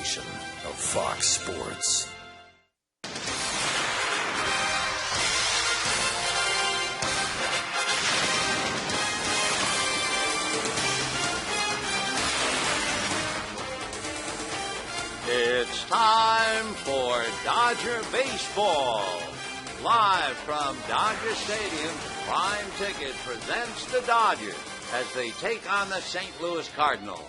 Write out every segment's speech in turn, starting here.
station of Fox Sports. It's time for Dodger Baseball. Live from Dodger Stadium, Prime Ticket presents the Dodgers as they take on the St. Louis Cardinals.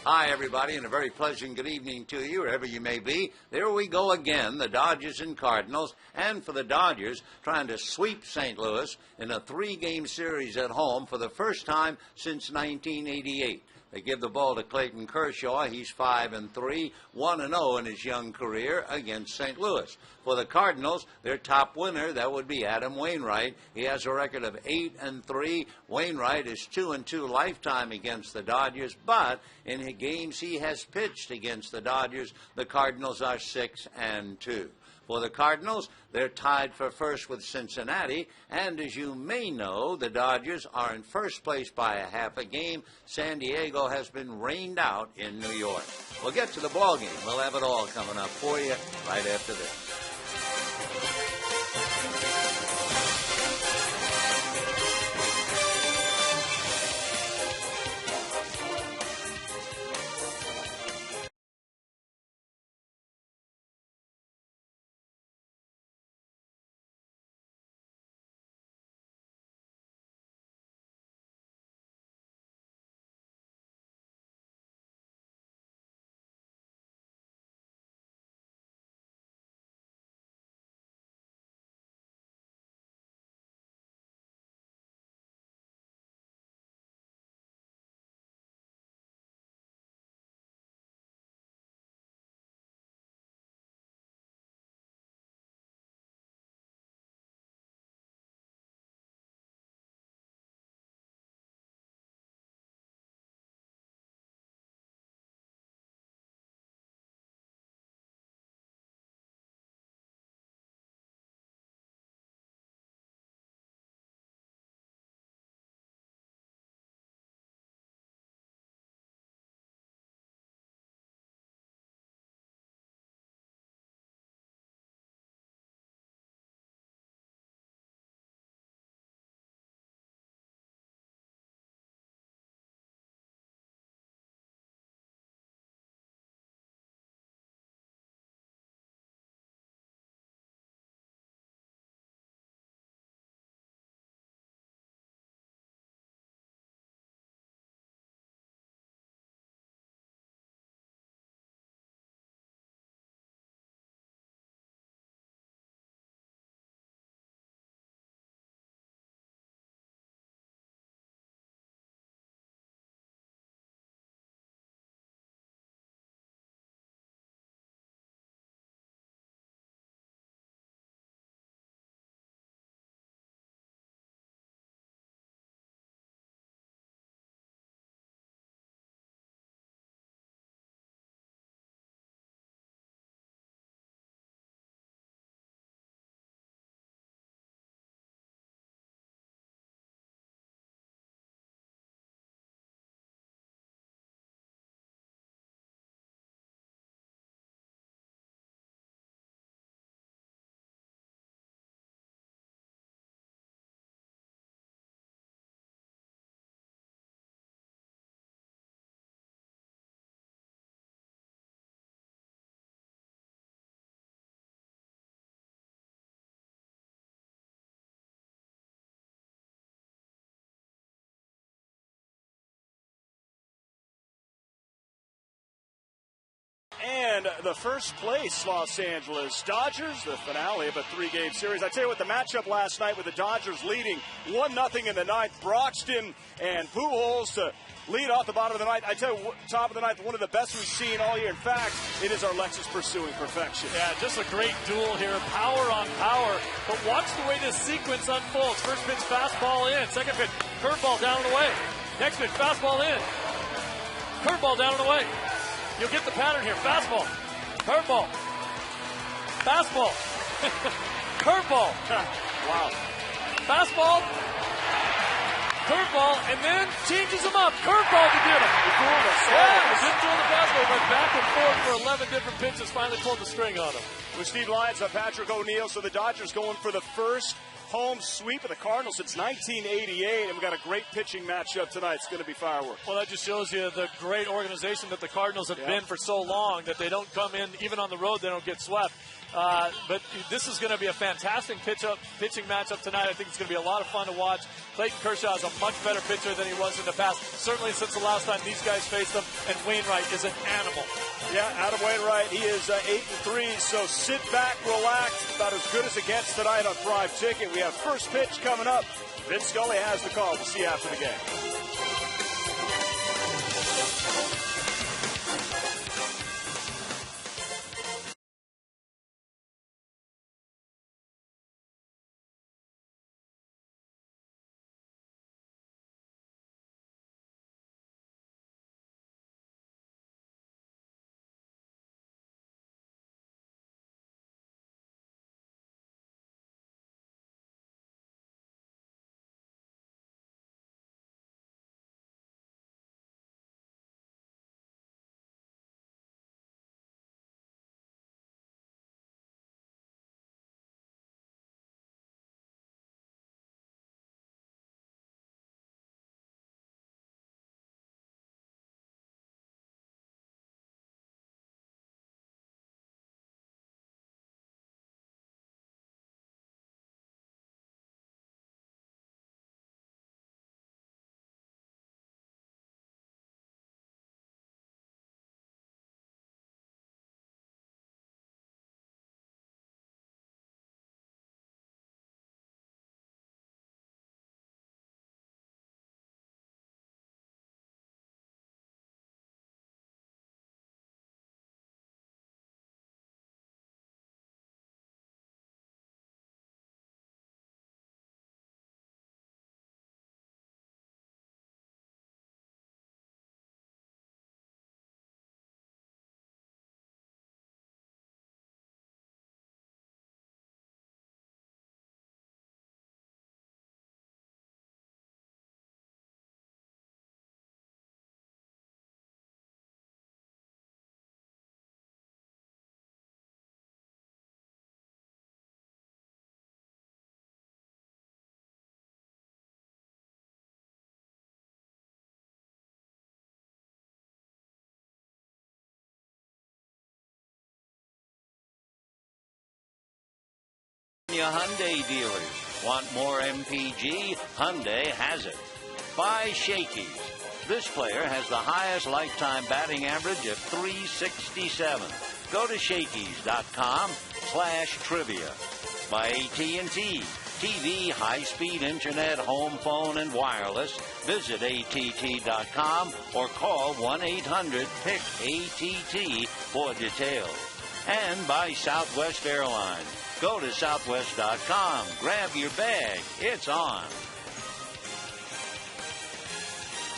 Hi, everybody, and a very pleasant good evening to you, wherever you may be. There we go again, the Dodgers and Cardinals, and for the Dodgers, trying to sweep St. Louis in a 3-game series at home for the first time since 1988. They give the ball to Clayton Kershaw. He's 5-3, 1-0 in his young career against St. Louis. For the Cardinals, their top winner, that would be Adam Wainwright. He has a record of 8-3. Wainwright is 2-2 lifetime against the Dodgers, but in the games he has pitched against the Dodgers, the Cardinals are 6-2. For the Cardinals, they're tied for first with Cincinnati, and as you may know, the Dodgers are in first place by a half a game. San Diego has been rained out in New York. We'll get to the ball game. We'll have it all coming up for you right after this. And the first place Los Angeles Dodgers, the finale of a 3-game series. I tell you what, the matchup last night with the Dodgers leading 1-0 in the ninth. Broxton and Pujols to lead off the bottom of the ninth. I tell you, top of the ninth, one of the best we've seen all year. In fact, it is our Lexus pursuing perfection. Yeah, just a great duel here, power on power. But watch the way this sequence unfolds. First pitch, fastball in. Second pitch, curveball down and away. Next pitch, fastball in. Curveball down and away. You'll get the pattern here. Fastball, curveball, fastball, curveball. Wow. Fastball, curveball, and then changes him up. Curveball to get him. Didn't throw the fastball, went back and forth for 11 different pitches, finally pulled the string on him. With Steve Lyons on Patrick O'Neill, so the Dodgers going for the first home sweep of the Cardinals since 1988, and we've got a great pitching matchup tonight. It's going to be fireworks. Well, that just shows you the great organization that the Cardinals have been for so long, that they don't come in, even on the road, they don't get swept. But this is going to be a fantastic pitching matchup tonight. I think it's going to be a lot of fun to watch. Clayton Kershaw is a much better pitcher than he was in the past, certainly since the last time these guys faced him, and Wainwright is an animal. Yeah, Adam Wainwright, he is 8-3, so sit back, relax, about as good as it gets tonight on Prime Ticket. We have first pitch coming up. Vince Scully has the call. We'll see you after the game. Hyundai dealers. Want more MPG? Hyundai has it. Buy Shakey's. This player has the highest lifetime batting average of .367. Go to Shakey's.com/trivia. By AT&T. TV, high-speed internet, home phone, and wireless. Visit att.com or call 1-800-PIC-ATT for details. And by Southwest Airlines. Go to Southwest.com. Grab your bag. It's on.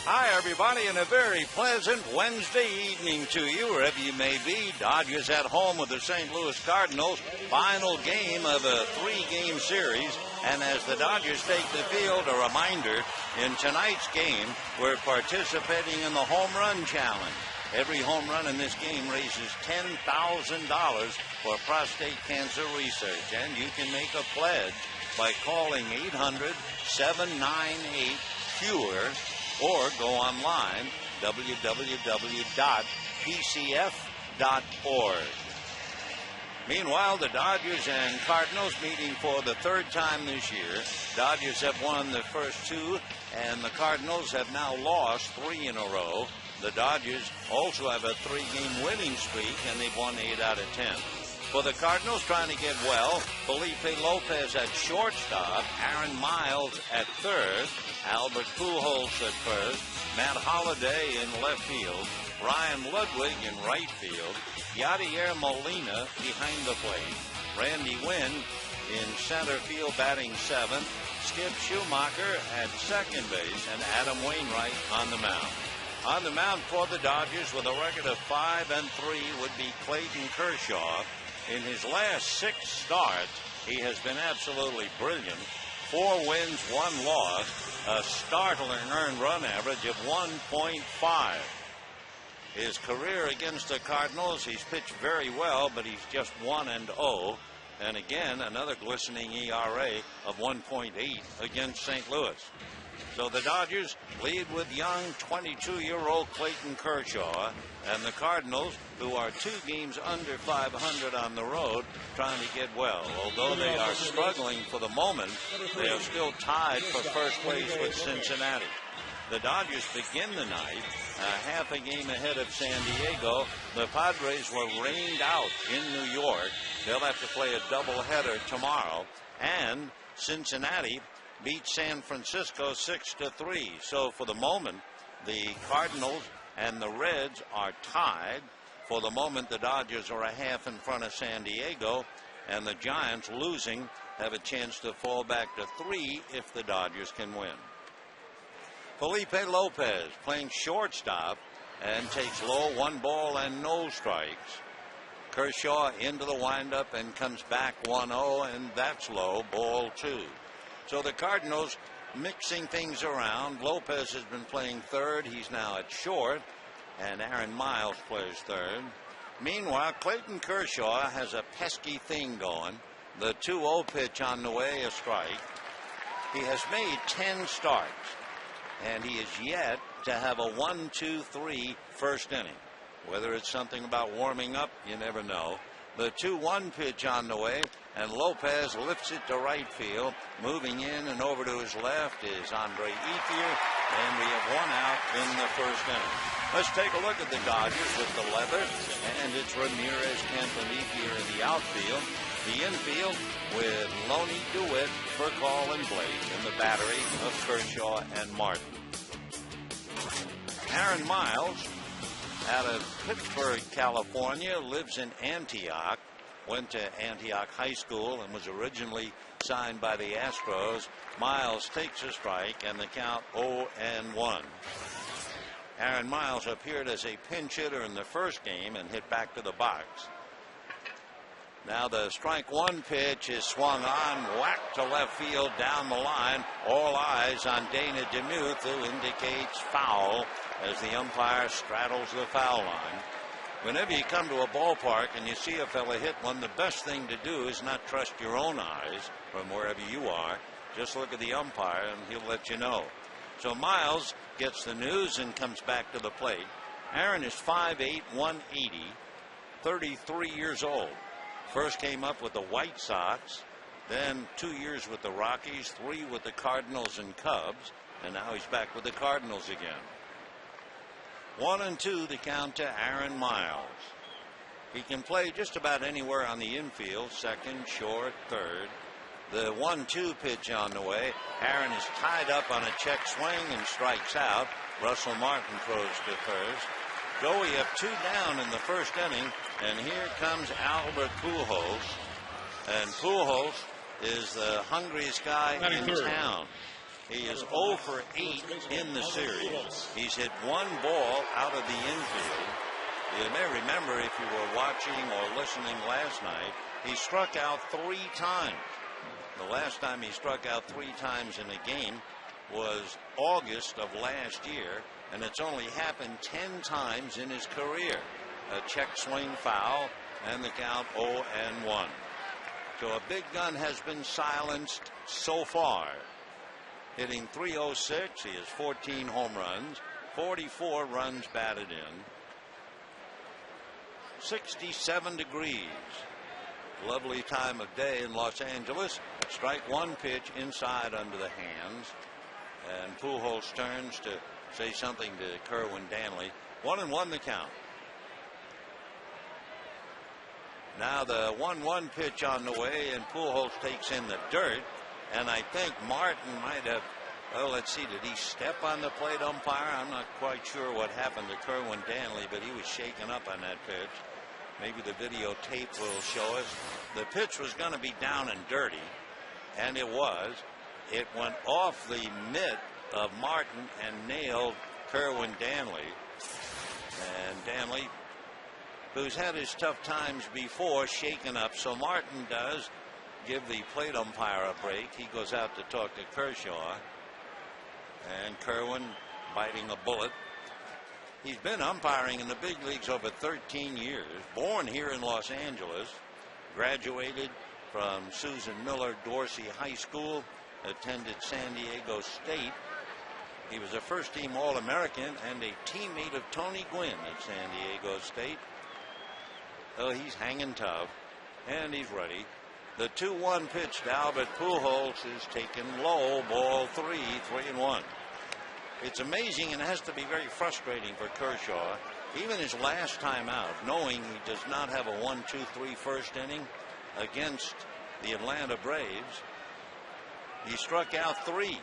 Hi, everybody, and a very pleasant Wednesday evening to you, wherever you may be. Dodgers at home with the St. Louis Cardinals. Final game of a 3-game series. And as the Dodgers take the field, a reminder, in tonight's game, we're participating in the Home Run Challenge. Every home run in this game raises $10,000 for prostate cancer research. And you can make a pledge by calling 800-798-CURE or go online, www.pcf.org. Meanwhile, the Dodgers and Cardinals meeting for the third time this year. Dodgers have won the first 2, and the Cardinals have now lost 3 in a row. The Dodgers also have a 3-game winning streak, and they've won 8 out of 10. For the Cardinals, trying to get well, Felipe Lopez at shortstop, Aaron Miles at third, Albert Pujols at first, Matt Holliday in left field, Ryan Ludwig in right field, Yadier Molina behind the plate, Randy Wynn in center field batting 7th, Skip Schumacher at second base, and Adam Wainwright on the mound. On the mound for the Dodgers with a record of 5-3 would be Clayton Kershaw. In his last 6 starts, he has been absolutely brilliant. 4 wins, 1 loss, a startling earned run average of 1.5. His career against the Cardinals, he's pitched very well, but he's just 1-0. And again, another glistening ERA of 1.8 against St. Louis. So the Dodgers lead with young 22-year-old Clayton Kershaw, and the Cardinals, who are 2 games under 500 on the road, trying to get well. Although they are struggling for the moment, they are still tied for first place with Cincinnati. The Dodgers begin the night half a game ahead of San Diego. The Padres were rained out in New York. They'll have to play a doubleheader tomorrow. And Cincinnati beat San Francisco 6-3. So for the moment, the Cardinals and the Reds are tied. For the moment, the Dodgers are a half in front of San Diego, and the Giants, losing, have a chance to fall back to 3 if the Dodgers can win. Felipe Lopez playing shortstop and takes low, 1 ball and no strikes. Kershaw into the windup and comes back 1-0, and that's low, ball 2. So the Cardinals mixing things around. Lopez has been playing third. He's now at short, and Aaron Miles plays third. Meanwhile, Clayton Kershaw has a pesky thing going. The 2-0 pitch on the way, a strike. He has made 10 starts, and he is yet to have a 1-2-3 first inning. Whether it's something about warming up, you never know. The 2-1 pitch on the way, and Lopez lifts it to right field. Moving in and over to his left is Andre Ethier, and we have 1 out in the first inning. Let's take a look at the Dodgers with the leather, and it's Ramirez, Kemp, and Ethier in the outfield. The infield with Loney DeWitt, Furcal, and Blake, in the battery of Kershaw and Martin. Aaron Miles, out of Pittsburgh, California, lives in Antioch, went to Antioch High School and was originally signed by the Astros. Miles takes a strike, and the count 0-1. Aaron Miles appeared as a pinch hitter in the first game and hit back to the box. Now the strike 1 pitch is swung on, whacked to left field down the line. All eyes on Dana DeMuth, who indicates foul as the umpire straddles the foul line. Whenever you come to a ballpark and you see a fella hit one, the best thing to do is not trust your own eyes from wherever you are. Just look at the umpire and he'll let you know. So Miles gets the news and comes back to the plate. Aaron is 5'8", 180, 33 years old. First came up with the White Sox, then 2 years with the Rockies, 3 with the Cardinals and Cubs, and now he's back with the Cardinals again. 1-2 the count to Aaron Miles. He can play just about anywhere on the infield, second, short, third. The 1-2 pitch on the way. Aaron is tied up on a check swing and strikes out. Russell Martin throws to first. So we have 2 down in the first inning, and here comes Albert Pujols. And Pujols is the hungriest guy in town. He is 0 for 8 in the series. He's hit 1 ball out of the infield. You may remember, if you were watching or listening last night, he struck out 3 times. The last time he struck out 3 times in a game was August of last year, and it's only happened 10 times in his career. A check swing foul, and the count 0-1. So a big gun has been silenced so far. Hitting .306, he has 14 home runs, 44 runs batted in. 67 degrees. Lovely time of day in Los Angeles. Strike 1 pitch inside under the hands. And Pujols turns to say something to Kerwin Danley. 1-1 the count. Now the 1-1 pitch on the way, and Pujols takes in the dirt. And I think Martin might have, well, let's see, did he step on the plate umpire? I'm not quite sure what happened to Kerwin Danley, but he was shaken up on that pitch. Maybe the videotape will show us. The pitch was going to be down and dirty, and it was. It went off the mitt of Martin and nailed Kerwin Danley. And Danley, who's had his tough times before, shaken up. So Martin does give the plate umpire a break. He goes out to talk to Kershaw. And Kerwin biting a bullet. He's been umpiring in the big leagues over 13 years. Born here in Los Angeles. Graduated from Susan Miller Dorsey High School. Attended San Diego State. He was a first-team All-American and a teammate of Tony Gwynn at San Diego State. Oh, he's hanging tough, and he's ready. The 2-1 pitch to Albert Pujols is taken low. Ball 3, 3-1. It's amazing and has to be very frustrating for Kershaw. Even his last time out, knowing he does not have a 1-2-3 first inning against the Atlanta Braves, he struck out 3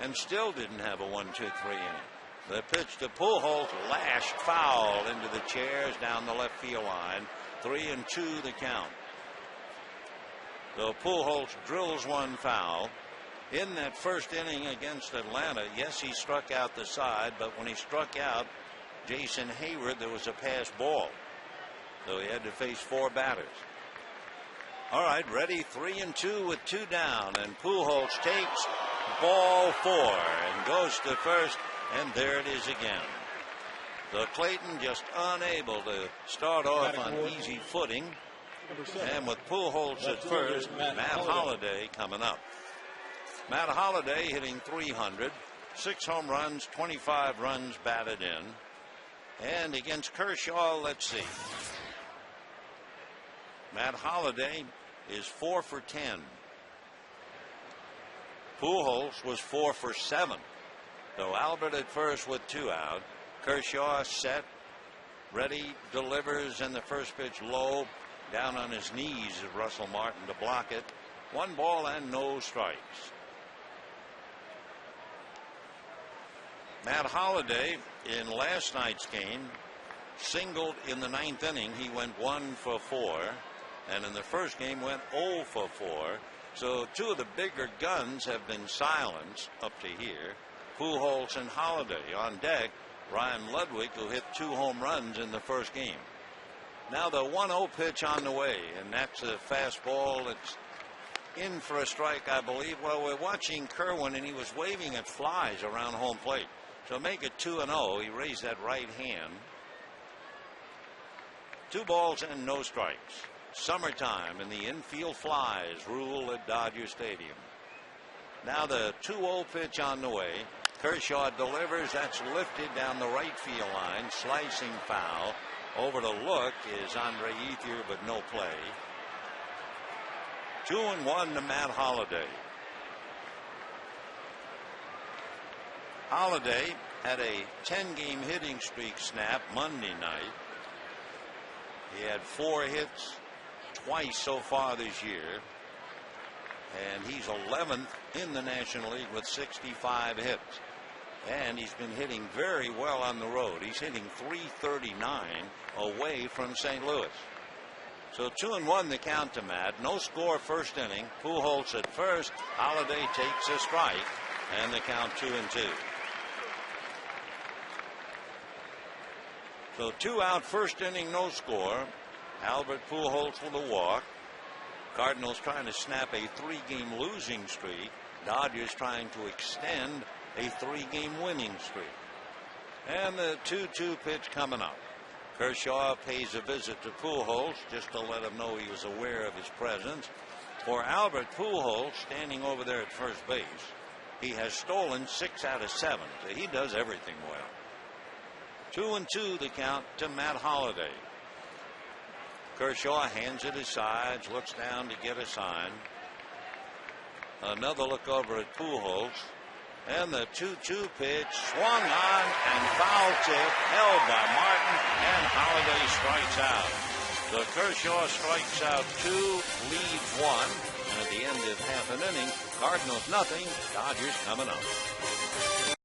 and still didn't have a 1-2-3 inning. The pitch to Pujols lashed foul into the chairs down the left field line. 3-2 the count. So Pujols drills one foul. In that first inning against Atlanta, yes, he struck out the side, but when he struck out Jason Hayward, there was a pass ball. So he had to face 4 batters. All right, ready, 3-2 with 2 down, and Pujols takes ball 4 and goes to first, and there it is again. So Clayton just unable to start off on easy footing, and with Pujols at first, Matt Holliday coming up. Matt Holliday hitting .300, 6 home runs, 25 runs batted in. And against Kershaw, let's see. Matt Holliday is 4 for 10. Pujols was 4 for 7. So Albert at first with 2 out. Kershaw set, ready, delivers, and the first pitch low, down on his knees is Russell Martin to block it. 1 ball and no strikes. Matt Holliday in last night's game singled in the 9th inning. He went 1 for 4, and in the first game went 0 for 4. So 2 of the bigger guns have been silenced up to here. Pujols and Holliday on deck. Ryan Ludwig, who hit 2 home runs in the first game. Now the 1-0 pitch on the way, and that's a fastball that's in for a strike, I believe. Well, we're watching Kerwin, and he was waving at flies around home plate. So make it 2-0. He raised that right hand. 2 balls and no strikes. Summertime, and the infield flies rule at Dodger Stadium. Now the 2-0 pitch on the way. Kershaw delivers. That's lifted down the right field line. Slicing foul. Over to look is Andre Ethier, but no play. 2-1 to Matt Holliday. Holliday had a 10-game hitting streak snap Monday night. He had 4 hits twice so far this year. And he's 11th in the National League with 65 hits. And he's been hitting very well on the road. He's hitting .339 away from St. Louis. So 2-1 the count to Matt. No score first inning. Pujols at first. Holliday takes a strike, and the count 2-2. So 2 out first inning, no score. Albert Pujols with a walk. Cardinals trying to snap a 3-game losing streak. Dodgers trying to extend a 3-game winning streak. And the 2-2 pitch coming up. Kershaw pays a visit to Pujols just to let him know he was aware of his presence. For Albert Pujols, standing over there at first base, he has stolen 6 out of 7. So he does everything well. 2-2 the count to Matt Holliday. Kershaw hands it his sides, looks down to get a sign. Another look over at Pujols. And the 2-2 pitch swung on and foul tip held by Martin, and Holliday strikes out. So Kershaw strikes out 2, leads 1, and at the end of half an inning, Cardinals nothing, Dodgers coming up.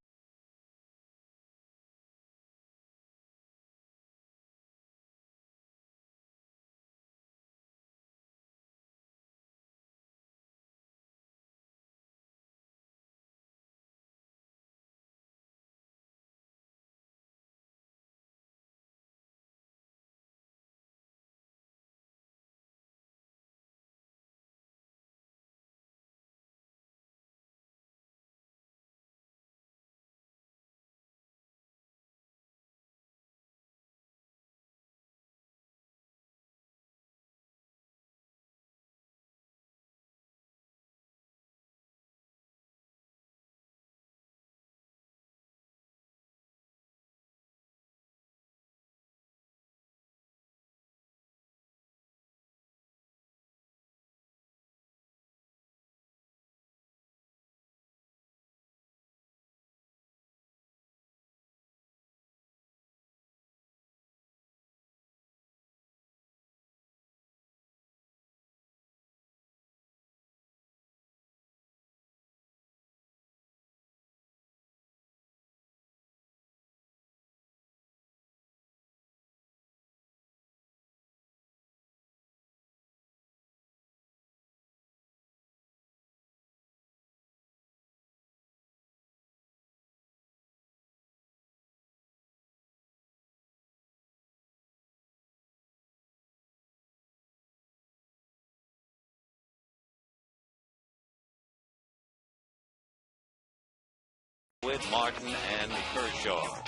with Martin and Kershaw.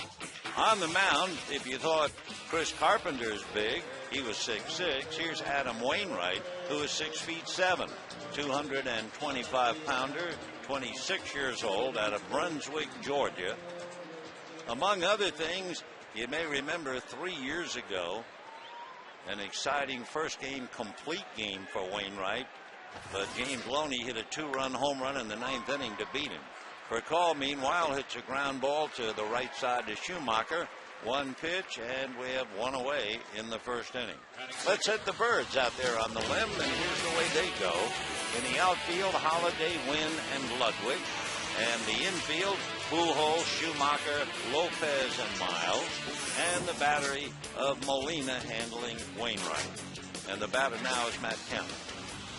On the mound, if you thought Chris Carpenter's big, he was 6'6". Here's Adam Wainwright, who is 6'7", 225-pounder, 26 years old, out of Brunswick, Georgia. Among other things, you may remember 3 years ago, an exciting first game complete game for Wainwright, but James Loney hit a 2-run home run in the 9th inning to beat him. Percal, meanwhile, hits a ground ball to the right side to Schumacher. 1 pitch, and we have 1 away in the first inning. Let's hit the Birds out there on the limb, and here's the way they go. In the outfield, Holliday, Wynn, and Ludwig. And the infield, Pujols, Schumacher, Lopez, and Miles. And the battery of Molina handling Wainwright. And the batter now is Matt Kemp.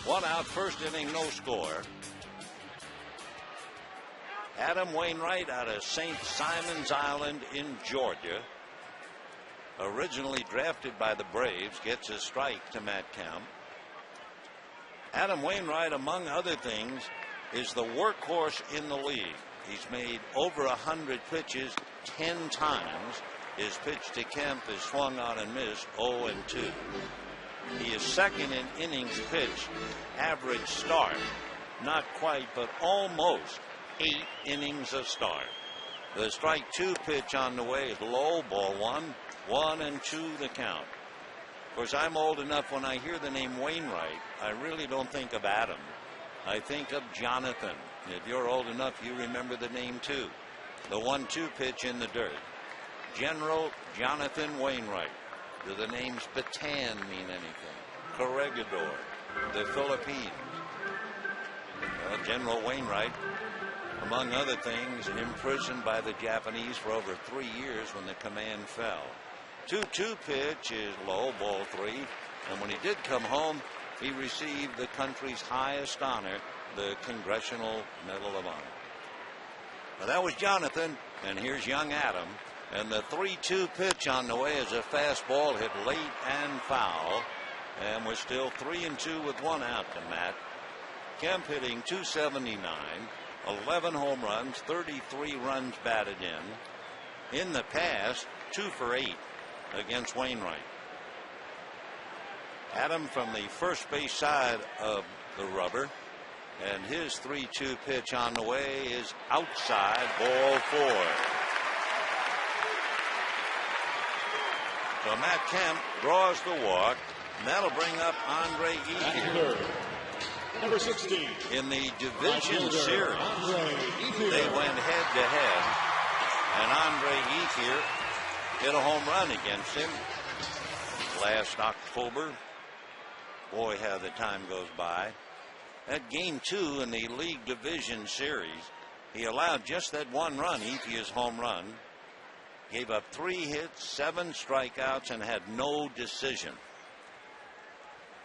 1 out, first inning, no score. Adam Wainwright out of St. Simon's Island in Georgia, originally drafted by the Braves, gets a strike to Matt Kemp. Adam Wainwright, among other things, is the workhorse in the league. He's made over 100 pitches 10 times. His pitch to Kemp is swung on and missed, 0-2. He is second in innings pitched, average start. Not quite, but almost 8 innings of start. The strike 2 pitch on the way is low, ball 1, 1-2 the count. Of course, I'm old enough when I hear the name Wainwright, I really don't think of Adam. I think of Jonathan. If you're old enough, you remember the name too. The 1-2 pitch in the dirt. General Jonathan Wainwright. Do the names Bataan mean anything? Corregidor, the Philippines. Well, General Wainwright, among other things, imprisoned by the Japanese for over 3 years when the command fell. 2-2 pitch is low, ball 3. And when he did come home, he received the country's highest honor, the Congressional Medal of Honor. Well, that was Jonathan, and here's young Adam. And the 3-2 pitch on the way is a fastball hit late and foul. And we're still 3-2 with 1 out to Matt. Kemp hitting .279. 11 home runs, 33 runs batted in the past, 2 for 8 against Wainwright. Adam from the first base side of the rubber, and his 3-2 pitch on the way is outside, ball 4. So Matt Kemp draws the walk, and that'll bring up Andre Ethier. Number 16. In the division series, they went head-to-head, and Andre Ethier hit a home run against him last October. Boy, how the time goes by. At game 2 in the league division series, he allowed just that 1 run, Ethier's home run, gave up 3 hits, 7 strikeouts, and had no decision.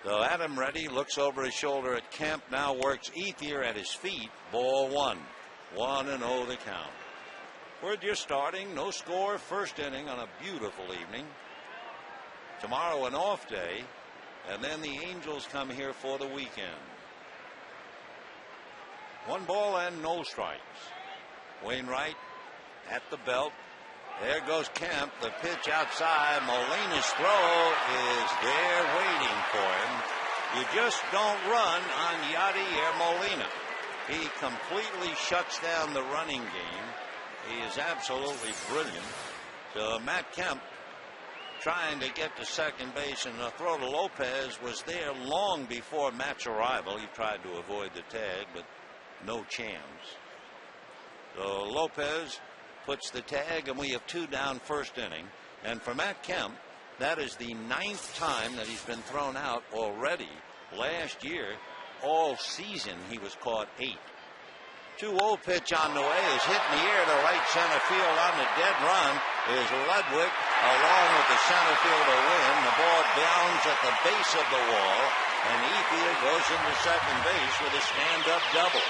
So Adam ready, looks over his shoulder at Kemp, now works Ethier at his feet, ball 1. 1-0 the count. We're just starting, no score, first inning on a beautiful evening. Tomorrow an off day, and then the Angels come here for the weekend. 1 ball and no strikes. Wainwright at the belt. There goes Kemp. The pitch outside. Molina's throw is there waiting for him. You just don't run on Yadier Molina. He completely shuts down the running game. He is absolutely brilliant. So Matt Kemp trying to get to second base, and the throw to Lopez was there long before Matt's arrival. He tried to avoid the tag, but no chance. So Lopez puts the tag, and we have 2 down first inning. And for Matt Kemp, that is the 9th time that he's been thrown out already. Last year, all season, he was caught 8. 2-0 pitch on the way is hit in the air to right center field. On the dead run is Ludwig along with the center fielder Wynn. The ball bounds at the base of the wall, and Ethier goes into second base with a stand-up double.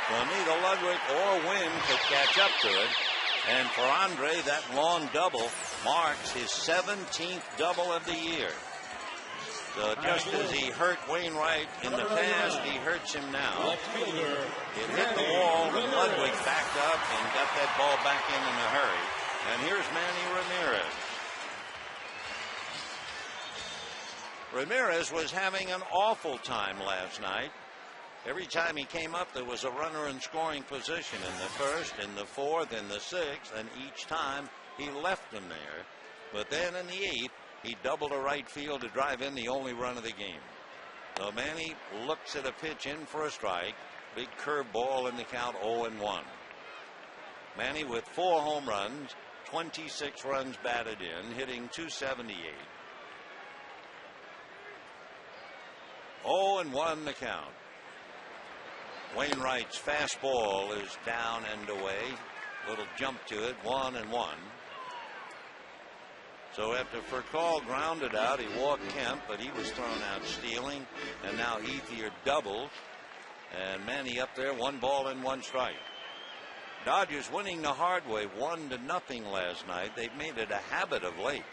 So neither Ludwig or Wynn could catch up to it. And for Andre, that long double marks his 17th double of the year. So just as he hurt Wainwright in the past, he hurts him now. It hit the wall, and Ludwig backed up and got that ball back in a hurry. And here's Manny Ramirez. Ramirez was having an awful time last night. Every time he came up, there was a runner in scoring position in the first, in the fourth, in the sixth, and each time he left them there. But then in the eighth, he doubled to right field to drive in the only run of the game. So Manny looks at a pitch in for a strike. Big curveball in the count, 0-1. Manny with 4 home runs, 26 runs batted in, hitting .278. 0-1 the count. Wainwright's fastball is down and away. Little jump to it, 1-1. So after Furcal grounded out, he walked Kemp, but he was thrown out stealing. And now Ethier doubled. And Manny up there, 1 ball and 1 strike. Dodgers winning the hard way, 1-0 last night. They've made it a habit of late.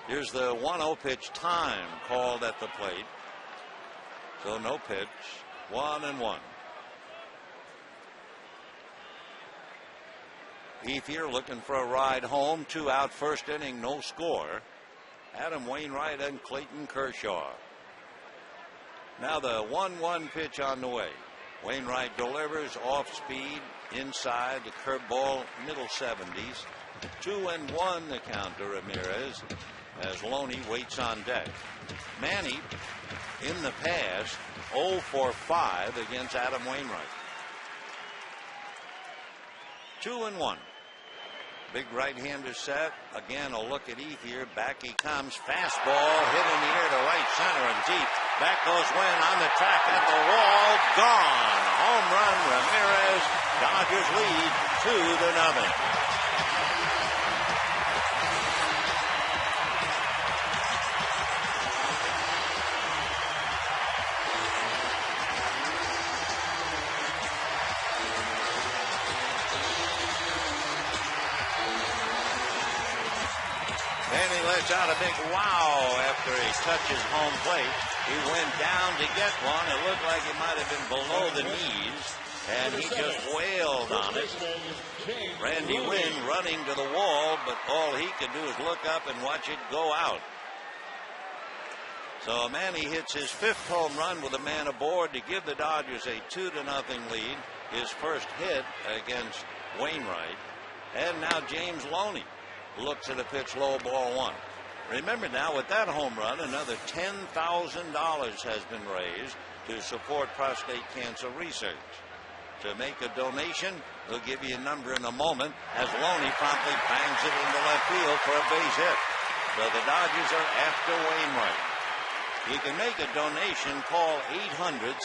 Here's the 1-0 pitch, time called at the plate. So no pitch, 1-1. Ethier looking for a ride home, 2 out, first inning, no score. Adam Wainwright and Clayton Kershaw. Now the 1-1 pitch on the way. Wainwright delivers off speed, inside, the curveball, middle 70s. 2-1 the count to Ramirez as Loney waits on deck. Manny, in the past, 0 for 5 against Adam Wainwright. 2-1. Big right-hander set. Again, a look at Ethier. Back he comes. Fastball hit in the air to right center and deep. Back goes Wynn on the track at the wall. Gone. Home run, Ramirez. Dodgers lead 2-0. Out a big wow after he touches home plate. He went down to get one. It looked like it might have been below the knees, and he just wailed on it. Randy Wynn running to the wall, but all he could do is look up and watch it go out. So Manny hits his 5th home run with a man aboard to give the Dodgers a 2-0 lead. His first hit against Wainwright. And now James Loney looks at a pitch, low, ball 1. Remember now, with that home run, another $10,000 has been raised to support prostate cancer research. To make a donation, we'll give you a number in a moment as Loney promptly bangs it into left field for a base hit. So the Dodgers are after Wainwright. You can make a donation, call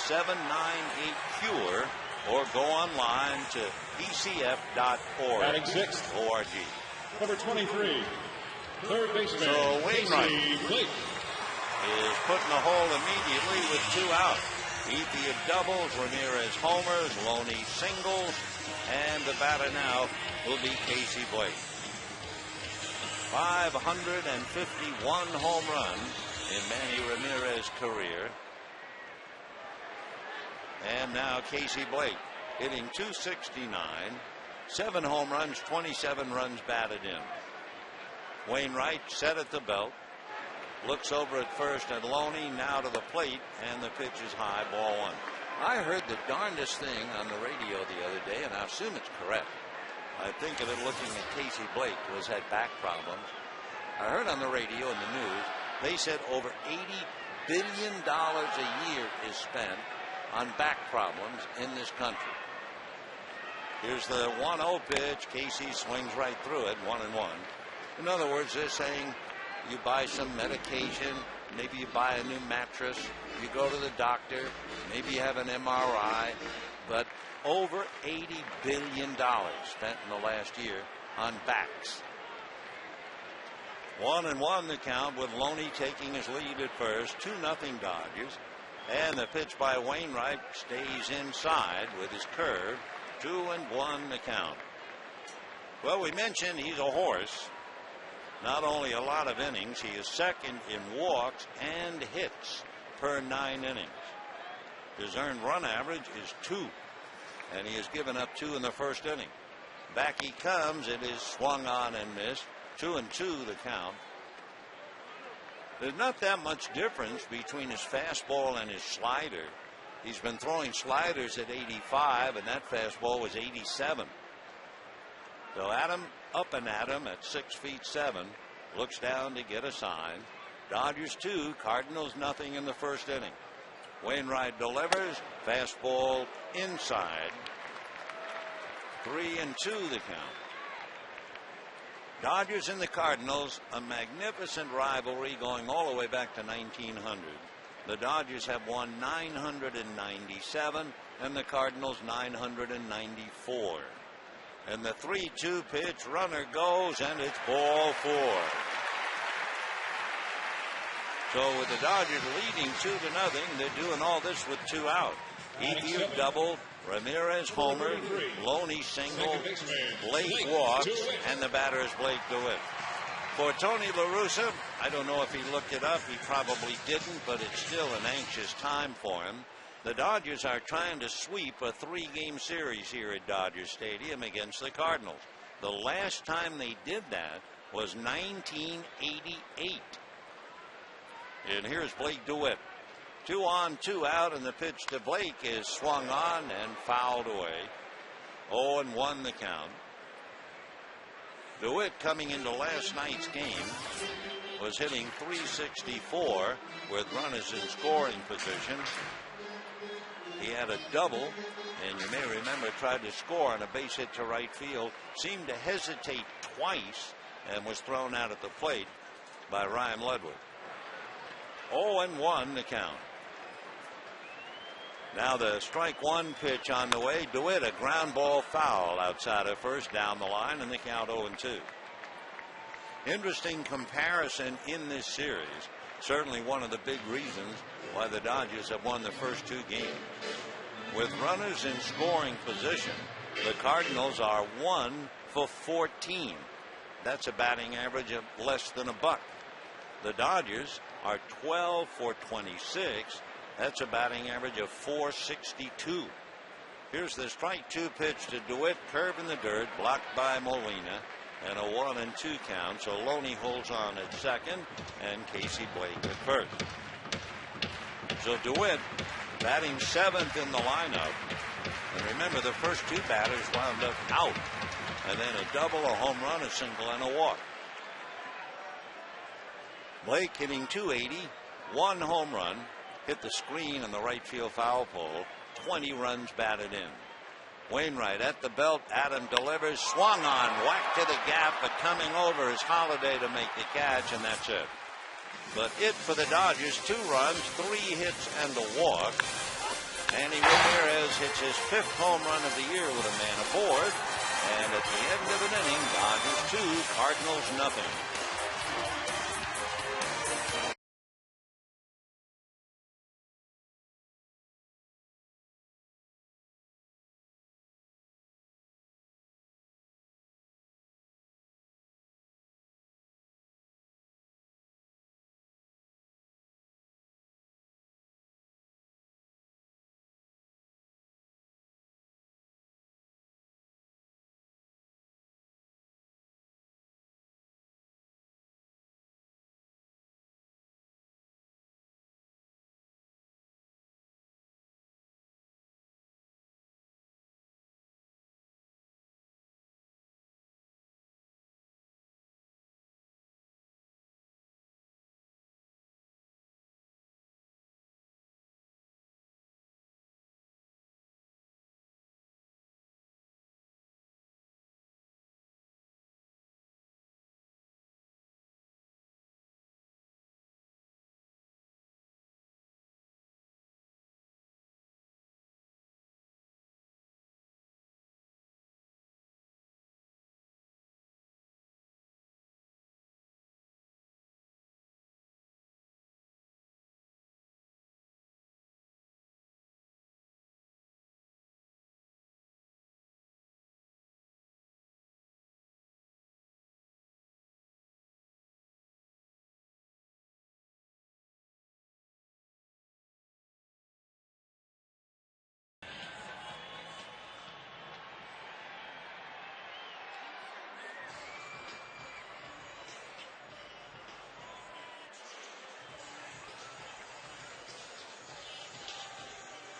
800-798-CURE or go online to pcf.org. Batting 6th. ORG. Number 23, third baseman. So Wainwright Casey is put in the hole immediately with 2 out. Ethier doubles, Ramirez homers, Loney singles, and the batter now will be Casey Blake. 551 home runs in Manny Ramirez's career. And now Casey Blake hitting .269. 7 home runs, 27 runs batted in. Wainwright set at the belt. Looks over at first at Loney, now to the plate, and the pitch is high, ball 1. I heard the darndest thing on the radio the other day, and I assume it's correct. I think of it looking at Casey Blake, who has had back problems. I heard on the radio and the news, they said over $80 billion a year is spent on back problems in this country. Here's the 1-0 pitch. Casey swings right through it, 1-1. In other words, they're saying you buy some medication, maybe you buy a new mattress, you go to the doctor, maybe you have an MRI, but over $80 billion spent in the last year on backs. 1-1 the count with Loney taking his lead at first. 2-0 Dodgers. And the pitch by Wainwright stays inside with his curve. 2-1 the count. Well, we mentioned he's a horse. Not only a lot of innings, he is second in walks and hits per 9 innings. His earned run average is 2. and he has given up 2 in the first inning. Back he comes. It is swung on and missed. 2-2 the count. There's not that much difference between his fastball and his slider. He's been throwing sliders at 85, and that fastball was 87. So Adam up and at him at 6'7", looks down to get a sign. Dodgers 2, Cardinals nothing in the first inning. Wainwright delivers, fastball inside. 3-2 the count. Dodgers and the Cardinals, a magnificent rivalry going all the way back to 1900. The Dodgers have won 997 and the Cardinals 994. And the 3-2 pitch, runner goes, and it's ball 4. So with the Dodgers leading 2-0, they're doing all this with 2 out. EQ double, Ramirez homer, Loney single, Blake walks, and the batter is Blake DeWitt. For Tony La Russa, I don't know if he looked it up. He probably didn't, but it's still an anxious time for him. The Dodgers are trying to sweep a 3-game series here at Dodger Stadium against the Cardinals. The last time they did that was 1988. And here's Blake DeWitt. 2 on, 2 out, and the pitch to Blake is swung on and fouled away. 0-1 the count. DeWitt, coming into last night's game, was hitting .364 with runners in scoring position. He had a double, and you may remember tried to score on a base hit to right field, seemed to hesitate twice, and was thrown out at the plate by Ryan Ludwig. 0-1 the count. Now the strike one pitch on the way. DeWitt, a ground ball foul outside of first, down the line, and the count 0-2. Interesting comparison in this series. Certainly one of the big reasons why the Dodgers have won the first 2 games. With runners in scoring position, the Cardinals are 1 for 14. That's a batting average of less than a buck. The Dodgers are 12 for 26. That's a batting average of .462. Here's the strike 2 pitch to DeWitt, curve in the dirt, blocked by Molina, and a 1-2 count. So Loney holds on at second, and Casey Blake at first. So DeWitt batting 7th in the lineup. And remember, the first 2 batters wound up out, and then a double, a home run, a single, and a walk. Blake hitting .280, 1 home run. Hit the screen in the right field foul pole. 20 runs batted in. Wainwright at the belt. Adam delivers. Swung on. Whack to the gap, but coming over is Holiday to make the catch, and that's it. But it for the Dodgers, 2 runs, 3 hits, and a walk. Manny Ramirez hits his 5th home run of the year with a man aboard. And at the end of an inning, Dodgers 2, Cardinals nothing.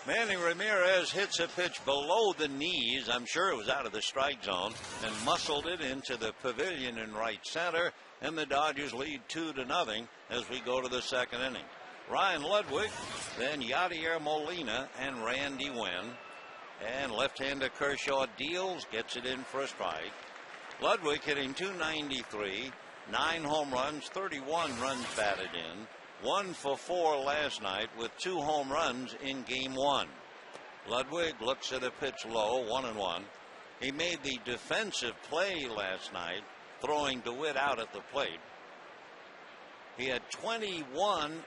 Manny Ramirez hits a pitch below the knees. I'm sure it was out of the strike zone, and muscled it into the pavilion in right center. And the Dodgers lead 2-0 as we go to the second inning. Ryan Ludwig, then Yadier Molina and Randy Winn. And left-hander Kershaw deals, gets it in for a strike. Ludwig hitting .293, 9 home runs, 31 runs batted in. 1 for 4 last night with 2 home runs in game 1. Ludwig looks at a pitch low, 1-1. He made the defensive play last night, throwing DeWitt out at the plate. He had 21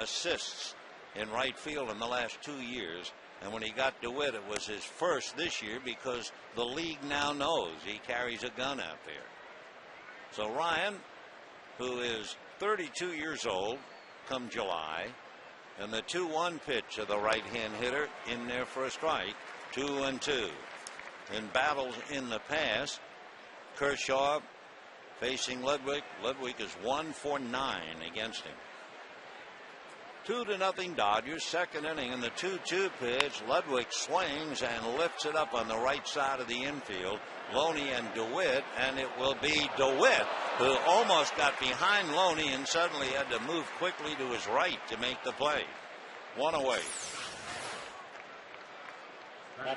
assists in right field in the last 2 years. And when he got DeWitt, it was his first this year because the league now knows he carries a gun out there. So Ryan, who is 32 years old come July, and the 2-1 pitch of the right-hand hitter in there for a strike, 2-2. In battles in the past, Kershaw facing Ludwig. Ludwig is 1 for 9 against him. 2-0 Dodgers, second inning, in the 2-2 pitch. Ludwig swings and lifts it up on the right side of the infield. Loney and DeWitt, and it will be DeWitt who almost got behind Loney and suddenly had to move quickly to his right to make the play. 1 away.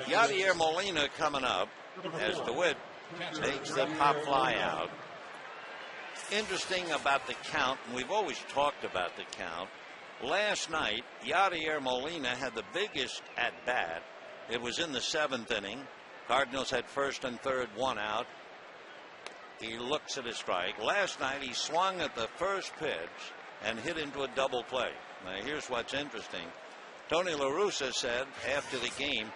Yadier Molina coming up as DeWitt takes the pop fly out. Interesting about the count, and we've always talked about the count. Last night, Yadier Molina had the biggest at bat. It was in the 7th inning. Cardinals had first and third, 1 out. He looks at a strike. Last night, he swung at the first pitch and hit into a double play. Now, here's what's interesting. Tony La Russa said after the game,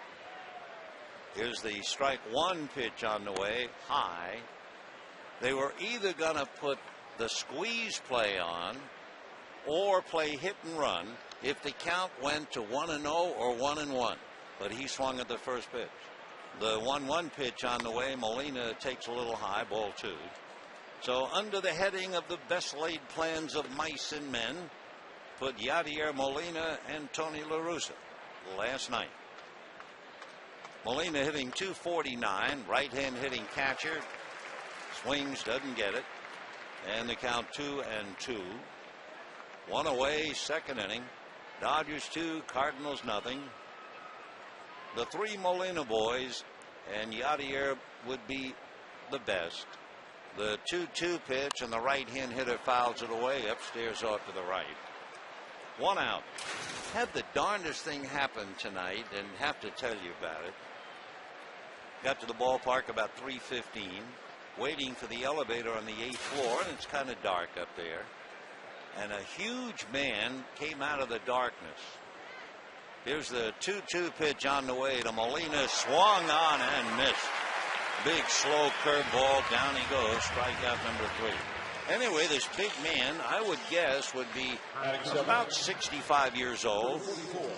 here's the strike 1 pitch on the way, high. They were either going to put the squeeze play on or play hit and run if the count went to 1-0 or 1-1. But he swung at the first pitch. The 1-1 pitch on the way, Molina takes a little high, ball 2. So under the heading of the best laid plans of mice and men, put Yadier Molina and Tony La Russa last night. Molina hitting .249, right-hand hitting catcher. Swings, doesn't get it. And the count 2-2. 1 away, second inning. Dodgers 2, Cardinals nothing. The 3 Molina boys and Yadier would be the best. The 2-2 pitch and the right-hand hitter fouls it away upstairs off to the right. 1 out. Had the darndest thing happen tonight, and have to tell you about it. Got to the ballpark about 3:15, waiting for the elevator on the 8th floor, and it's kind of dark up there. And a huge man came out of the darkness. Here's the 2-2 pitch on the way to Molina. Swung on and missed. Big slow curveball. Down he goes. Strikeout number 3. Anyway, this big man, I would guess, would be about 65 years old.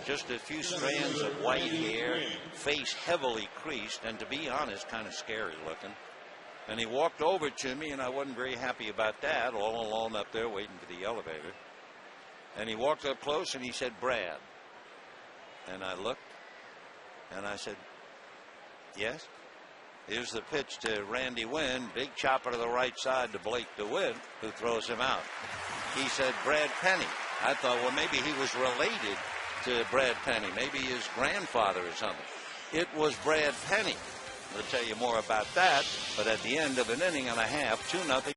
Just a few strands of white hair. Face heavily creased. And to be honest, kind of scary looking. And he walked over to me, and I wasn't very happy about that, all alone up there waiting for the elevator. And he walked up close, and he said, "Brad." And I looked, and I said, "Yes?" Here's the pitch to Randy Winn. Big chopper to the right side to Blake DeWitt, who throws him out. He said, "Brad Penny." I thought, well, maybe he was related to Brad Penny. Maybe his grandfather or something. It was Brad Penny. I'll tell you more about that, but at the end of an inning and a half, 2-0.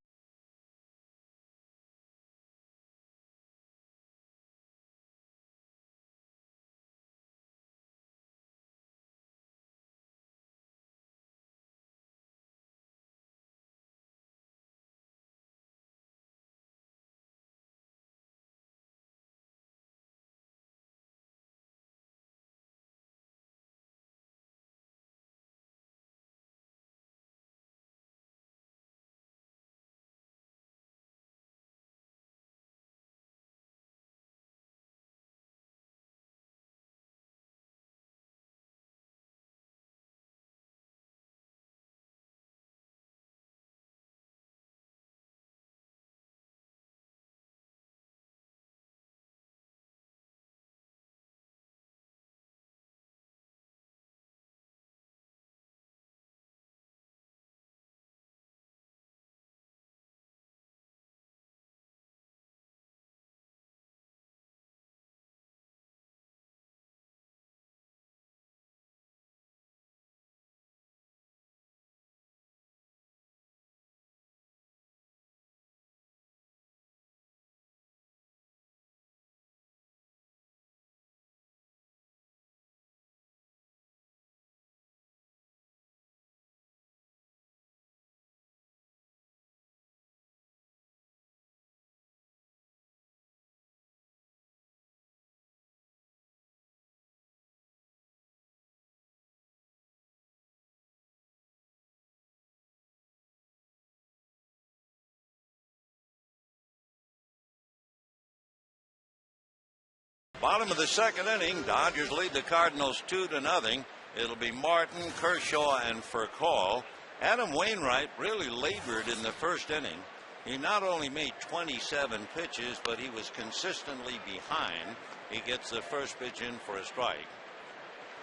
Bottom of the second inning, Dodgers lead the Cardinals 2-0. It'll be Martin, Kershaw, and Furcal. Adam Wainwright really labored in the first inning. He not only made 27 pitches, but he was consistently behind. He gets the first pitch in for a strike.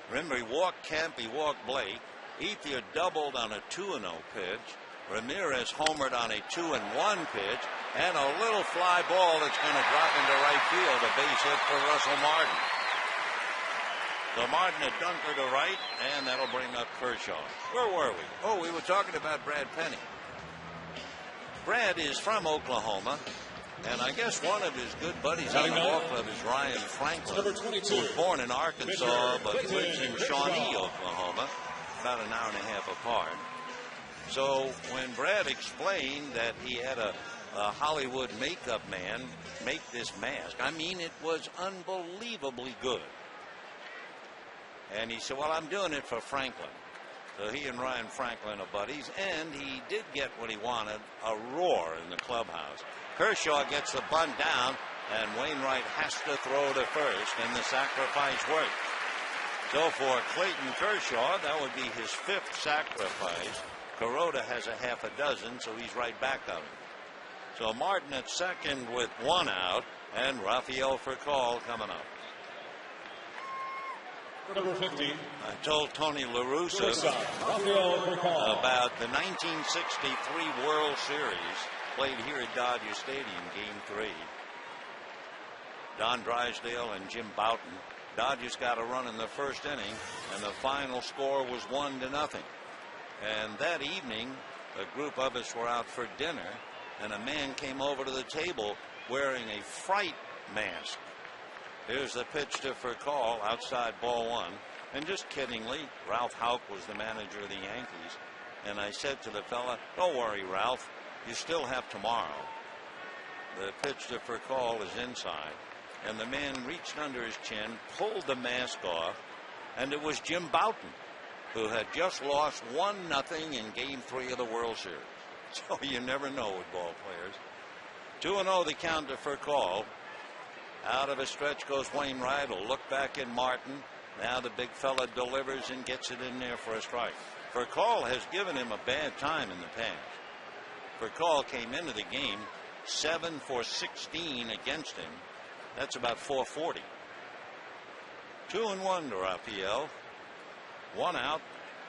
Remember, he walked Kemp, he walked Blake. Ethier doubled on a 2-0 pitch. Ramirez homered on a 2-1 pitch. And a little fly ball that's going to drop into right field. A base hit for Russell Martin. So Martin a dunker to right, and that'll bring up Kershaw. Where were we? Oh, we were talking about Brad Penny. Brad is from Oklahoma, and I guess one of his good buddies on the ball club is Ryan Franklin, who was born in Arkansas but lives in Shawnee, Oklahoma, about an hour and a half apart. So when Brad explained that he had a Hollywood makeup man make this mask, I mean, it was unbelievably good. And he said, well, I'm doing it for Franklin. So he and Ryan Franklin are buddies, and he did get what he wanted, a roar in the clubhouse. Kershaw gets the bunt down, and Wainwright has to throw to first, and the sacrifice works. So for Clayton Kershaw, that would be his 5th sacrifice. Kuroda has a half a dozen, so he's right back on him. So Martin at second with 1 out, and Rafael Furcal coming up. Number 50. I told Tony La Russa about the 1963 World Series played here at Dodger Stadium, Game 3. Don Drysdale and Jim Bouton. Dodgers got a run in the first inning, and the final score was 1-0. And that evening, a group of us were out for dinner, and a man came over to the table wearing a fright mask. Here's the pitch to Furcal, outside ball 1. And just kiddingly, Ralph Houck was the manager of the Yankees. And I said to the fella, don't worry, Ralph, you still have tomorrow. The pitch to Furcal is inside. And the man reached under his chin, pulled the mask off, and it was Jim Bouton, who had just lost 1-0 in Game 3 of the World Series. So you never know with ball players. 2-0 the count to Furcal. Out of a stretch goes Wainwright. Will look back in Martin. Now the big fella delivers and gets it in there for a strike. Furcal has given him a bad time in the past. Furcal came into the game 7 for 16 against him. That's about 440. 2-1 to Rafael. 1 out.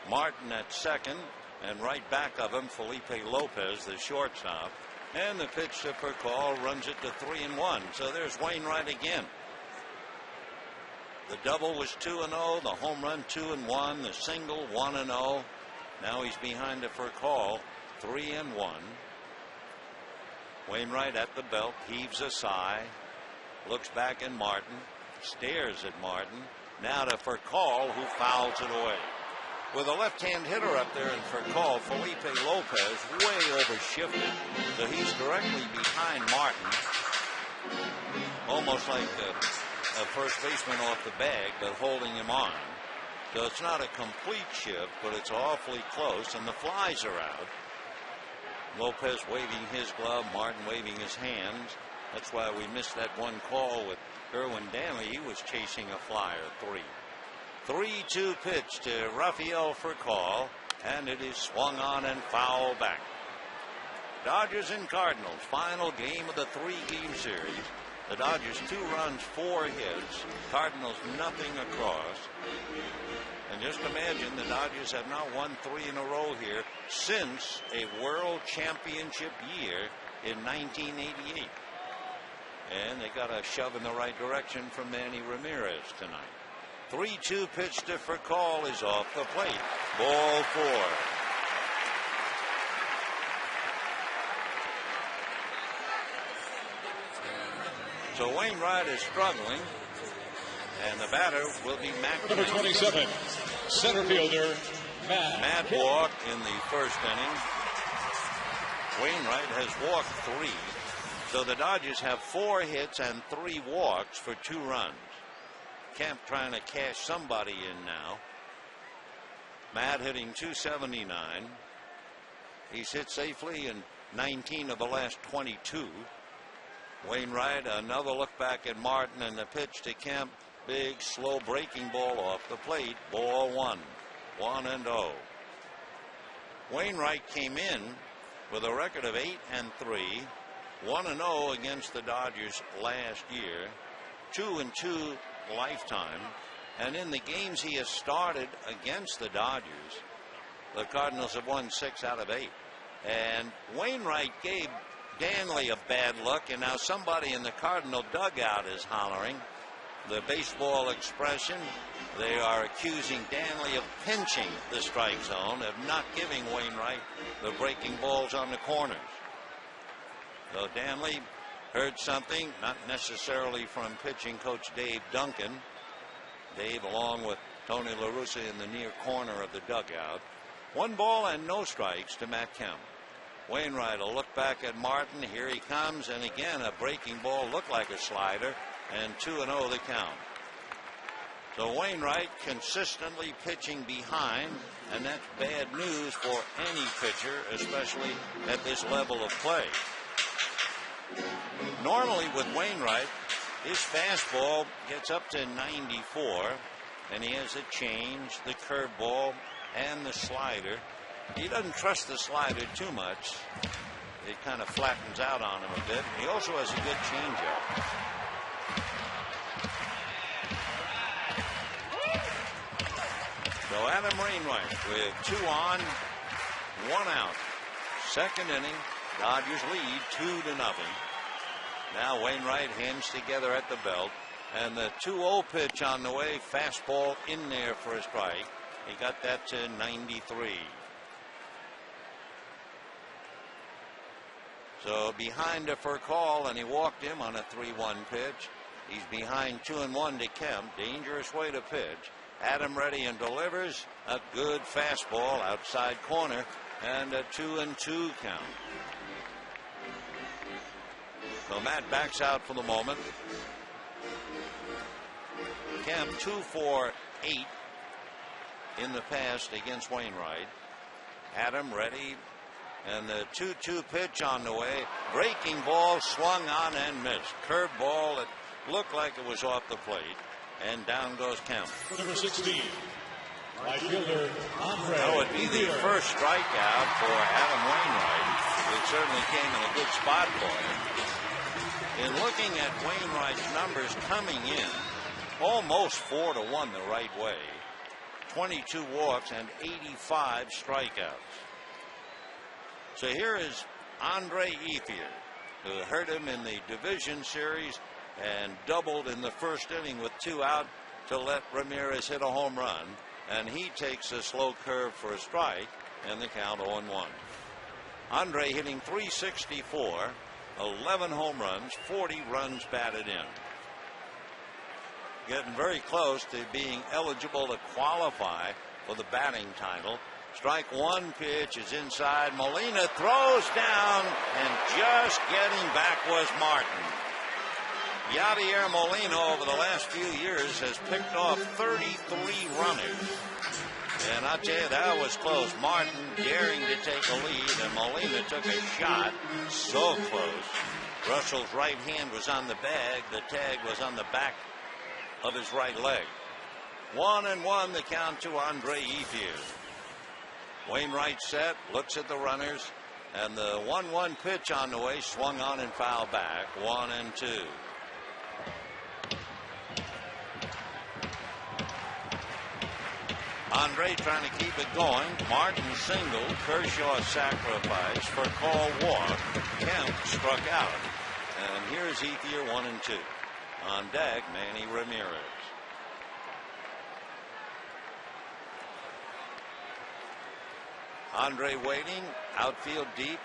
Martin at second, and right back of him Felipe Lopez, the shortstop. And the pitch to Furcal runs it to 3-1. So there's Wainwright again. The double was 2-0. The home run 2-1. The single 1-0. Now he's behind the Furcal 3-1. Wainwright at the belt, heaves a sigh, looks back at Martin, stares at Martin. Now to Furcal, who fouls it away. With a left-hand hitter up there in Furcal, Felipe Lopez way overshifted, so he's directly behind Martin, almost like a first baseman off the bag, but holding him on. So it's not a complete shift, but it's awfully close, and the flies are out. Lopez waving his glove, Martin waving his hands. That's why we missed that one call with Irwin Danley. He was chasing a flyer, 3. 3-2 pitch to Rafael Furcal, and it is swung on and fouled back. Dodgers and Cardinals, final game of the 3-game series. The Dodgers 2 runs, 4 hits. Cardinals nothing across. And just imagine the Dodgers have not won 3 in a row here since a World Championship year in 1988. And they got a shove in the right direction from Manny Ramirez tonight. 3-2 pitch to Furcal is off the plate. Ball 4. So Wainwright is struggling, and the batter will be Matt. Number 27, center fielder, Matt walked in the first inning. Wainwright has walked 3. So the Dodgers have 4 hits and 3 walks for 2 runs. Kemp trying to cash somebody in now. Matt hitting .279. He's hit safely in 19 of the last 22. Wainwright, another look back at Martin, and the pitch to Kemp. Big, slow breaking ball off the plate. Ball one. 1-0. Wainwright came in with a record of 8-3, 1-0 against the Dodgers last year, 2-2 lifetime, and in the games he has started against the Dodgers, the Cardinals have won 6 out of 8. And Wainwright gave Danley a bad look, and now somebody in the Cardinal dugout is hollering the baseball expression. They are accusing Danley of pinching the strike zone, of not giving Wainwright the breaking balls on the corners. So Danley heard something, not necessarily from pitching coach Dave Duncan. Dave, along with Tony La Russa, in the near corner of the dugout. 1 ball and no strikes to Matt Kemp. Wainwright will look back at Martin. Here he comes, and again a breaking ball, looked like a slider, and 2-0 the count. So Wainwright consistently pitching behind, and that's bad news for any pitcher, especially at this level of play. Normally with Wainwright, his fastball gets up to 94, and he has the change, the curveball, and the slider. He doesn't trust the slider too much. It kind of flattens out on him a bit. He also has a good changeup. So Adam Wainwright with 2 on, 1 out. Second inning, Dodgers lead 2-0. Now Wainwright hands together at the belt, and the 2-0 pitch on the way, fastball in there for a strike. He got that to 93. So behind for a call, and he walked him on a 3-1 pitch. He's behind 2-1 to Kemp. Dangerous way to pitch. Adam ready and delivers a good fastball outside corner, and a 2-2 count. So Matt backs out for the moment. Kemp 2 for 8 in the past against Wainwright. Adam ready, and the 2-2 pitch on the way. Breaking ball swung on and missed. Curveball that looked like it was off the plate, and down goes Kemp. Number 16, right fielder Andre. That would be the first strikeout for Adam Wainwright. It certainly came in a good spot for him. In looking at Wainwright's numbers coming in, almost 4-1 the right way, 22 walks and 85 strikeouts. So here is Andre Ethier, who hurt him in the division series and doubled in the first inning with 2 out to let Ramirez hit a home run, and he takes a slow curve for a strike, and the count 0-1. Andre hitting .364, 11 home runs, 40 runs batted in. Getting very close to being eligible to qualify for the batting title. Strike one, pitch is inside. Molina throws down, and just getting back was Martin. Yadier Molina over the last few years has picked off 33 runners. And I tell you, that was close. Martin daring to take a lead, and Molina took a shot. So close. Russell's right hand was on the bag. The tag was on the back of his right leg. 1-1 the count to Andre Ethier. Wainwright set, looks at the runners, and the 1-1 pitch on the way, swung on and fouled back. 1-2. Andre trying to keep it going. Martin single. Kershaw sacrifice for call walk. Kemp struck out. And here's Ethier 1-2. On deck, Manny Ramirez. Andre waiting, outfield deep,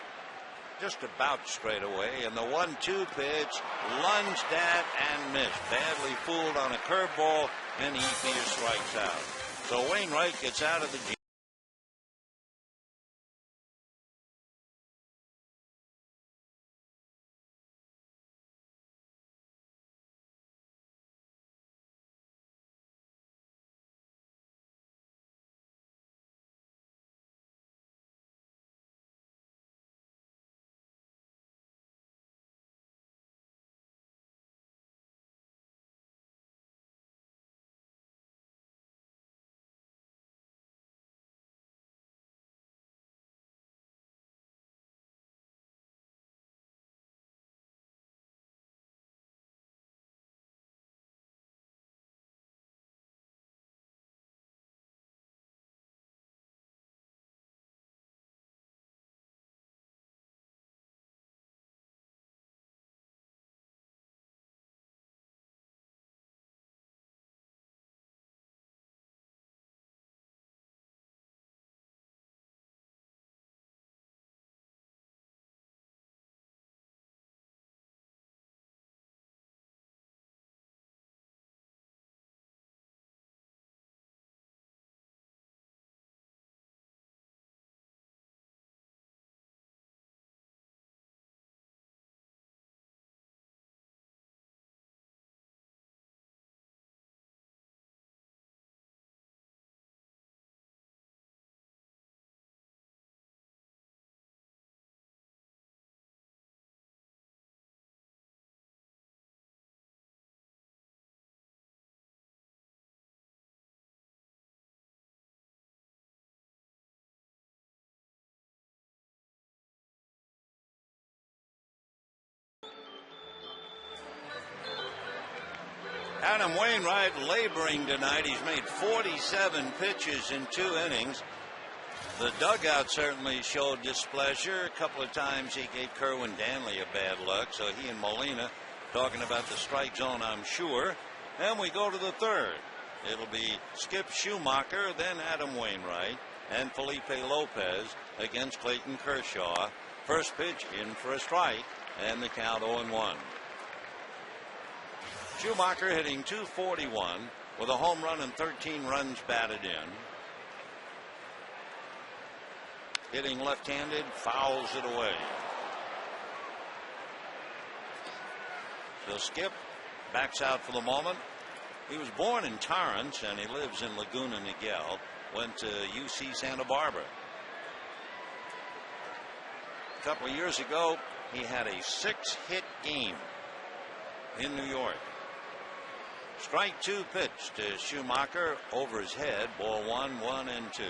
just about straight away, and the 1-2 pitch lunged at and missed. Badly fooled on a curveball, and Ethier strikes out. So Wainwright gets out of the Adam Wainwright laboring tonight. He's made 47 pitches in 2 innings. The dugout certainly showed displeasure. A couple of times he gave Kerwin Danley a bad luck. So he and Molina talking about the strike zone, I'm sure. And we go to the third. It'll be Skip Schumacher, then Adam Wainwright, and Felipe Lopez against Clayton Kershaw. First pitch in for a strike, and the count 0-1. Schumacher hitting .241 with a home run and 13 runs batted in. Hitting left-handed, fouls it away. So Skip backs out for the moment. He was born in Torrance and he lives in Laguna Niguel. Went to UC Santa Barbara. A couple of years ago, he had a 6-hit game in New York. Strike 2 pitch to Schumacher over his head. Ball 1, 1 and 2.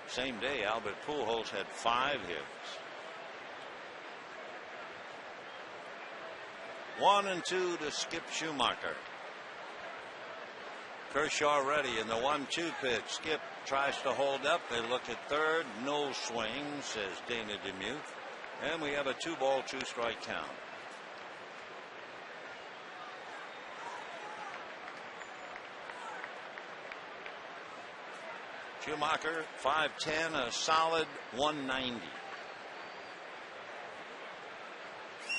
Same day, Albert Pujols had 5 hits. 1 and 2 to Skip Schumacher. Kershaw ready in the 1-2 pitch. Skip tries to hold up. They look at third. No swing, says Dana DeMuth. And we have a 2-ball, 2-strike count. Schumacher, 5'10", a solid 190.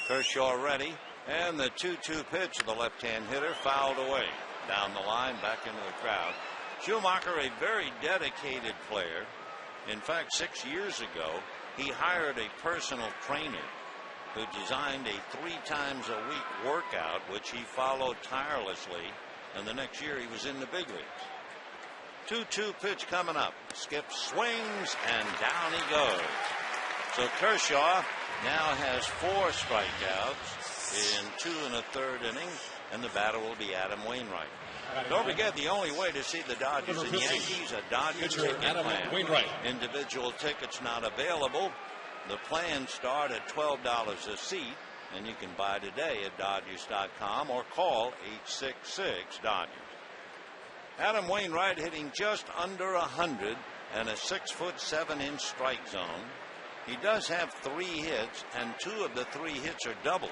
Kershaw ready. And the 2-2 pitch of the left-hand hitter fouled away. Down the line, back into the crowd. Schumacher, a very dedicated player. In fact, 6 years ago, he hired a personal trainer who designed a 3-times-a-week workout, which he followed tirelessly. And the next year, he was in the big leagues. 2-2 pitch coming up. Skip swings, and down he goes. So Kershaw now has 4 strikeouts in 2 1/3 innings, and the batter will be Adam Wainwright. Don't forget, the only way to see the Dodgers and Yankees, a Dodgers ticket plan. Individual tickets not available. The plans start at $12 a seat, and you can buy today at Dodgers.com or call 866-DODGERS. Adam Wainwright hitting just under 100 and a 6'7" strike zone. He does have 3 hits, and 2 of the 3 hits are doubles.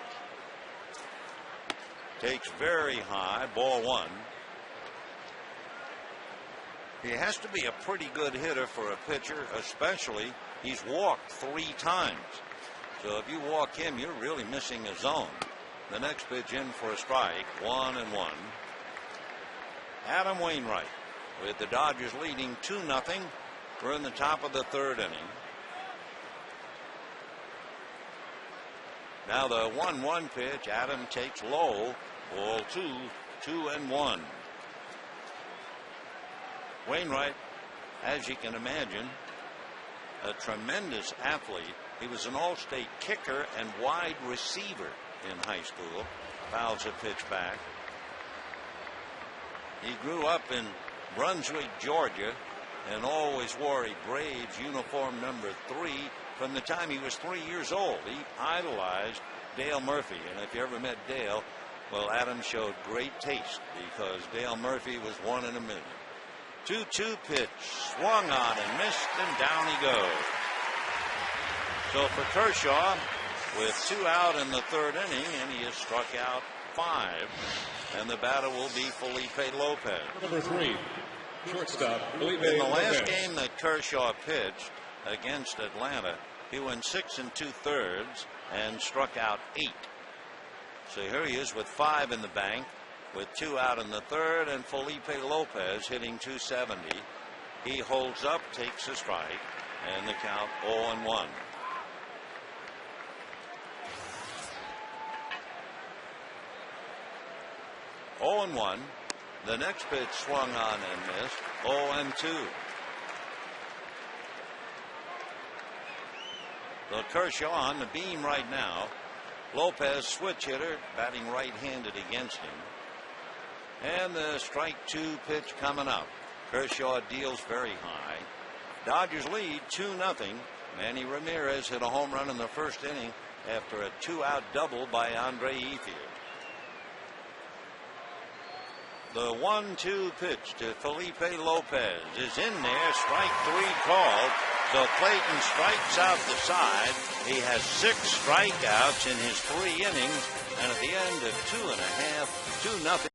Takes very high, ball 1. He has to be a pretty good hitter for a pitcher, especially he's walked 3 times. So if you walk him, you're really missing a zone. The next pitch in for a strike, 1-1. Adam Wainwright with the Dodgers leading 2-0. We're in the top of the 3rd inning. Now the 1-1 pitch. Adam takes low. Ball 2, 2-1. Wainwright, as you can imagine, a tremendous athlete. He was an all-state kicker and wide receiver in high school. Fouls a pitch back. He grew up in Brunswick, Georgia, and always wore a Braves uniform number 3 from the time he was 3 years old. He idolized Dale Murphy, and if you ever met Dale, well, Adam showed great taste because Dale Murphy was 1 in a million. 2-2 pitch, swung on and missed, and down he goes. So for Kershaw, with 2 out in the 3rd inning, and he has struck out 5, and the batter will be Felipe Lopez. Number 3, shortstop Felipe In the Lopez. last game that Kershaw pitched against Atlanta, he went 6 2/3 and struck out 8. So here he is with 5 in the bank, with 2 out in the 3rd, and Felipe Lopez hitting .270. He holds up, takes a strike, and the count 0-1. The next pitch swung on and missed. 0-2. So Kershaw on the beam right now. Lopez, switch hitter, batting right-handed against him. And the strike 2 pitch coming up. Kershaw deals very high. Dodgers lead 2-0. Manny Ramirez hit a home run in the 1st inning after a 2-out double by Andre Ethier. The 1-2 pitch to Felipe Lopez is in there. Strike 3 called. So Clayton strikes out the side. He has 6 strikeouts in his 3 innings. And at the end of 2.5, 2-0.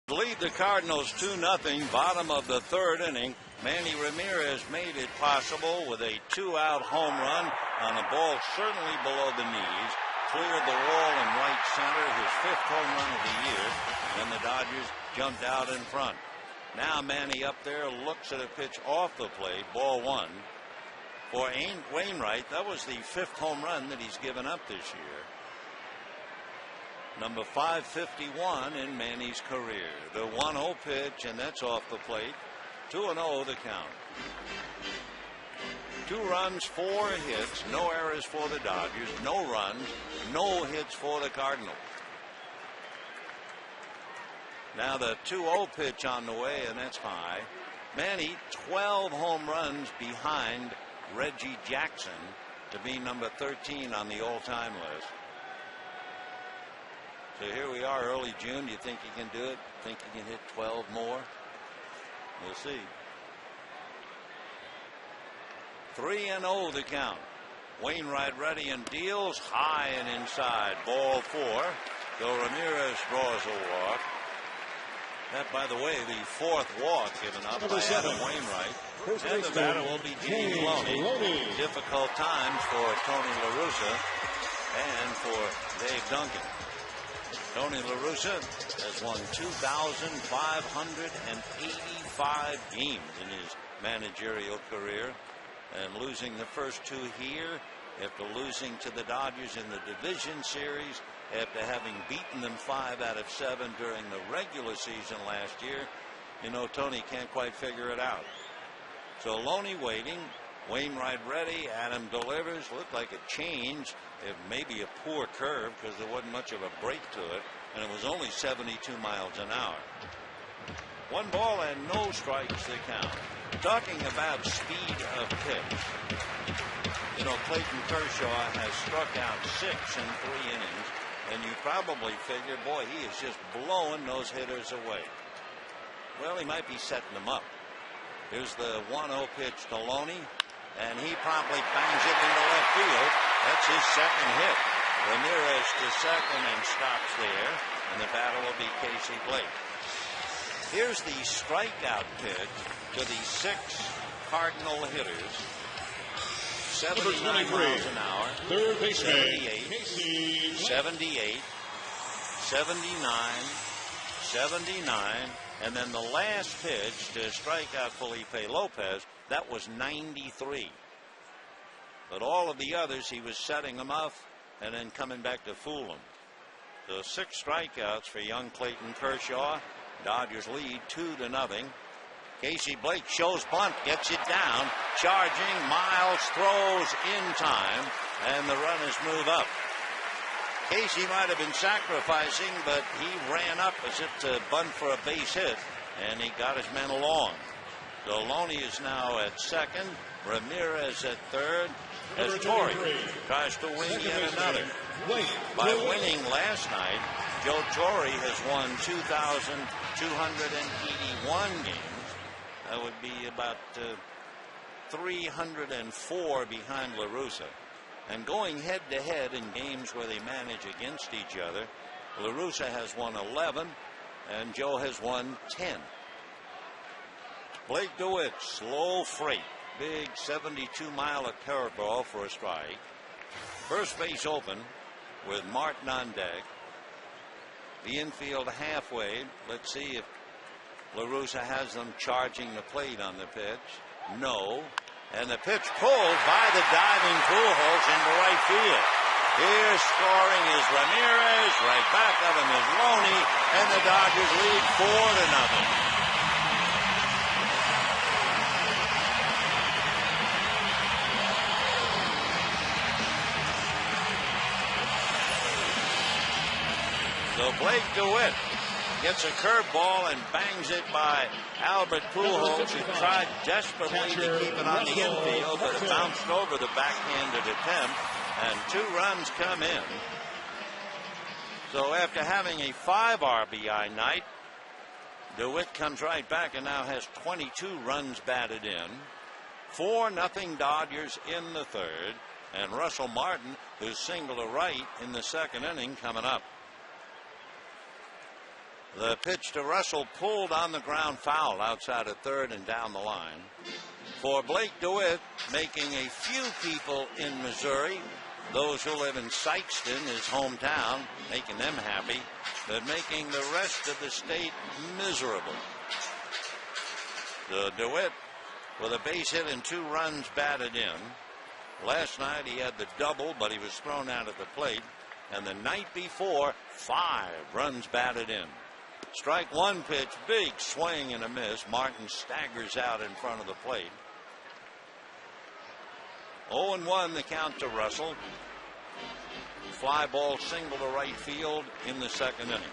Lead the Cardinals 2-0, bottom of the 3rd inning. Manny Ramirez made it possible with a 2-out home run on a ball certainly below the knees. Cleared the wall in right center, his 5th home run of the year. And the Dodgers jumped out in front. Now Manny up there looks at a pitch off the plate, ball 1. For Wainwright, that was the 5th home run that he's given up this year. Number 551 in Manny's career. The 1-0 pitch, and that's off the plate. 2-0 the count. 2 runs, 4 hits, no errors for the Dodgers, no runs, no hits for the Cardinals. Now the 2-0 pitch on the way, and that's high. Manny 12 home runs behind Reggie Jackson to be number 13 on the all-time list. So here we are, early June. Do you think he can do it? Think he can hit 12 more? We'll see. 3-0 the count. Wainwright ready and deals high and inside. Ball 4. So Ramirez draws a walk. That, by the way, the 4th walk given up by Adam Wainwright. And the batter will be Gene Loney. Difficult times for Tony La Russa and for Dave Duncan. Tony La Russa has won 2,585 games in his managerial career, and losing the first 2 here after losing to the Dodgers in the division series, after having beaten them 5 out of 7 during the regular season last year. You know, Tony can't quite figure it out. So Loney waiting, Wainwright ready, Adam delivers. Looked like a change, it may be a poor curve because there wasn't much of a break to it, and it was only 72 miles an hour. 1 ball and no strikes to count. Talking about speed of pitch, you know, Clayton Kershaw has struck out 6 in 3 innings, and you probably figure, boy, he is just blowing those hitters away. Well, he might be setting them up. Here's the 1-0 pitch to Loney, and he promptly bangs it into left field. That's his 2nd hit. Ramirez to second and stops there, and the batter will be Casey Blake. Here's the strikeout pitch to the 6 Cardinal hitters. 79 miles an hour. 3rd baseman, 78, 78, 79, 79, and then the last pitch to strike out Felipe Lopez, that was 93. But all of the others, he was setting them up and then coming back to fool him. So 6 strikeouts for young Clayton Kershaw. Dodgers lead 2-0. Casey Blake shows bunt, gets it down, charging. Miles throws in time, and the runners move up. Casey might have been sacrificing, but he ran up as if to bunt for a base hit, and he got his men along. So Loney is now at second, Ramirez at third, as Torrey tries to win yet another. By winning last night, Joe Torre has won 2,281 games. That would be about 304 behind La Russa. And going head-to-head in games where they manage against each other, La Russa has won 11, and Joe has won 10. Blake DeWitt, slow freight. Big 72-mile curveball for a strike. First base open with Martin on deck. The infield halfway. Let's see if La Russa has them charging the plate on the pitch. No. And the pitch pulled by the diving Pujols into right field. Here scoring is Ramirez. Right back of him is Loney. And the Dodgers lead 4-0. So Blake DeWitt gets a curveball and bangs it by Albert Pujols, who tried desperately to keep it on the infield, but it bounced over the backhanded attempt, and 2 runs come in. So after having a 5 RBI night, DeWitt comes right back and now has 22 runs batted in. 4-0 Dodgers in the third, and Russell Martin, who's single to right in the second inning, coming up. The pitch to Russell pulled on the ground, foul outside of third and down the line. For Blake DeWitt, making a few people in Missouri, those who live in Sikeston, his hometown, making them happy, but making the rest of the state miserable. So DeWitt with a base hit and 2 runs batted in. Last night he had the double, but he was thrown out at the plate. And the night before, 5 runs batted in. Strike 1 pitch, big swing and a miss. Martin staggers out in front of the plate. 0-1 the count to Russell. Fly ball single to right field in the second inning.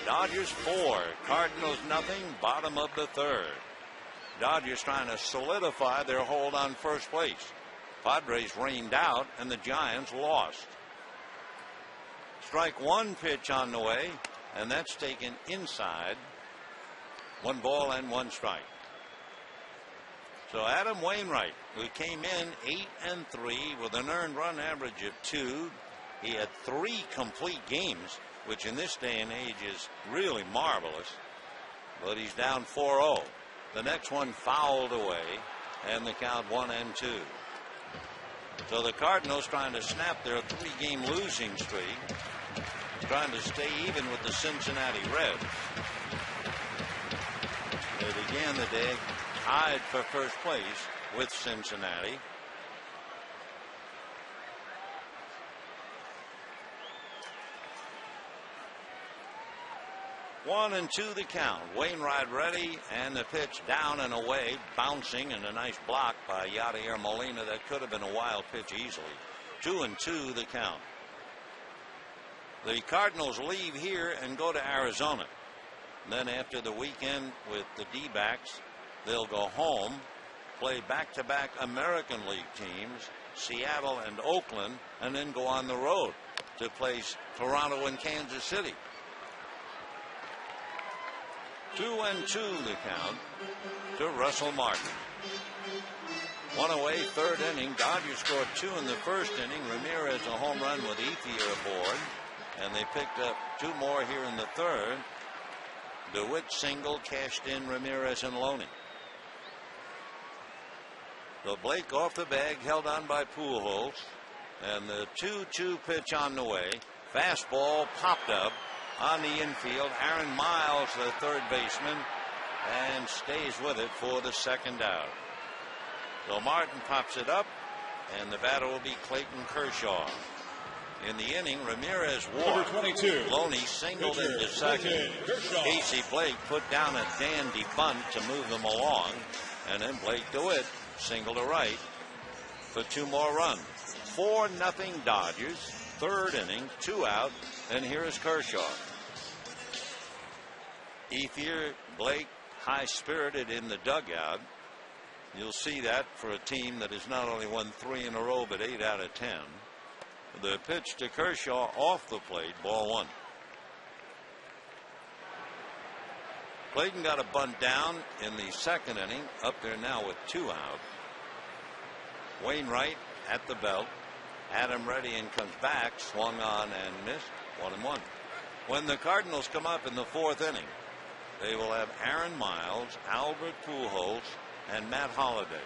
Dodgers 4, Cardinals nothing, bottom of the third. Dodgers trying to solidify their hold on first place. Padres rained out and the Giants lost. Strike 1 pitch on the way, and that's taken inside. 1 ball and 1 strike. So Adam Wainwright, who came in 8-3 with an earned run average of 2. He had 3 complete games, which in this day and age is really marvelous. But he's down 4-0. The next one fouled away, and the count 1-2. So the Cardinals trying to snap their 3-game losing streak, trying to stay even with the Cincinnati Reds. They began the day tied for first place with Cincinnati. One and 2 the count. Wainwright ready, and the pitch down and away, bouncing, and a nice block by Yadier Molina. That could have been a wild pitch easily. 2-2 the count. The Cardinals leave here and go to Arizona. And then after the weekend with the D-backs, they'll go home, play back-to-back American League teams, Seattle and Oakland, and then go on the road to place Toronto and Kansas City. 2-2 the count to Russell Martin. 1 away, third inning. Dodgers scored 2 in the first inning. Ramirez a home run with Ethier aboard. And they picked up 2 more here in the third. DeWitt single, cashed in Ramirez and Loney. So Blake off the bag, held on by Pujols. And the 2-2 pitch on the way. Fastball popped up on the infield. Aaron Miles, the third baseman, and stays with it for the second out. So Martin pops it up, and the batter will be Clayton Kershaw. In the inning, Ramirez Number walked. 22. Loney singled into second. Kershaw. Casey Blake put down a dandy bunt to move them along. And then Blake DeWitt singled to right for 2 more runs. 4-0 Dodgers. 3rd inning, 2 out. And here is Kershaw. Ethier, Blake, high-spirited in the dugout. You'll see that for a team that has not only won 3 in a row, but 8 out of 10. The pitch to Kershaw off the plate, ball 1. Clayton got a bunt down in the 2nd inning, up there now with 2 out. Wainwright at the belt. Adam ready and comes back, swung on and missed. 1-1. When the Cardinals come up in the 4th inning, they will have Aaron Miles, Albert Pujols, and Matt Holliday.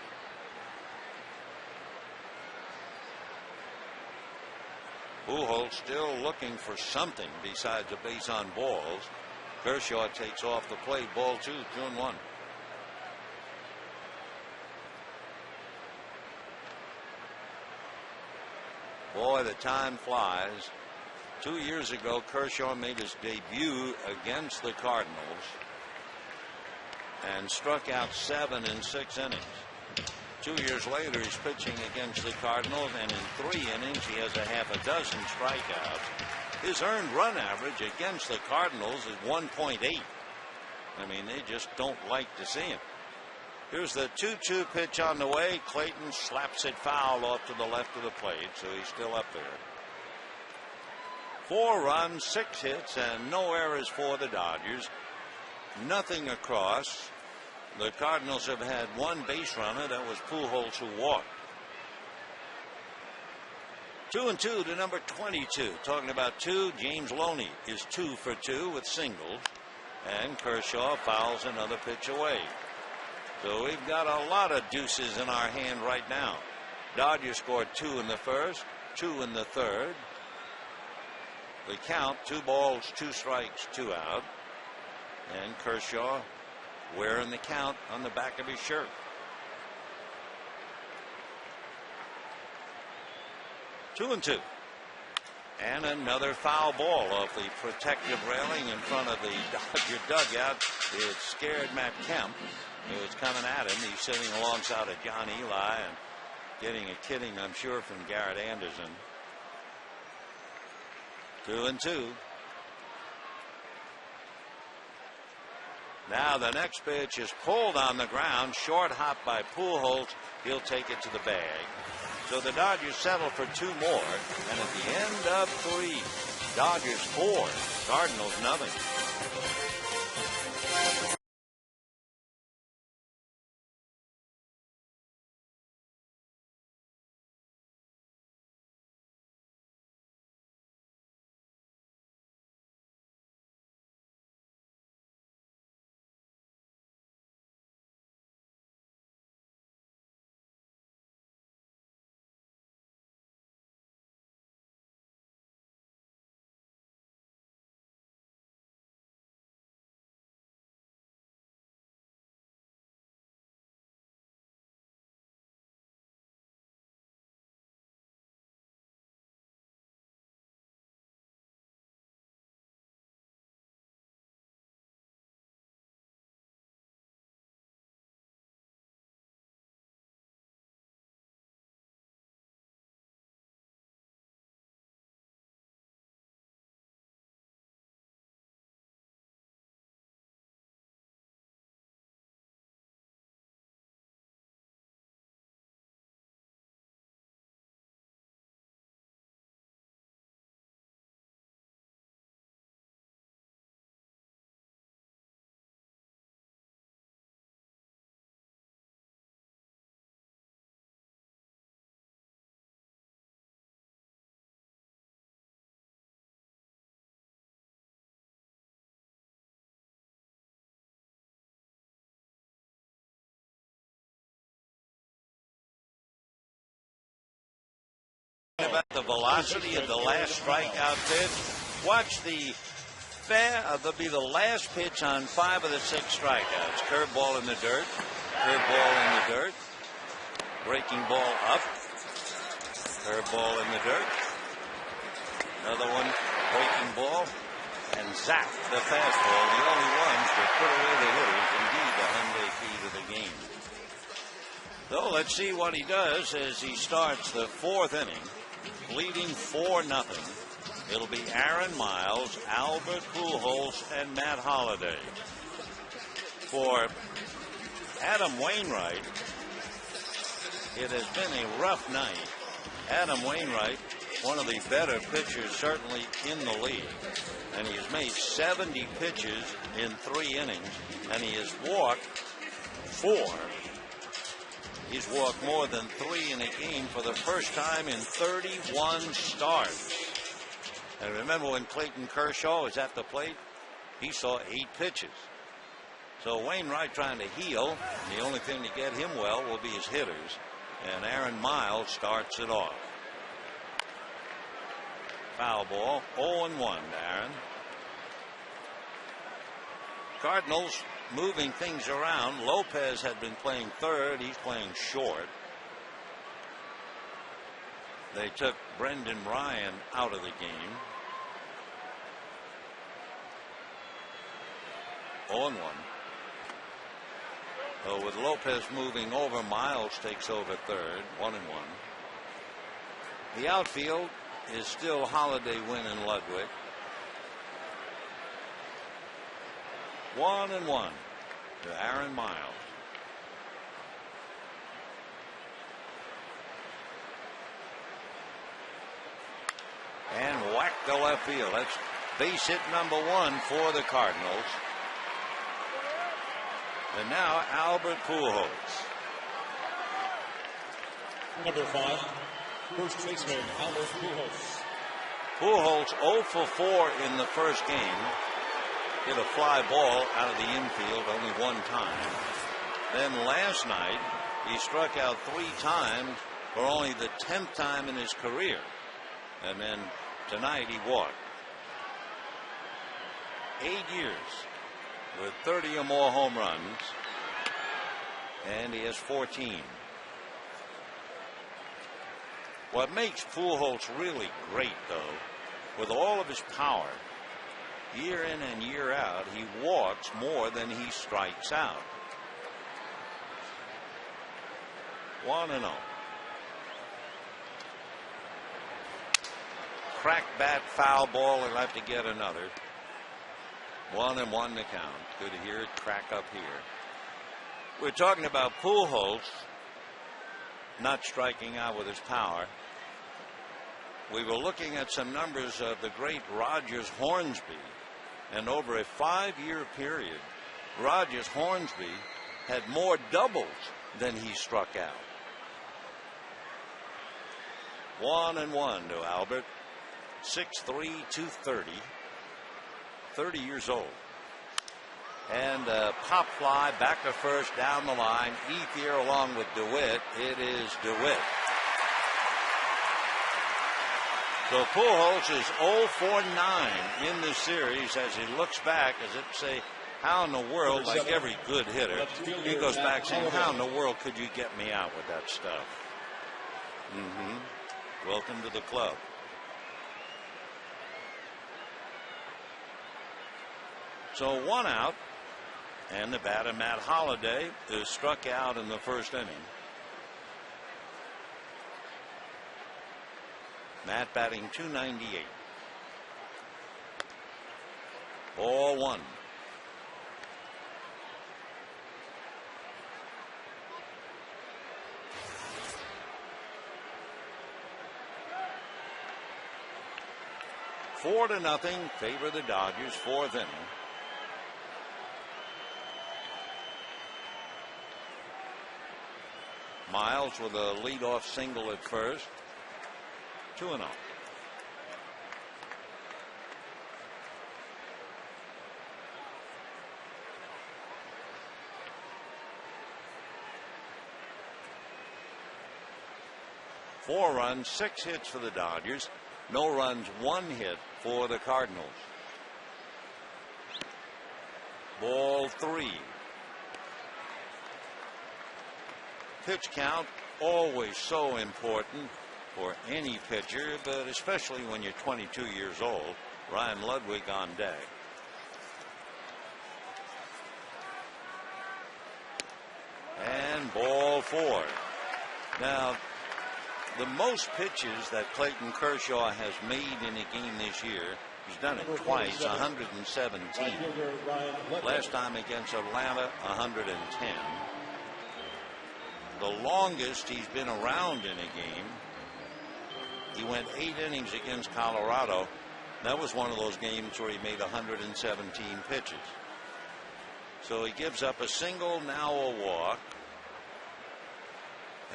Pujols still looking for something besides a base on balls. Kershaw takes off the plate. Ball 2, 2-1. Boy, the time flies. 2 years ago, Kershaw made his debut against the Cardinals and struck out 7 in 6 innings. 2 years later, he's pitching against the Cardinals, and in 3 innings, he has a half a dozen strikeouts. His earned run average against the Cardinals is 1.8. I mean, they just don't like to see him. Here's the 2-2 pitch on the way. Clayton slaps it foul off to the left of the plate, so he's still up there. 4 runs, 6 hits, and no errors for the Dodgers. Nothing across. The Cardinals have had 1 base runner. That was Pujols, who walked. 2-2 to number 22. Talking about 2, James Loney is 2 for 2 with singles, and Kershaw fouls another pitch away. So we've got a lot of deuces in our hand right now. Dodgers scored 2 in the 1st, 2 in the 3rd. The count, 2 balls, 2 strikes, 2 out. And Kershaw wearing the count on the back of his shirt. Two and 2. And another foul ball off the protective railing in front of the Dodger dugout. It scared Matt Kemp, who was coming at him. He's sitting alongside of John Eli and getting a kidding, I'm sure, from Garrett Anderson. 2 and 2. Now the next pitch is pulled on the ground. Short hop by Pujols. He'll take it to the bag. So the Dodgers settle for 2 more. And at the end of 3, Dodgers 4, Cardinals nothing. About the velocity of the last strikeout pitch. Watch there'll be the last pitch on 5 of the 6 strikeouts. Curveball in the dirt. Curveball in the dirt. Breaking ball up. Curveball in the dirt. Another one, breaking ball, and zapped the fastball. The only ones that put away the hitters. Indeed, the Hyundai key to the game. So let's see what he does as he starts the fourth inning, leading 4-0. It'll be Aaron Miles, Albert Pujols, and Matt Holliday. For Adam Wainwright, it has been a rough night. Adam Wainwright, one of the better pitchers certainly in the league, and he has made 70 pitches in 3 innings, and he has walked 4. He's walked more than 3 in a game for the first time in 31 starts. And remember when Clayton Kershaw was at the plate, he saw 8 pitches. So Wainwright trying to heal. The only thing to get him well will be his hitters. And Aaron Miles starts it off. Foul ball, 0-1 to Aaron. Cardinals moving things around. Lopez had been playing third. He's playing short. They took Brendan Ryan out of the game. 0-1. So with Lopez moving over, Miles takes over third. 1-1. The outfield is still Holiday, Wynn, and Ludwig. 1-1 to Aaron Miles. And whacked to left field. That's base hit number 1 for the Cardinals. And now Albert Pujols. Number 5, first baseman Albert Pujols. Pujols 0 for 4 in the first game. Hit a fly ball out of the infield only 1 time. Then last night he struck out 3 times for only the 10th time in his career. And then tonight he walked. 8 years with 30 or more home runs, and he has 14. What makes Pujols really great, though, with all of his power, year in and year out, he walks more than he strikes out. 1-0. Crack bat, foul ball. He'll have to get another. 1-1 to count. Good to hear it crack up here. We're talking about Pujols not striking out with his power. We were looking at some numbers of the great Rogers Hornsby, and over a 5-year period, Rogers Hornsby had more doubles than he struck out. 1-1 to Albert. 6'3", 230. 30 years old. And pop fly back to first down the line. Ethier along with DeWitt. It is DeWitt. So Pujols is 0 for 9 in this series as he looks back, as if to say, how in the world, like every good hitter, he goes back saying, how in the world could you get me out with that stuff? Welcome to the club. So 1 out, and the batter Matt Holliday is struck out in the first inning. Matt batting .298. Ball 1. Four to nothing, favor the Dodgers, 4th inning. Miles with a leadoff single at first. 2-0. Four runs, 6 hits for the Dodgers. No runs, 1 hit for the Cardinals. Ball 3. Pitch count, always so important. for any pitcher, but especially when you're 22 years old. Ryan Ludwig on deck. And ball 4. Now, the most pitches that Clayton Kershaw has made in a game this year, he's done it twice, 117. Last time against Atlanta, 110. The longest he's been around in a game, he went 8 innings against Colorado. That was one of those games where he made 117 pitches. So he gives up a single, now a walk.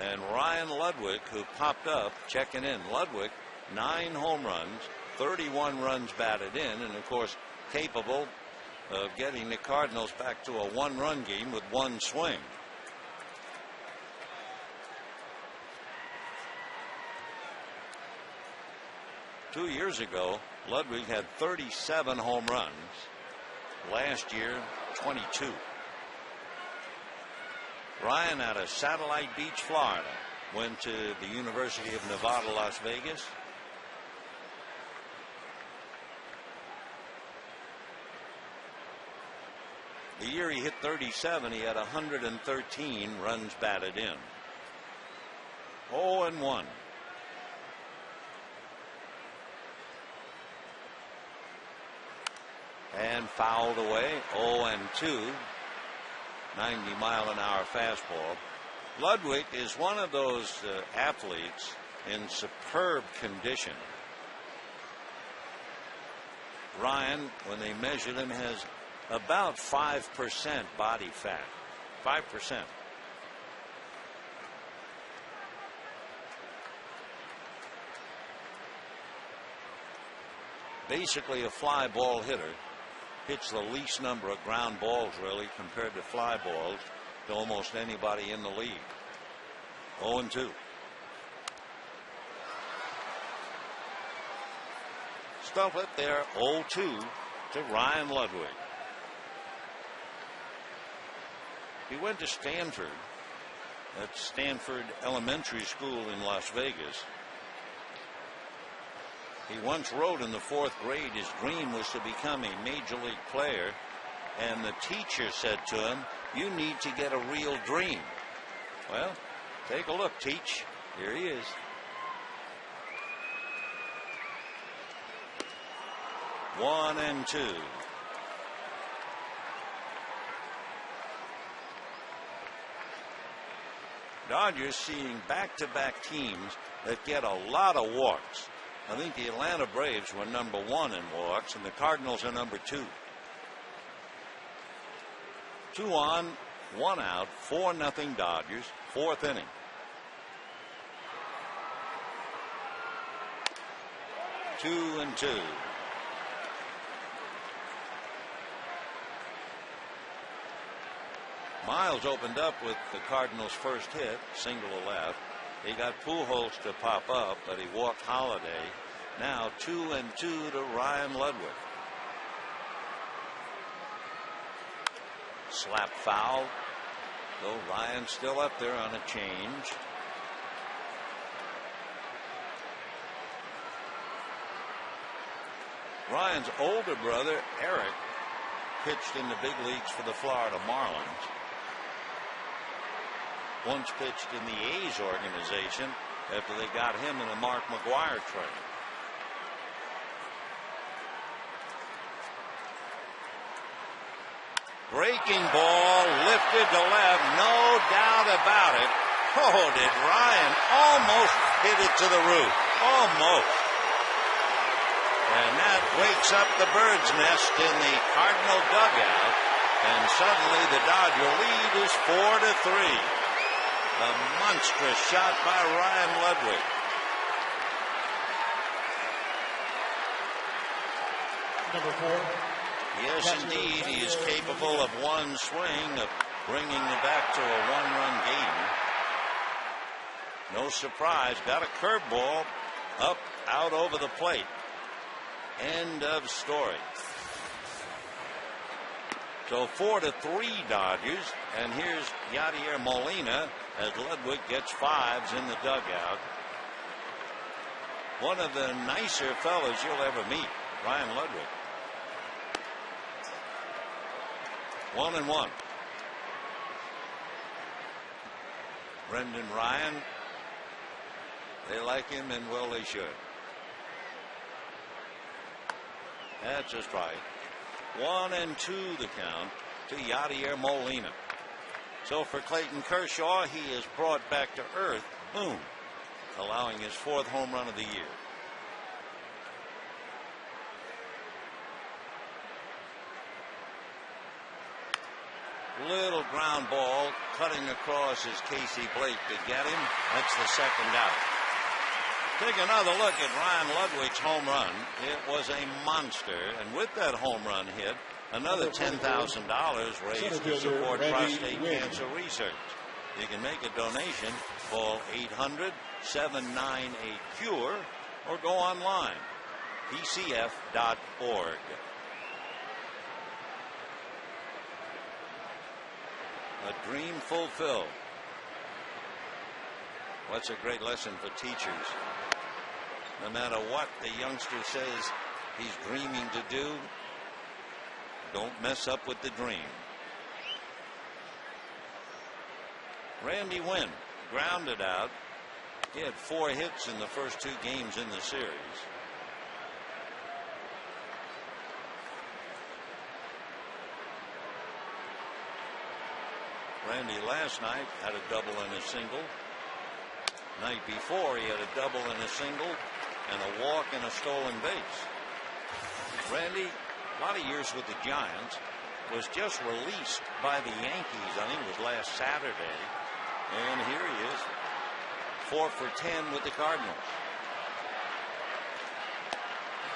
And Ryan Ludwig, who popped up, checking in. Ludwig, 9 home runs, 31 runs batted in, and of course capable of getting the Cardinals back to a 1-run game with 1 swing. Two years ago, Ludwig had 37 home runs. Last year, 22. Ryan out of Satellite Beach, Florida, went to the University of Nevada, Las Vegas. The year he hit 37, he had 113 runs batted in. 0-1. And fouled away. 0-2. 90-mile-an-hour fastball. Ludwig is one of those athletes in superb condition. Ryan, when they measured him, has about 5% body fat. 5%. Basically a fly ball hitter. Hits the least number of ground balls, really, compared to fly balls, to almost anybody in the league. 0-2. Stuff it there. 0-2 to Ryan Ludwig. He went to Stanford, at Stanford Elementary School in Las Vegas. He once wrote in the 4th grade his dream was to become a major league player, and the teacher said to him, "You need to get a real dream." Well, take a look, Teach. Here he is. One and 2. Dodgers seeing back-to-back teams that get a lot of walks. I think the Atlanta Braves were number 1 in walks, and the Cardinals are number 2. 2 on, 1 out, 4-0 Dodgers, 4th inning. Two and 2. Miles opened up with the Cardinals' first hit, single to left. He got Pujols to pop up, but he walked Holiday. Now 2-2 to Ryan Ludwig. Slap foul. Though Ryan's still up there on a change. Ryan's older brother, Eric, pitched in the big leagues for the Florida Marlins. Once pitched in the A's organization after they got him in a Mark McGwire trade. Breaking ball lifted to left, no doubt about it. Oh, did Ryan almost hit it to the roof? Almost. And that wakes up the bird's nest in the Cardinal dugout. And suddenly the Dodger lead is 4-3. A monstrous shot by Ryan Ludwig. Number 4. Yes, indeed, he is capable of one swing of bringing it back to a 1-run game. No surprise, got a curveball up, out over the plate. End of story. So 4-3 Dodgers, and here's Yadier Molina as Ludwig gets 5s in the dugout. One of the nicer fellows you'll ever meet, Ryan Ludwig. 1-1. Brendan Ryan. They like him, and well, they should. That's a strike. 1-2 the count to Yadier Molina. So for Clayton Kershaw, he is brought back to earth. Boom. Allowing his 4th home run of the year. Little ground ball cutting across is Casey Blake to get him. That's the 2nd out. Take another look at Ryan Ludwig's home run. It was a monster, and with that home run hit, another $10,000 raised to support prostate cancer research. You can make a donation. Call 800-798-CURE or go online, pcf.org. A dream fulfilled. What's a great lesson for teachers? No matter what the youngster says he's dreaming to do, don't mess up with the dream. Randy Wynn grounded out. He had 4 hits in the first 2 games in the series. Randy last night had a double and a single. Night before, he had a double and a single and a walk and a stolen base. Randy, a lot of years with the Giants, was just released by the Yankees. I think it was last Saturday. And here he is, 4 for 10 with the Cardinals.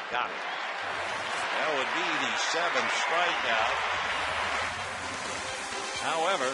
Got it. That would be the 7th strikeout. However,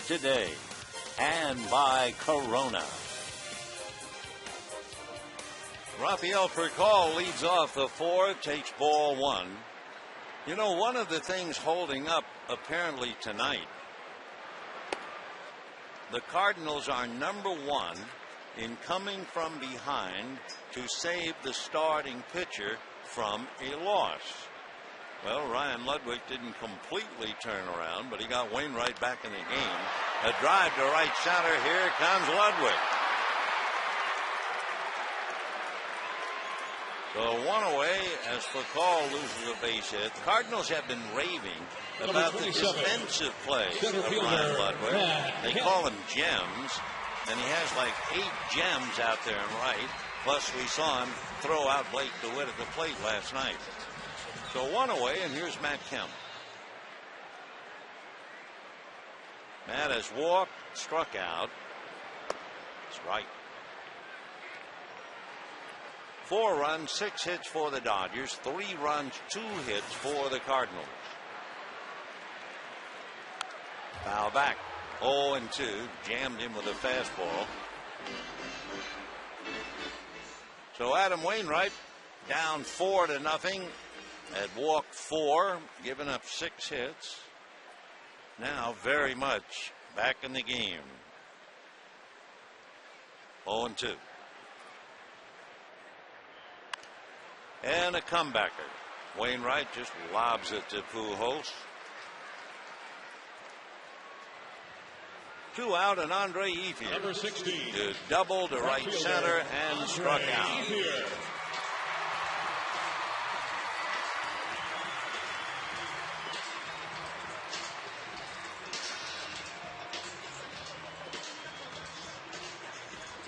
today, and by Corona. Rafael Percal leads off the 4th, takes ball 1. You know, one of the things holding up apparently tonight, the Cardinals are number 1 in coming from behind to save the starting pitcher from a loss. Well, Ryan Ludwig didn't completely turn around, but he got Wainwright back in the game. A drive to right center. Here comes Ludwig. So 1 away as Percal loses a base hit. The Cardinals have been raving about the defensive play of Ryan Ludwig. They call him gems, and he has like 8 gems out there in right. Plus, we saw him throw out Blake DeWitt at the plate last night. So 1 away, and here's Matt Kemp. Matt has walked, struck out. Strike. 4 runs, 6 hits for the Dodgers, 3 runs, 2 hits for the Cardinals. Foul back. 0-2. Jammed him with a fastball. So Adam Wainwright down 4-0 at walk 4, giving up 6 hits. Now very much back in the game. 0-2. And a comebacker. Wainwright just lobs it to Pujols. 2 out, and Andre Ethier, Number 16, to double to right center and struck out. Ethier.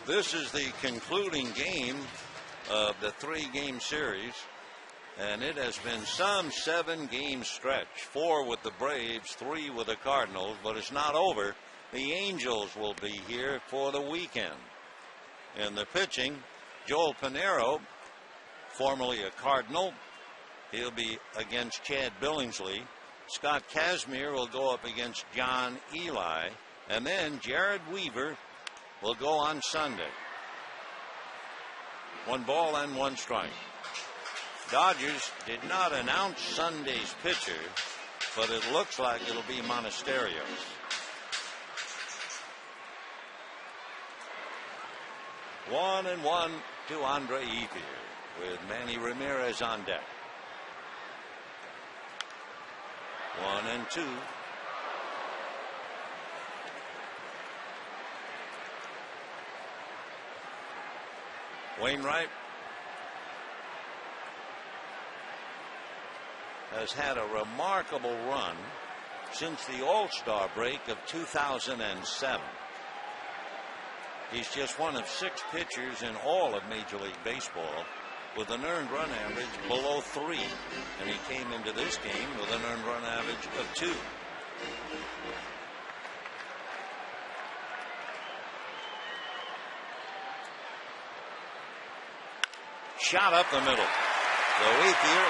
This is the concluding game of the 3-game series, and it has been some 7-game stretch. 4 with the Braves, 3 with the Cardinals, but it's not over. The Angels will be here for the weekend. In the pitching, Joel Pinheiro, formerly a Cardinal, he'll be against Chad Billingsley. Scott Kazmir will go up against John Eli, and then Jared Weaver will go on Sunday. 1 ball and 1 strike. Dodgers did not announce Sunday's pitcher, but it looks like it'll be Monasterios. 1-1 to Andre Ethier with Manny Ramirez on deck. 1-2. Wainwright has had a remarkable run since the All-Star break of 2007. He's just one of 6 pitchers in all of Major League Baseball with an earned run average below 3. And he came into this game with an earned run average of 2. Shot up the middle. So Ethier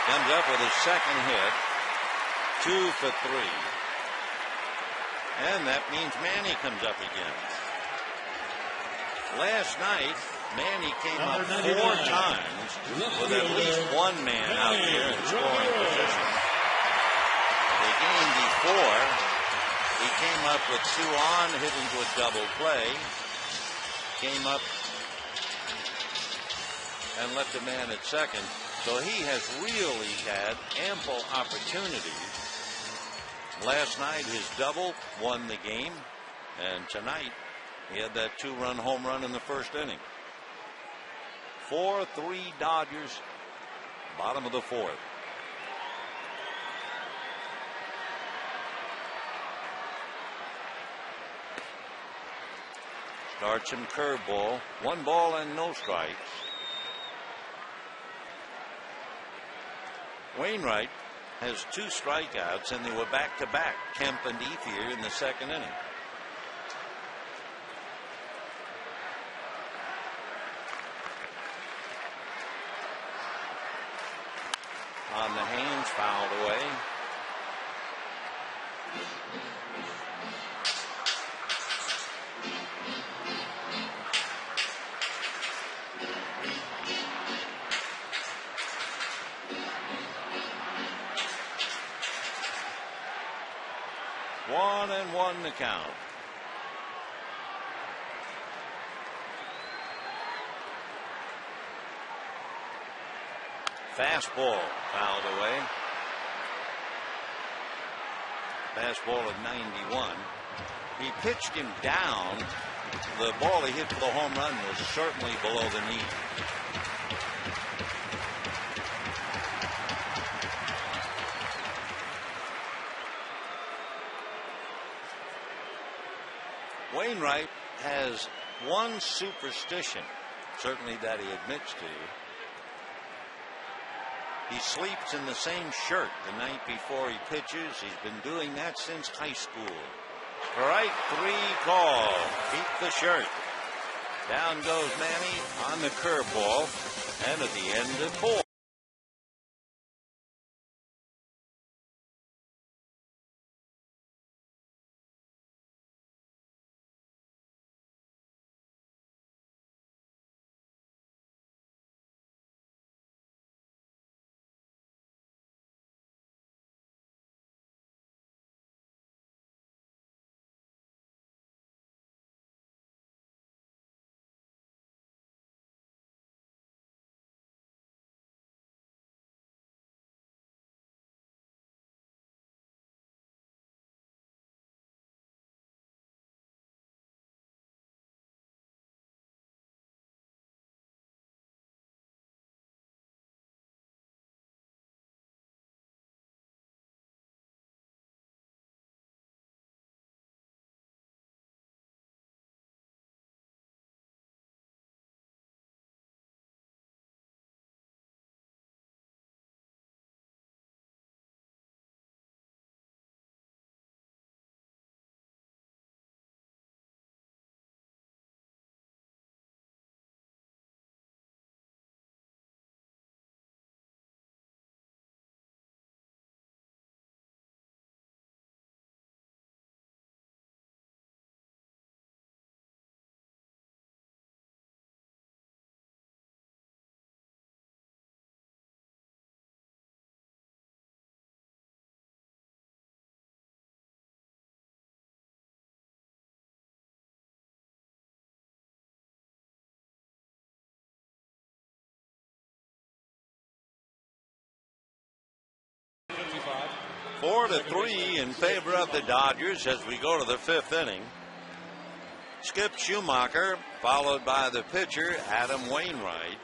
comes up with his second hit. 2 for 3. And that means Manny comes up again. Last night, Manny came up 4 times with at least 1 man out there in scoring position. The game before, he came up with 2 on, hit into a double play. Came up and left a man at second. So he has really had ample opportunities. Last night, his double won the game. And tonight, he had that 2-run home run in the first inning. 4-3 Dodgers, bottom of the 4th. Starts him curveball. 1 ball and no strikes. Wainwright has 2 strikeouts, and they were back-to-back, Kemp and Ethier, in the second inning. On the hands, fouled away. One and 1 to count. Fastball fouled away. Fastball at 91. He pitched him down. The ball he hit for the home run was certainly below the knee. Wainwright has one superstition. certainly that he admits to. He sleeps in the same shirt the night before he pitches. He's been doing that since high school. Strike 3 call. Keep the shirt. Down goes Manny on the curveball, and at the end of 4. $55. 4-3 in favor of the Dodgers as we go to the 5th inning. Skip Schumacher, followed by the pitcher Adam Wainwright,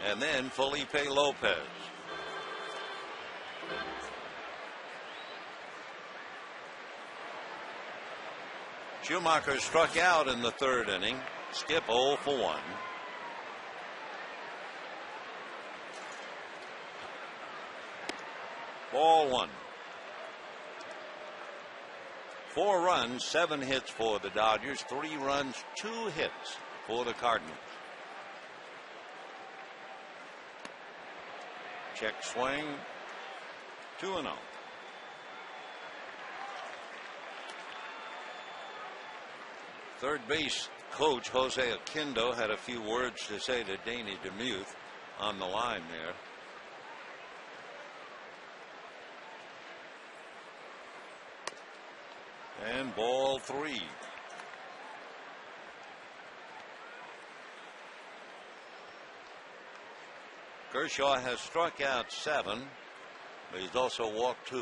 and then Felipe Lopez. Schumacher struck out in the 3rd inning. Skip 0 for 1. Ball 1. 4 runs, 7 hits for the Dodgers, 3 runs, 2 hits for the Cardinals. Check swing, 2-0. Third base coach Jose Aquindo had a few words to say to Danny DeMuth on the line there. And ball 3. Kershaw has struck out 7, but he's also walked 2.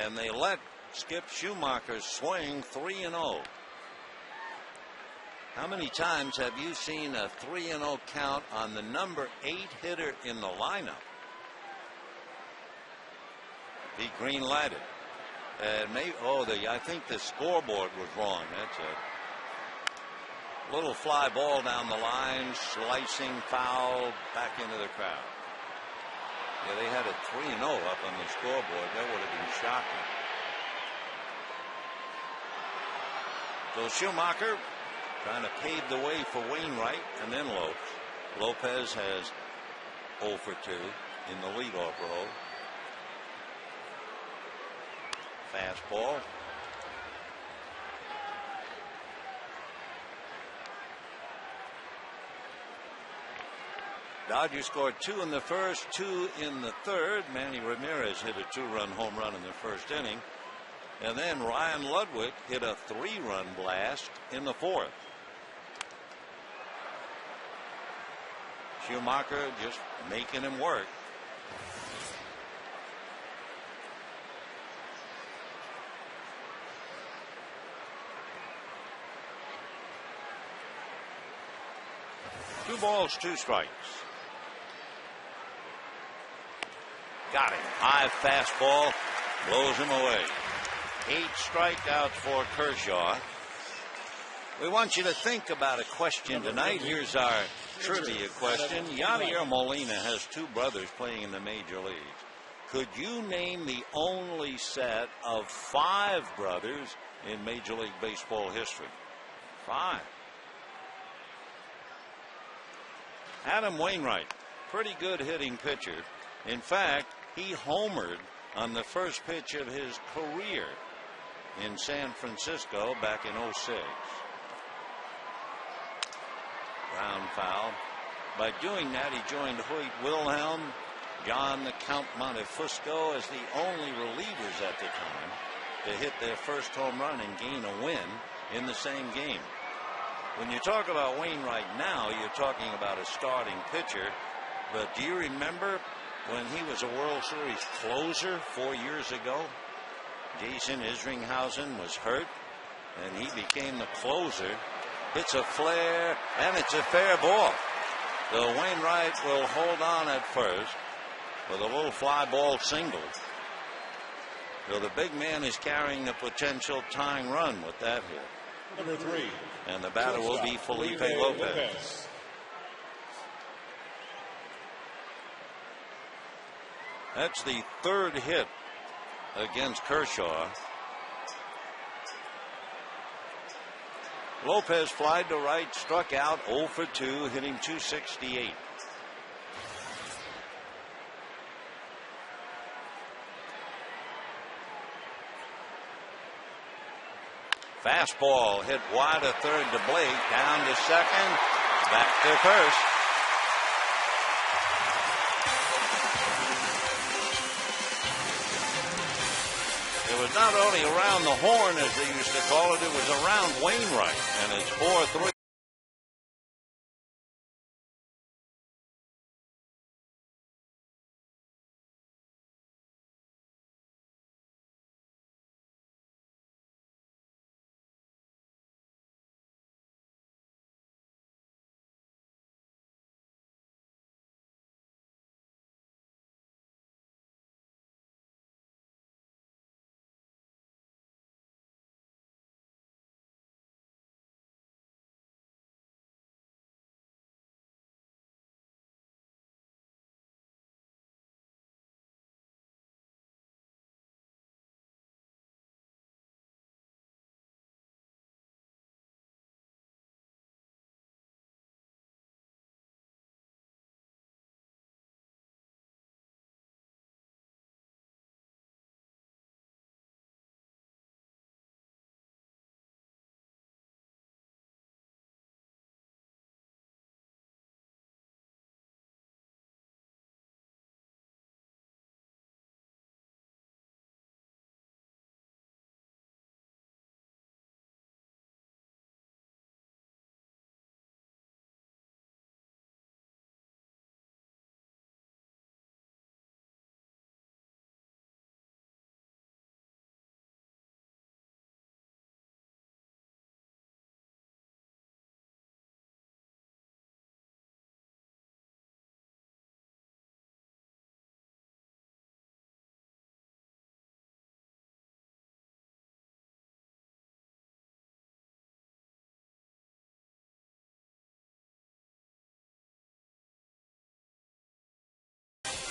And they let Skip Schumacher swing 3-0. How many times have you seen a 3-0 count on the number 8 hitter in the lineup? Be green lighted. And maybe, I think the scoreboard was wrong. That's a little fly ball down the line, slicing foul back into the crowd. Yeah, they had a 3-0 up on the scoreboard. That would have been shocking. So Schumacher trying to pave the way for Wainwright and then Lopez. Lopez has 0 for 2 in the leadoff role. Fastball. Dodgers scored 2 in the first, 2 in the 3rd. Manny Ramirez hit a 2-run home run in the 1st inning. And then Ryan Ludwig hit a 3-run blast in the 4th. Schumacher just making him work. Two balls, 2 strikes. Got him. High fastball blows him away. 8 strikeouts for Kershaw. We want you to think about a question tonight. Here's our trivia question. Yadier Molina has two brothers playing in the major leagues. Could you name the only set of 5 brothers in Major League Baseball history? 5. Adam Wainwright, pretty good hitting pitcher. In fact, he homered on the first pitch of his career in San Francisco back in '06. Ground foul. By doing that, he joined Hoyt Wilhelm, John the Count Montefusco as the only relievers at the time to hit their first home run and gain a win in the same game. When you talk about Wainwright now, you're talking about a starting pitcher. But do you remember when he was a World Series closer 4 years ago? Jason Isringhausen was hurt, and he became the closer. Hits a flare, and it's a fair ball. So Wainwright will hold on at first with a little fly ball single. So the big man is carrying the potential tying run with that hit. Number 3. And the batter will be Felipe Lopez. That's the 3rd hit against Kershaw. Lopez flied to right, struck out 0 for 2, hitting .268. Fastball hit wide of third to Blake, down to second, back to first. It was not only around the horn, as they used to call it, it was around Wainwright, and it's 4-3.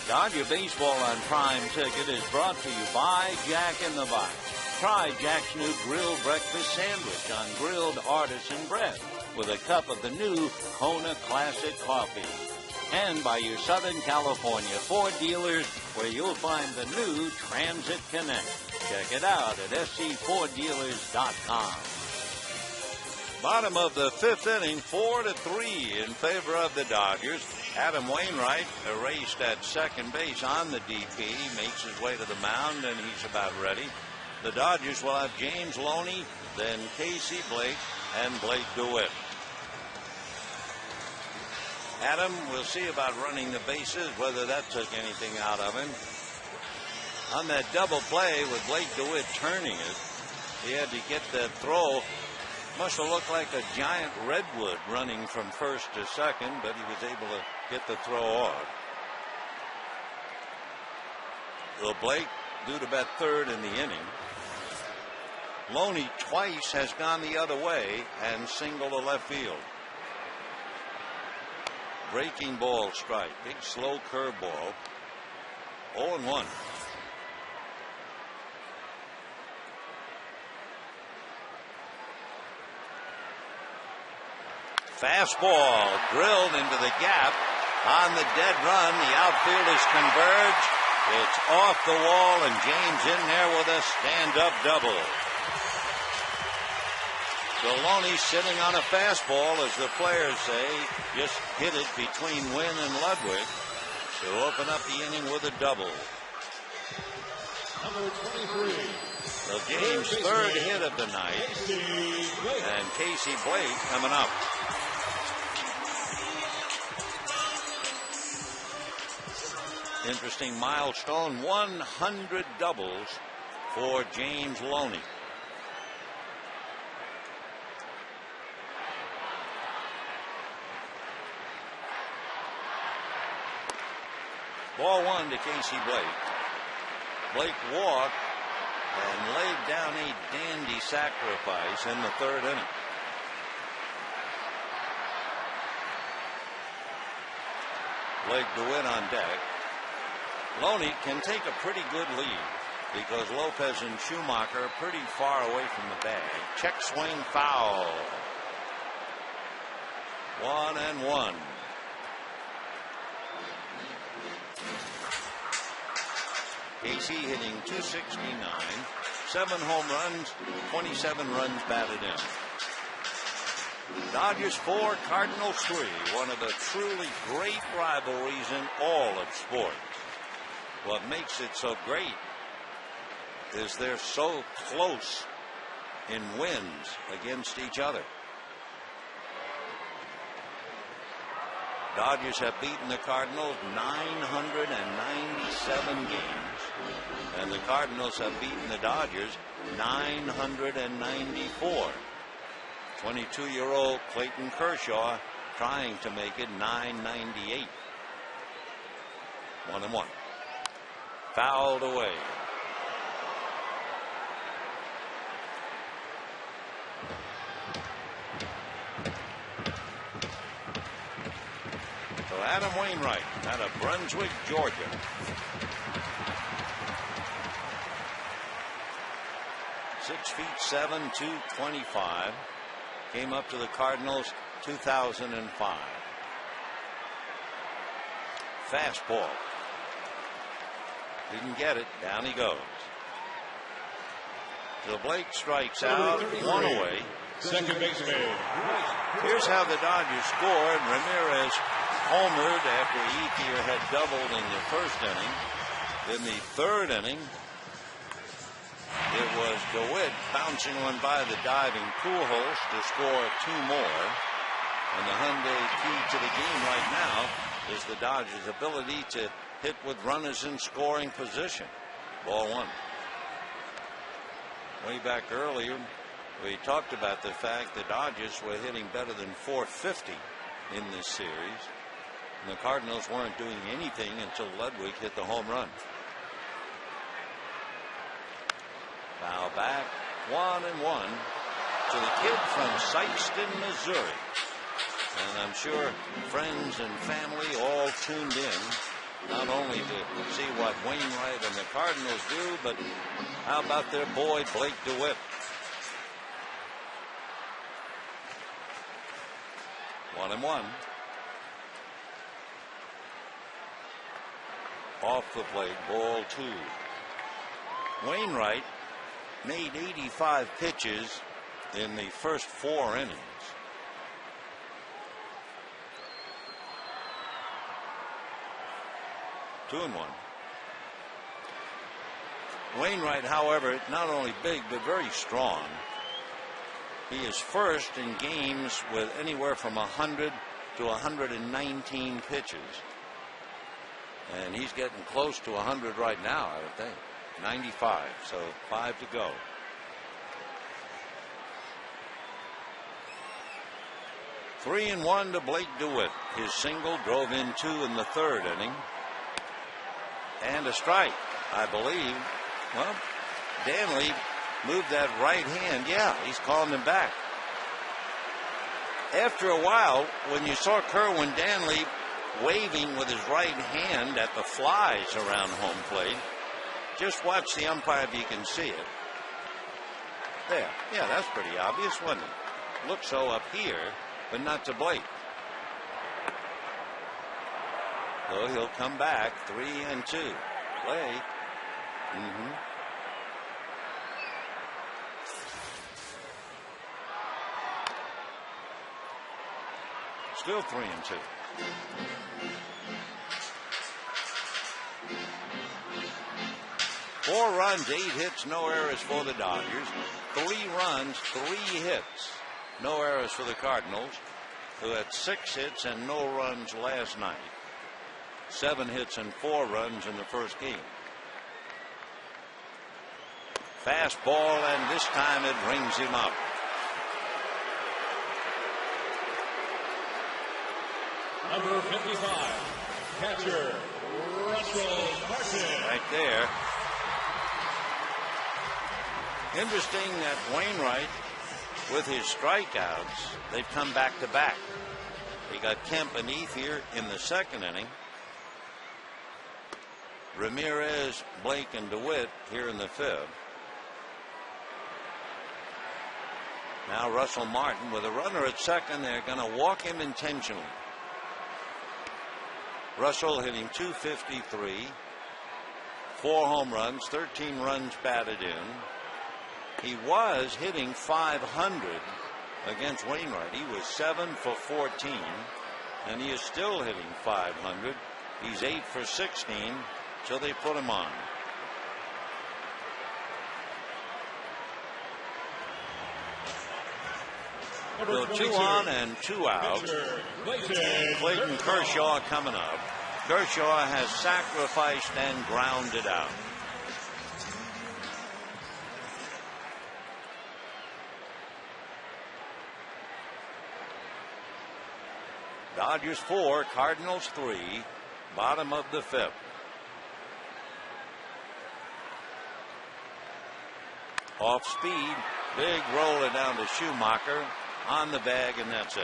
Dodger Baseball on Prime Ticket is brought to you by Jack in the Box. Try Jack's new grilled breakfast sandwich on grilled artisan bread with a cup of the new Kona Classic coffee. And by your Southern California Ford dealers, where you'll find the new Transit Connect. Check it out at scforddealers.com. Bottom of the 5th inning, 4-3 in favor of the Dodgers. Adam Wainwright erased at second base on the DP, makes his way to the mound, and he's about ready. The Dodgers will have James Loney, then Casey Blake, and Blake DeWitt. Adam, we'll see about running the bases, whether that took anything out of him. On that double play with Blake DeWitt turning it, he had to get that throw. Must have looked like a giant redwood running from first to second, but he was able to get the throw off. So Blake due to bat third in the inning. Loney twice has gone the other way and singled to left field. Breaking ball strike. Big slow curveball. 0-1. Fastball drilled into the gap on the dead run. The outfielders converge. It's off the wall, and James in there with a stand-up double. Loney sitting on a fastball, as the players say, just hit it between Wynn and Ludwig to open up the inning with a double. Number 23. So James' third hit of the night, and Casey Blake coming up. Interesting milestone, 100 doubles for James Loney. Ball one to Casey Blake. Blake walked and laid down a dandy sacrifice in the third inning. Blake DeWitt on deck. Loney can take a pretty good lead because Lopez and Schumacher are pretty far away from the bag. Check swing foul. 1-1. Casey hitting .269, 7 home runs, 27 runs batted in. Dodgers 4, Cardinals 3. One of the truly great rivalries in all of sports. What makes it so great is they're so close in wins against each other. Dodgers have beaten the Cardinals 997 games, and the Cardinals have beaten the Dodgers 994. 22-year-old Clayton Kershaw trying to make it 998. 1-1. Fouled away. So Adam Wainwright out of Brunswick, Georgia. .6'7", 225. Came up to the Cardinals 2005. Fastball. Didn't get it. Down he goes. So Blake strikes out. 1 away. Second baseman. Here's how the Dodgers scored. Ramirez homered after Ethier had doubled in the first inning. In the third inning, it was DeWitt bouncing one by the diving Pujols to score 2 more. And the Hyundai key to the game right now is the Dodgers' ability to hit with runners in scoring position. Ball one. Way back earlier, we talked about the fact the Dodgers were hitting better than .450 in this series. And the Cardinals weren't doing anything until Ludwig hit the home run. Foul back. 1-1 to the kid from Sikeston, Missouri. And I'm sure friends and family all tuned in, not only to see what Wainwright and the Cardinals do, but how about their boy Blake DeWitt. 1-1. Off the plate, ball 2. Wainwright made 85 pitches in the first 4 innings. Two and 1. Wainwright, however, not only big but very strong. He is first in games with anywhere from 100 to 119 pitches. And he's getting close to 100 right now, I would think. 95, so 5 to go. Three and 1 to Blake DeWitt. His single drove in 2 in the third inning. And a strike, I believe. Well, Danley moved that right hand. Yeah, he's calling him back. After a while, when you saw Kerwin Danley waving with his right hand at the flies around home plate, just watch the umpire if you can see it. There. Yeah, that's pretty obvious, wasn't it? Looks so up here, but not to Blake. So he'll come back 3-2. Play. Still 3-2. Four runs, 8 hits, no errors for the Dodgers. 3 runs, 3 hits, no errors for the Cardinals, who had 6 hits and no runs last night. 7 hits and 4 runs in the first game. Fastball, and this time it rings him up. Number 55, catcher Russell Martin. Right there. Interesting that Wainwright, with his strikeouts, they've come back to back. They got Kemp and Ethier in the second inning. Ramirez, Blake, and DeWitt here in the fifth. Now Russell Martin with a runner at second. They're going to walk him intentionally. Russell hitting .253, 4 home runs, 13 runs batted in. He was hitting .500 against Wainwright. He was 7 for 14, and he is still hitting .500. He's 8 for 16, so they put him on. So 2 on and 2 out. Clayton Kershaw coming up. Kershaw has sacrificed and grounded out. Dodgers 4, Cardinals 3, bottom of the fifth. Off speed, big roller down to Schumacher. On the bag, and that's it.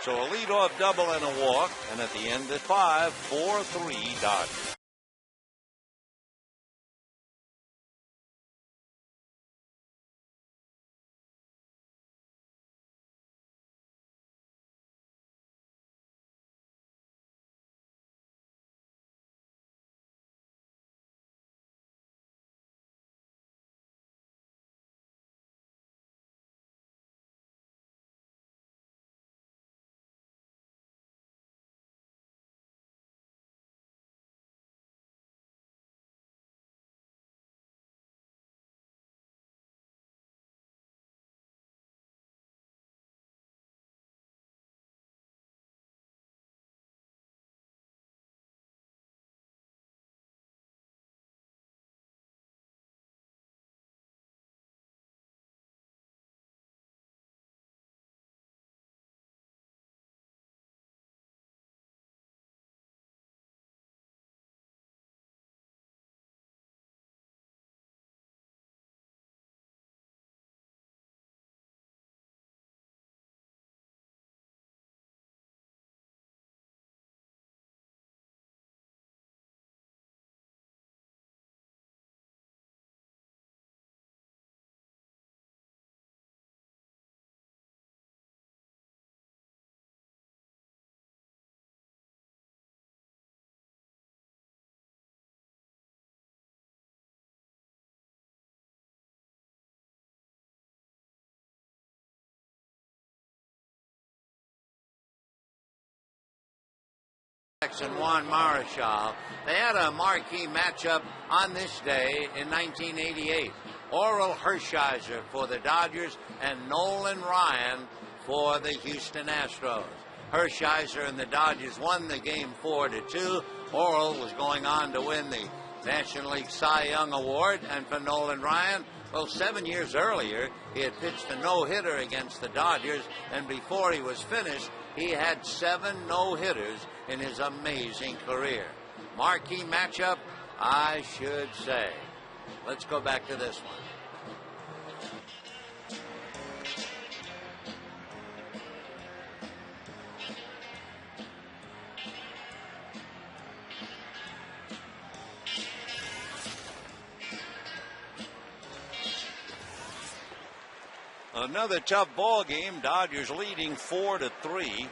So a leadoff double and a walk, and at the end at 5, 4-3 Dodgers. And Juan Marichal. They had a marquee matchup on this day in 1988. Oral Hershiser for the Dodgers and Nolan Ryan for the Houston Astros. Hershiser and the Dodgers won the game 4-2. Oral was going on to win the National League Cy Young Award, and for Nolan Ryan, well, 7 years earlier, he had pitched a no-hitter against the Dodgers, and before he was finished, he had 7 no-hitters in his amazing career. Marquee matchup, I should say. Let's go back to this one. Another tough ball game. Dodgers leading 4-3.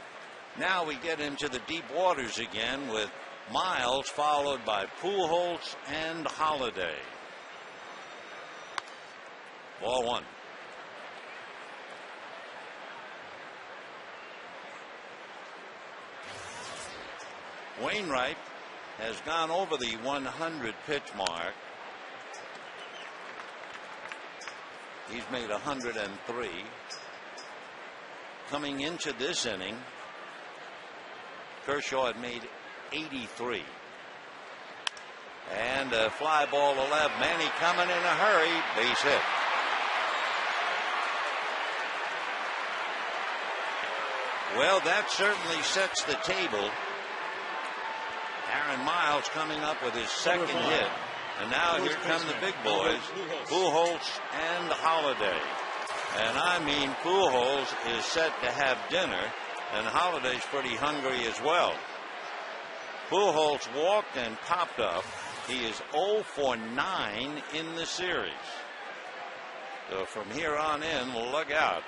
Now we get into the deep waters again with Miles followed by Pujols and Holiday. Ball one. Wainwright has gone over the 100 pitch mark. He's made 103. Coming into this inning, Kershaw had made 83. And a fly ball to left. Manny coming in a hurry. Base hit. Well, that certainly sets the table. Aaron Miles coming up with his second hit. And now here come the big boys, Pujols and Holiday. And I mean, Pujols is set to have dinner, and Holiday's pretty hungry as well. Pujols walked and popped up. He is 0 for 9 in the series. So from here on in, look out.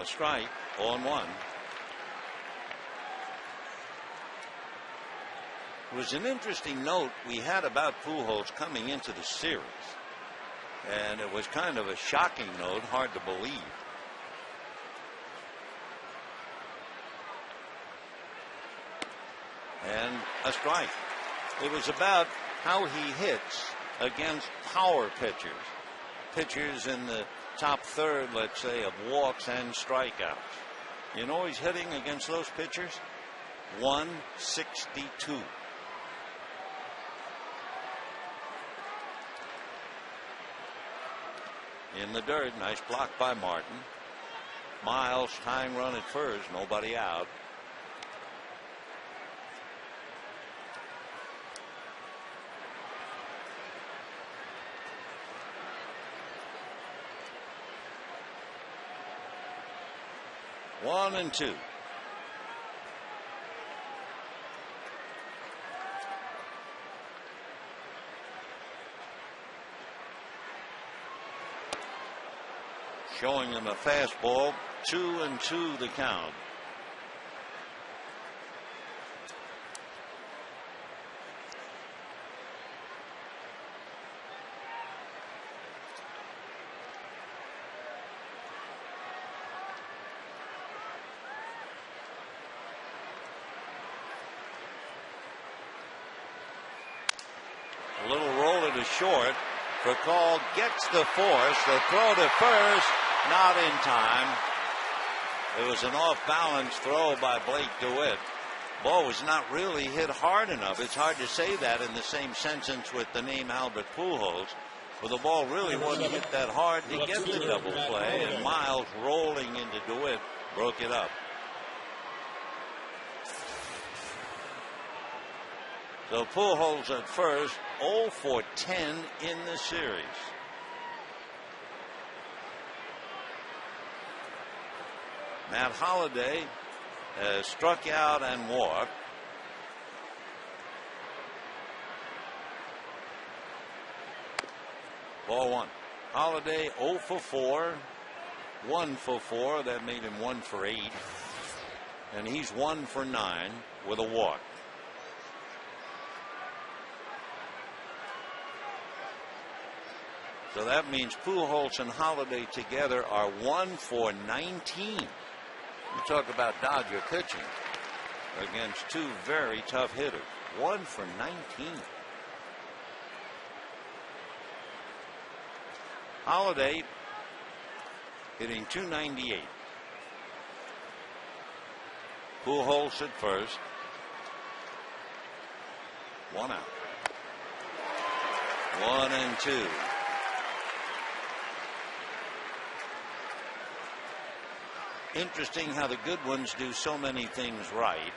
Strike, 0-1. It was an interesting note we had about Pujols coming into the series. And it was kind of a shocking note, hard to believe. And a strike. It was about how he hits against power pitchers. Pitchers in the top third, let's say, of walks and strikeouts. You know he's hitting against those pitchers? 162. In the dirt, nice block by Martin. Miles tying run at first, nobody out. One and two. Showing him a fastball. 2-2 the count. A little roller to short. Fakal gets the force. The throw to first. Not in time. It was an off-balance throw by Blake DeWitt. Ball was not really hit hard enough. It's hard to say that in the same sentence with the name Albert Pujols. But the ball really wasn't hit that hard to get the double play. And Miles rolling into DeWitt broke it up. So Pujols at first, 0 for 10 in the series. Matt Holliday has struck out and walked. Ball one. Holliday 0 for 4. 1 for 4. That made him 1 for 8. And he's 1 for 9 with a walk. So that means Pujols and Holliday together are 1 for 19. You talk about Dodger pitching against two very tough hitters. 1 for 19. Holliday hitting .298. Pujols at first. 1 out. 1-2. Interesting how the good ones do so many things right.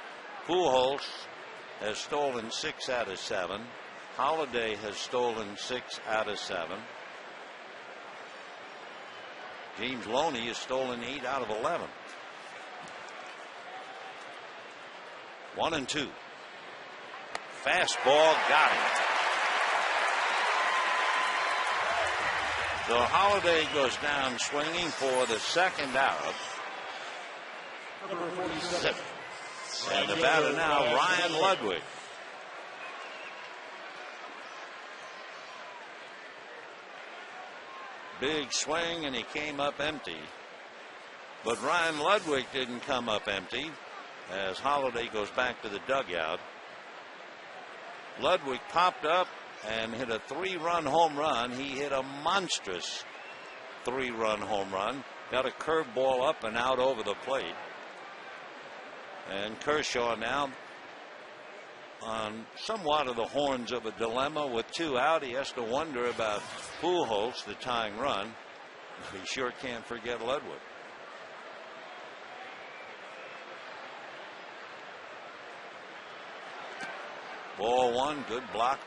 Pujols has stolen 6 out of 7. Holliday has stolen 6 out of 7. James Loney has stolen 8 out of 11. 1-2. Fastball got him. So Holiday goes down swinging for the second out. Number 47. And the batter now, Ryan Ludwig. Big swing, and he came up empty. But Ryan Ludwig didn't come up empty as Holiday goes back to the dugout. Ludwig popped up and hit a 3-run home run. He hit a monstrous 3-run home run. Got a curveball up and out over the plate. And Kershaw now on somewhat of the horns of a dilemma with 2 out. He has to wonder about Pujols, the tying run. He sure can't forget Ludwig. Ball 1, good block.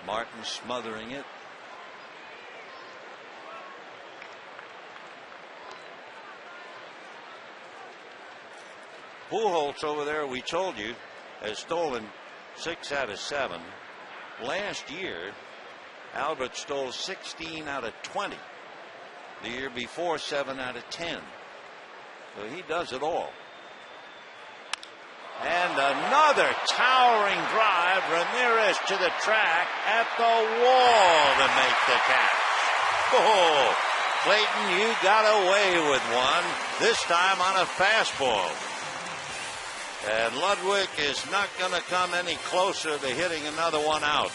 Martin smothering it. Pujols over there, we told you, has stolen 6 out of 7. Last year, Albert stole 16 out of 20. The year before, 7 out of 10. So he does it all. And another towering drive. Ramirez to the track at the wall to make the catch. Oh, Clayton, you got away with one, this time on a fastball. And Ludwig is not going to come any closer to hitting another one out.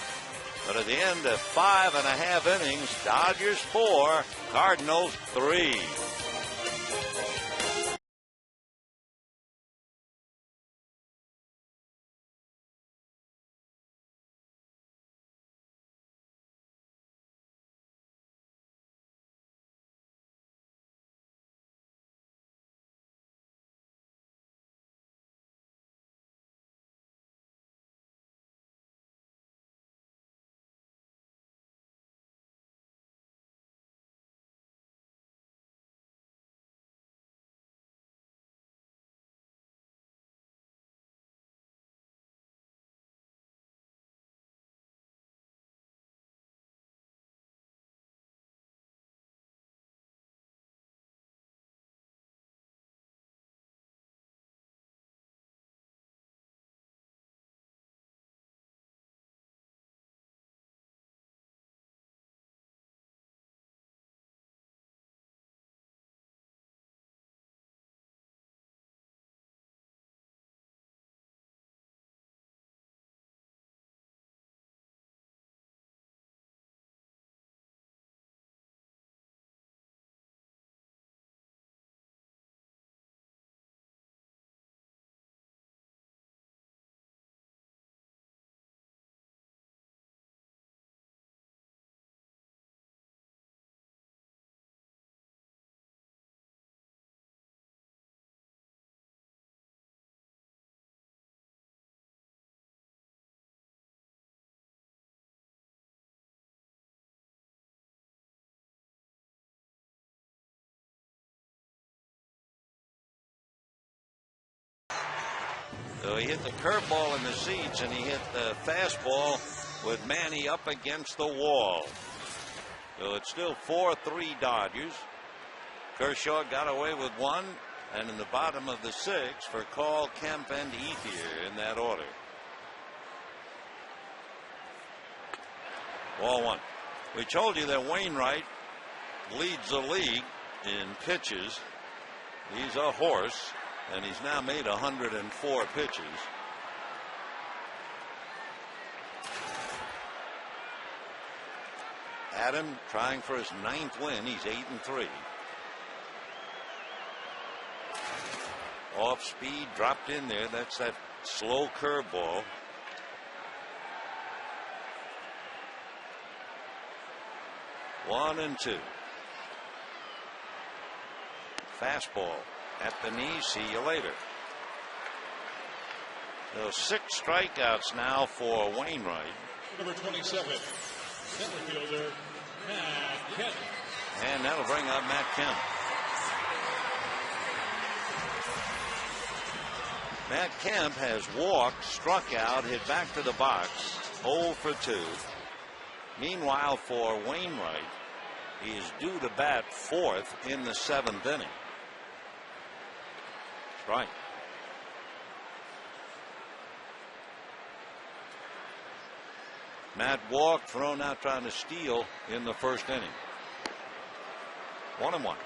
But at the end of 5.5 innings, Dodgers 4, Cardinals 3. So he hit the curveball in the seats, and he hit the fastball with Manny up against the wall. So it's still 4-3 Dodgers. Kershaw got away with one, and in the bottom of the 6th for Call, Kemp, and Ethier in that order. Ball 1. We told you that Wainwright leads the league in pitches. He's a horse, and he's now made 104 pitches. Adam trying for his 9th win. He's 8-3. Off speed, dropped in there. That's that slow curveball. One and two. Fastball at the knee. See you later. So 6 strikeouts now for Wainwright. Number 27, center fielder Matt Kemp. And that'll bring up Matt Kemp. Matt Kemp has walked, struck out, hit back to the box, 0 for 2. Meanwhile, for Wainwright, He is due to bat fourth in the 7th inning. Strike. Matt walked, thrown out trying to steal in the 1st inning. 1-1.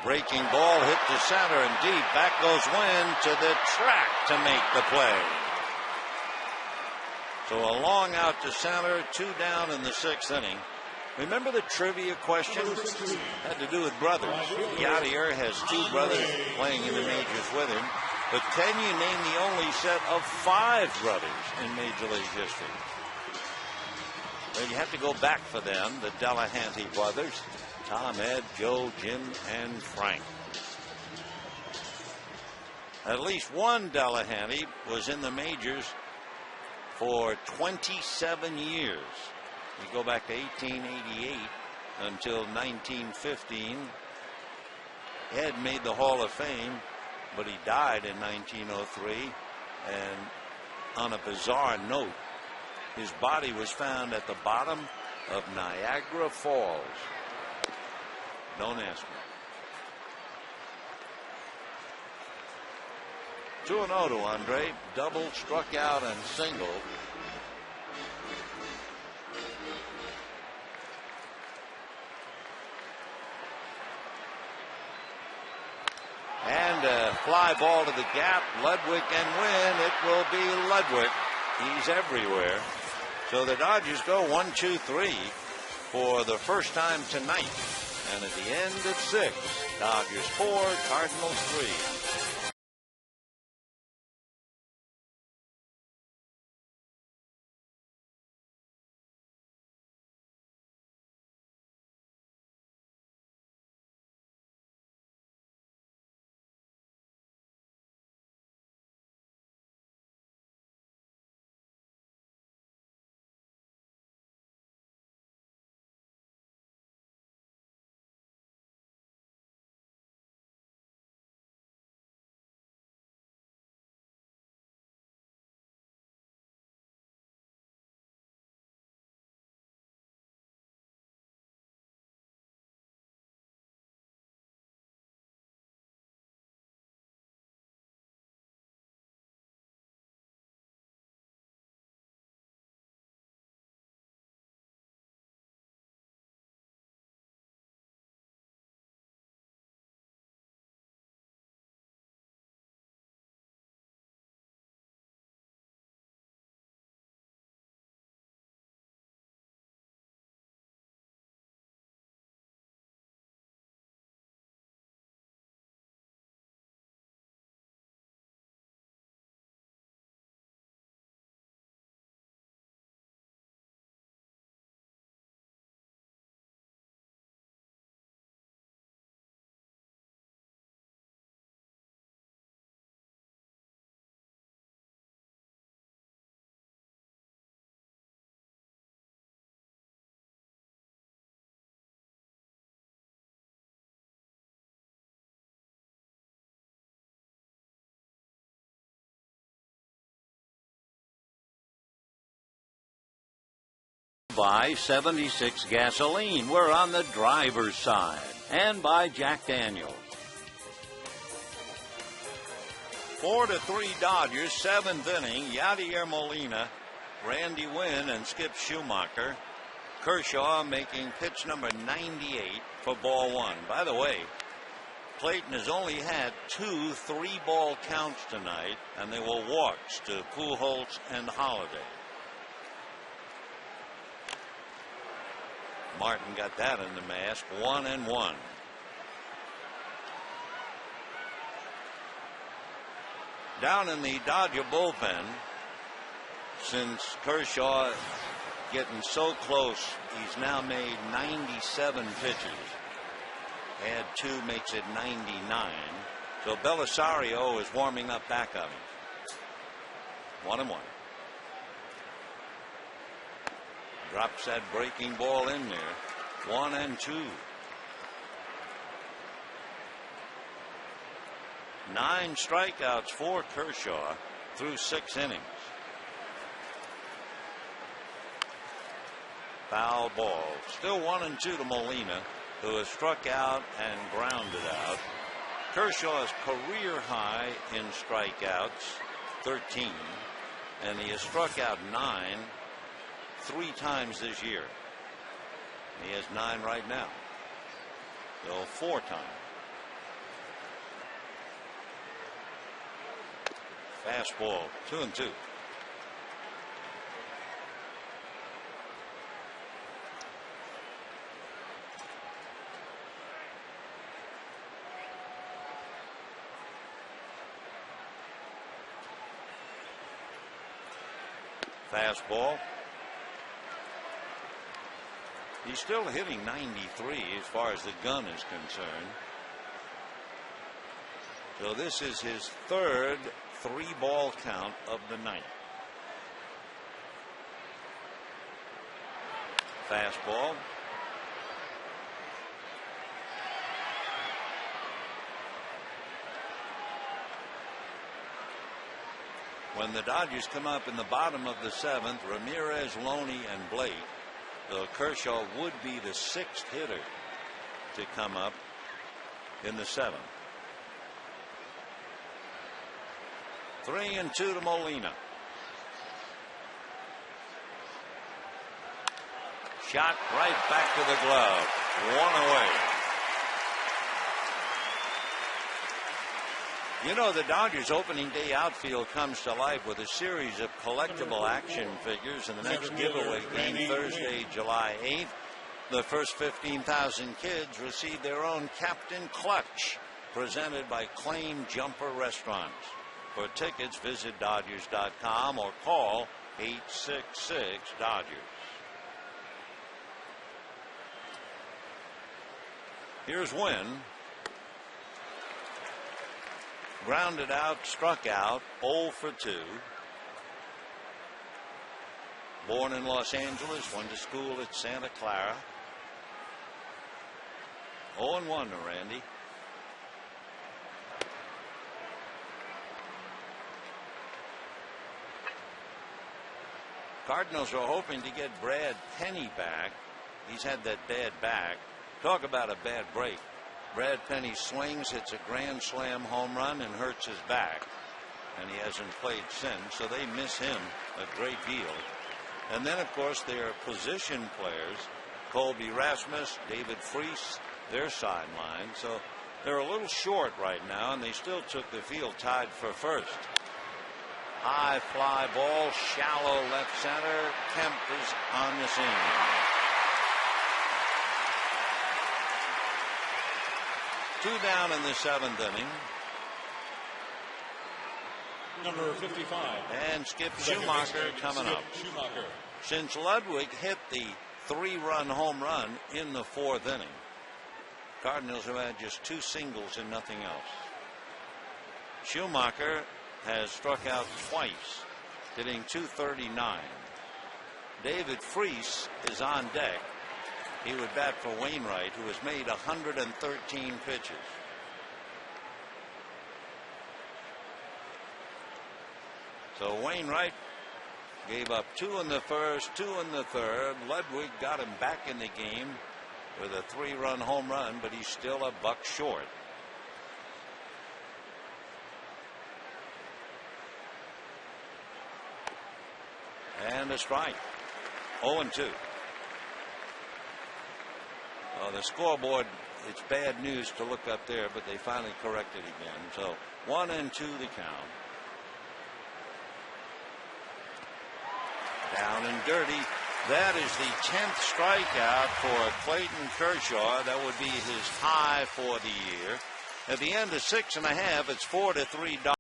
Breaking ball hit to center and deep. Back goes Wynn to the track to make the play. So a long out to center, 2 down in the 6th inning. Remember the trivia question? Had to do with brothers. Yadier has 2 brothers playing in the majors with him. But can you name the only set of 5 brothers in Major League history? Well, you have to go back for them, the Delahanty brothers. Tom, Ed, Joe, Jim, and Frank. At least one Delahanty was in the majors for 27 years. You go back to 1888 until 1915. Ed made the Hall of Fame, but he died in 1903. And on a bizarre note, his body was found at the bottom of Niagara Falls. Don't ask me. 2-0 to Andre. Double, struck out, and single. And a fly ball to the gap. Ludwig and Wynn. It will be Ludwig. He's everywhere. So the Dodgers go 1-2-3 for the first time tonight. And at the end of 6, Dodgers 4, Cardinals 3. By 76 gasoline. We're on the driver's side. And by Jack Daniels. 4-3 Dodgers, 7th inning. Yadier Molina, Randy Wynn, and Skip Schumacher. Kershaw making pitch number 98 for ball 1. By the way, Clayton has only had 2 3-ball counts tonight, and they were walks to Pujols and Holiday. Martin got that in the mask. 1-1. Down in the Dodger bullpen, since Kershaw getting so close, he's now made 97 pitches. Add 2 makes it 99. So Belisario is warming up back of him. 1-1. Drops that breaking ball in there. 1-2. 9 strikeouts for Kershaw through 6 innings. Foul ball. Still 1-2 to Molina, who has struck out and grounded out. Kershaw's career high in strikeouts, 13, and he has struck out 9 3 times this year. He has 9 right now. So 4 times. Fastball, 2-2. Fastball. He's still hitting 93 as far as the gun is concerned. So this is his 3rd 3-ball count of the night. Fastball. When the Dodgers come up in the bottom of the 7th, Ramirez, Loney, and Blake, Kershaw would be the 6th hitter to come up in the 7th. 3-2 to Molina. Shot right back to the glove. 1 away. You know, the Dodgers opening day outfield comes to life with a series of collectible action figures in the next giveaway game Thursday, July 8th. The first 15,000 kids receive their own Captain Clutch, presented by Claim Jumper Restaurants. For tickets, visit Dodgers.com or call 866-DODGERS. Here's Wynn. Grounded out, struck out, 0 for 2. Born in Los Angeles, went to school at Santa Clara. 0-1 to Randy. Cardinals are hoping to get Brad Penny back. He's had that bad back. Talk about a bad break. Brad Penny swings, hits a grand slam home run, and hurts his back. And he hasn't played since, so they miss him a great deal. And then, of course, their position players, Colby Rasmus, David Freese, they're sidelined. So they're a little short right now, and they still took the field tied for first. High fly ball, shallow left center. Kemp is on the scene. Two down in the 7th inning. Number 55. And Skip Schumacher coming up. Since Ludwig hit the 3-run home run in the 4th inning, Cardinals have had just 2 singles and nothing else. Schumacher has struck out twice, hitting .239. David Freese is on deck. He would bat for Wainwright, who has made 113 pitches. So Wainwright gave up 2 in the first, 2 in the 3rd. Ludwig got him back in the game with a 3-run home run, but he's still a buck short. And a strike. 0-2. The scoreboard, it's bad news to look up there, but they finally corrected again. So 1-2 the count. Down and dirty. That is the 10th strikeout for Clayton Kershaw. That would be his high for the year. At the end of 6.5, it's 4-3.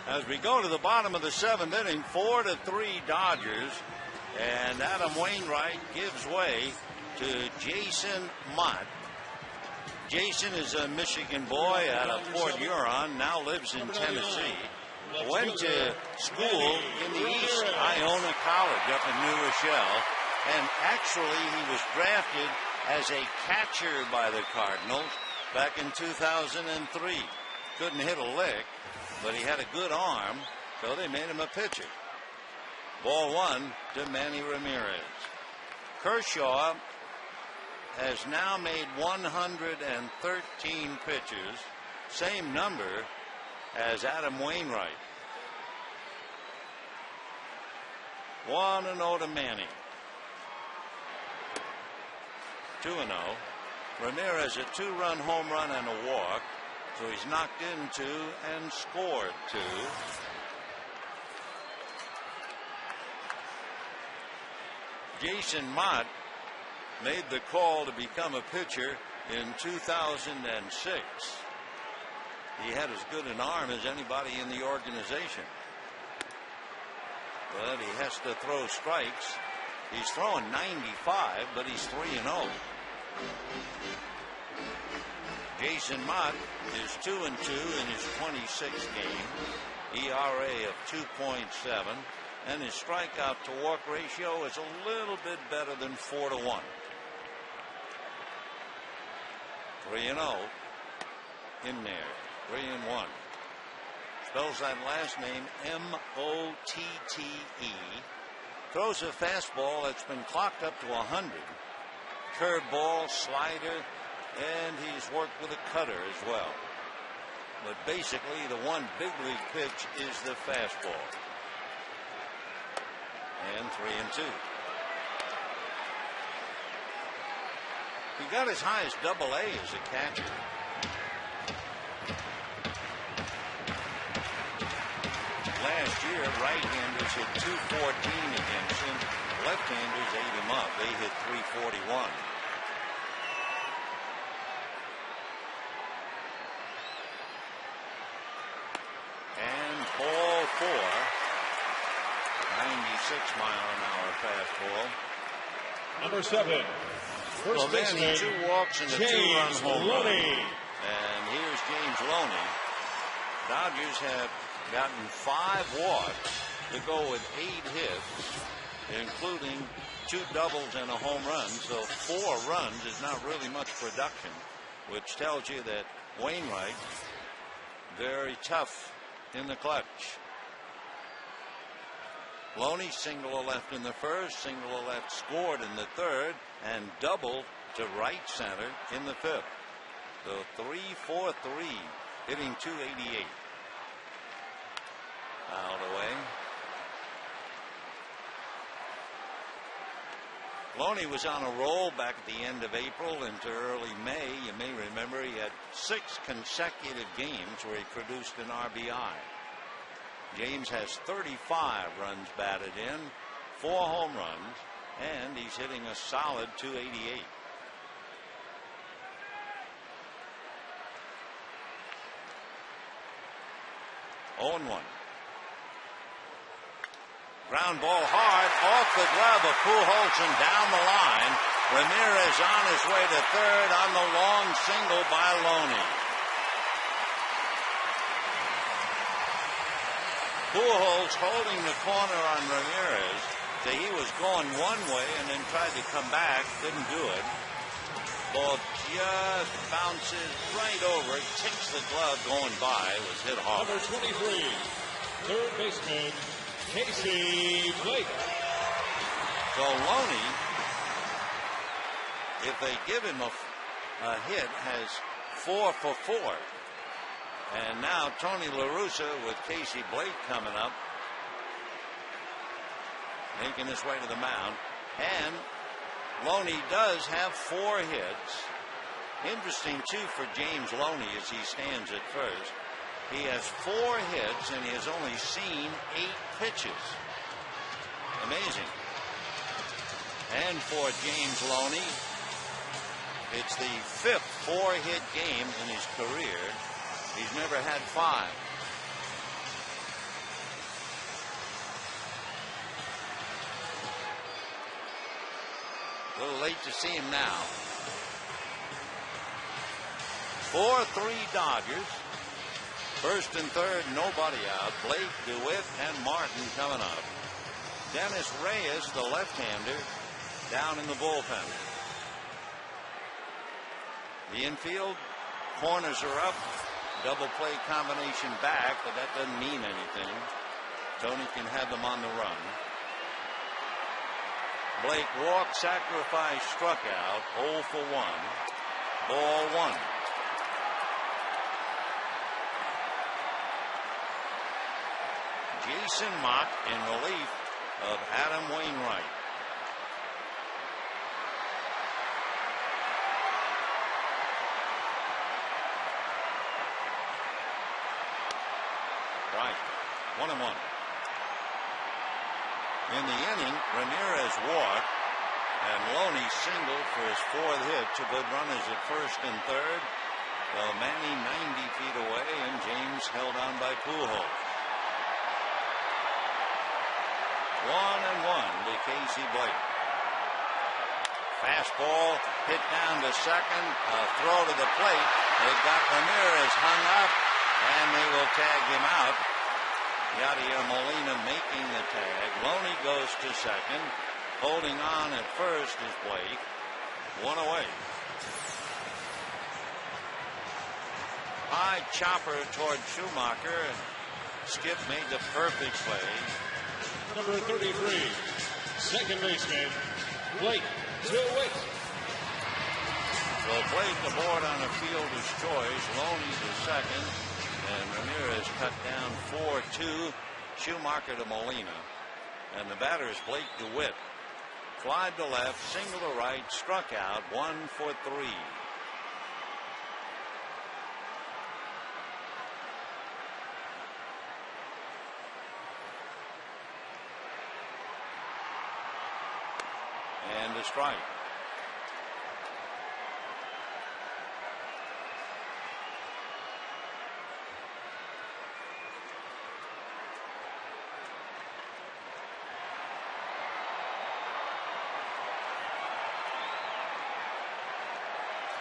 As we go to the bottom of the 7th inning, 4-3 Dodgers, and Adam Wainwright gives way to Jason Mott. Jason is a Michigan boy out of Port Huron, now lives in Tennessee. Went to school in the East, Iona College up in New Rochelle, and actually he was drafted as a catcher by the Cardinals back in 2003. Couldn't hit a lick, but he had a good arm, so they made him a pitcher. Ball 1 to Manny Ramirez. Kershaw has now made 113 pitches, same number as Adam Wainwright. 1-0 to Manny. 2-0. Ramirez a 2-run home run and a walk, so he's knocked in 2 and scored 2. Jason Mott made the call to become a pitcher in 2006. He had as good an arm as anybody in the organization, but he has to throw strikes. He's throwing 95, but he's 3-0. Jason Mott is 2-2 in his 26th game, ERA of 2.7, and his strikeout to walk ratio is a little bit better than 4-1. 3-0 in there. 3-1. Spells that last name Motte. Throws a fastball that's been clocked up to 100. Curveball, slider, and he's worked with a cutter as well. But basically the one big league pitch is the fastball. And 3-2. He got as high as AA as a catcher. Last year, right-handers hit .214 against him. Left-handers ate him up. They hit .341. And ball 4. 96-mile-an-hour fastball. Number 7. Well, then 2 walks and a 2-run home run. And here's James Loney. Dodgers have gotten 5 walks to go with 8 hits, including 2 doubles and a home run. So 4 runs is not really much production, which tells you that Wainwright very tough in the clutch. Loney single to left in the first, single to left scored in the third, and double to right center in the fifth. So 3-4-3, hitting .288. Out away. Loney was on a roll back at the end of April into early May. You may remember he had 6 consecutive games where he produced an RBI. James has 35 runs batted in, 4 home runs, and he's hitting a solid .288. Oh, 1. Ground ball hard off the glove of Pujols and down the line. Ramirez on his way to third on the long single by Loney. Pujols holding the corner on Ramirez. So he was going one way and then tried to come back. Didn't do it. Ball just bounces right over it. Ticks the glove going by. It was hit hard. Number 23, third baseman, Casey Blake. So Loney, if they give him a hit, has 4 for 4. And now Tony La Russa with Casey Blake coming up, making his way to the mound. And Loney does have 4 hits. Interesting, too, for James Loney as he stands at first. He has 4 hits, and he has only seen 8 pitches. Amazing. And for James Loney, it's the 5th 4-hit game in his career. He's never had 5. A little late to see him now. 4-3 Dodgers. First and third, nobody out. Blake, DeWitt, and Martin coming up. Dennis Reyes, the left-hander, down in the bullpen. The infield, corners are up. Double play combination back, but that doesn't mean anything. Tony can have them on the run. Blake walked, sacrifice, struck out. 0 for 1. Ball 1. Jason Mott in relief of Adam Wainwright. Right. 1-1. In the inning, Ramirez walked, and Loney singled for his 4th hit. 2 good runners at first and third. Well, Manny 90 feet away, and James held on by Pujols. 1-1 to Casey Blake. Fastball hit down to second. A throw to the plate. They've got Ramirez hung up, and they will tag him out. Yadier Molina making the tag. Loney goes to second. Holding on at first is Blake. 1 away. High chopper toward Schumacher. Skip made the perfect play. Number 33, second baseman, Blake DeWitt. So Blake aboard on a fielder's choice. Loney to second. And Ramirez cut down 4-2. Schumacher to Molina. And the batter is Blake DeWitt. Fly to left, single to right, struck out. 1 for 3. And a strike.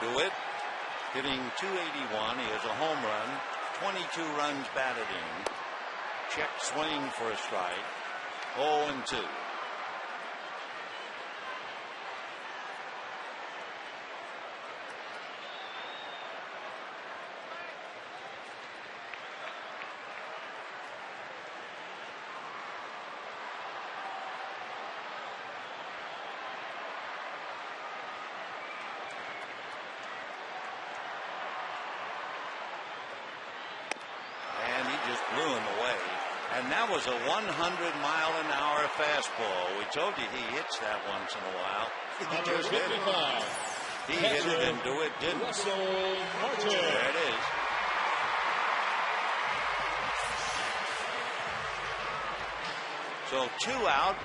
DeWitt hitting .281. He has a home run. 22 runs batted in. Check swing for a strike. 0-2. Blew him away, and that was a 100-mile-an-hour fastball. We told you he hits that once in a while. He just hit it. He hit it, and DeWitt didn't. There it is. So 2 out,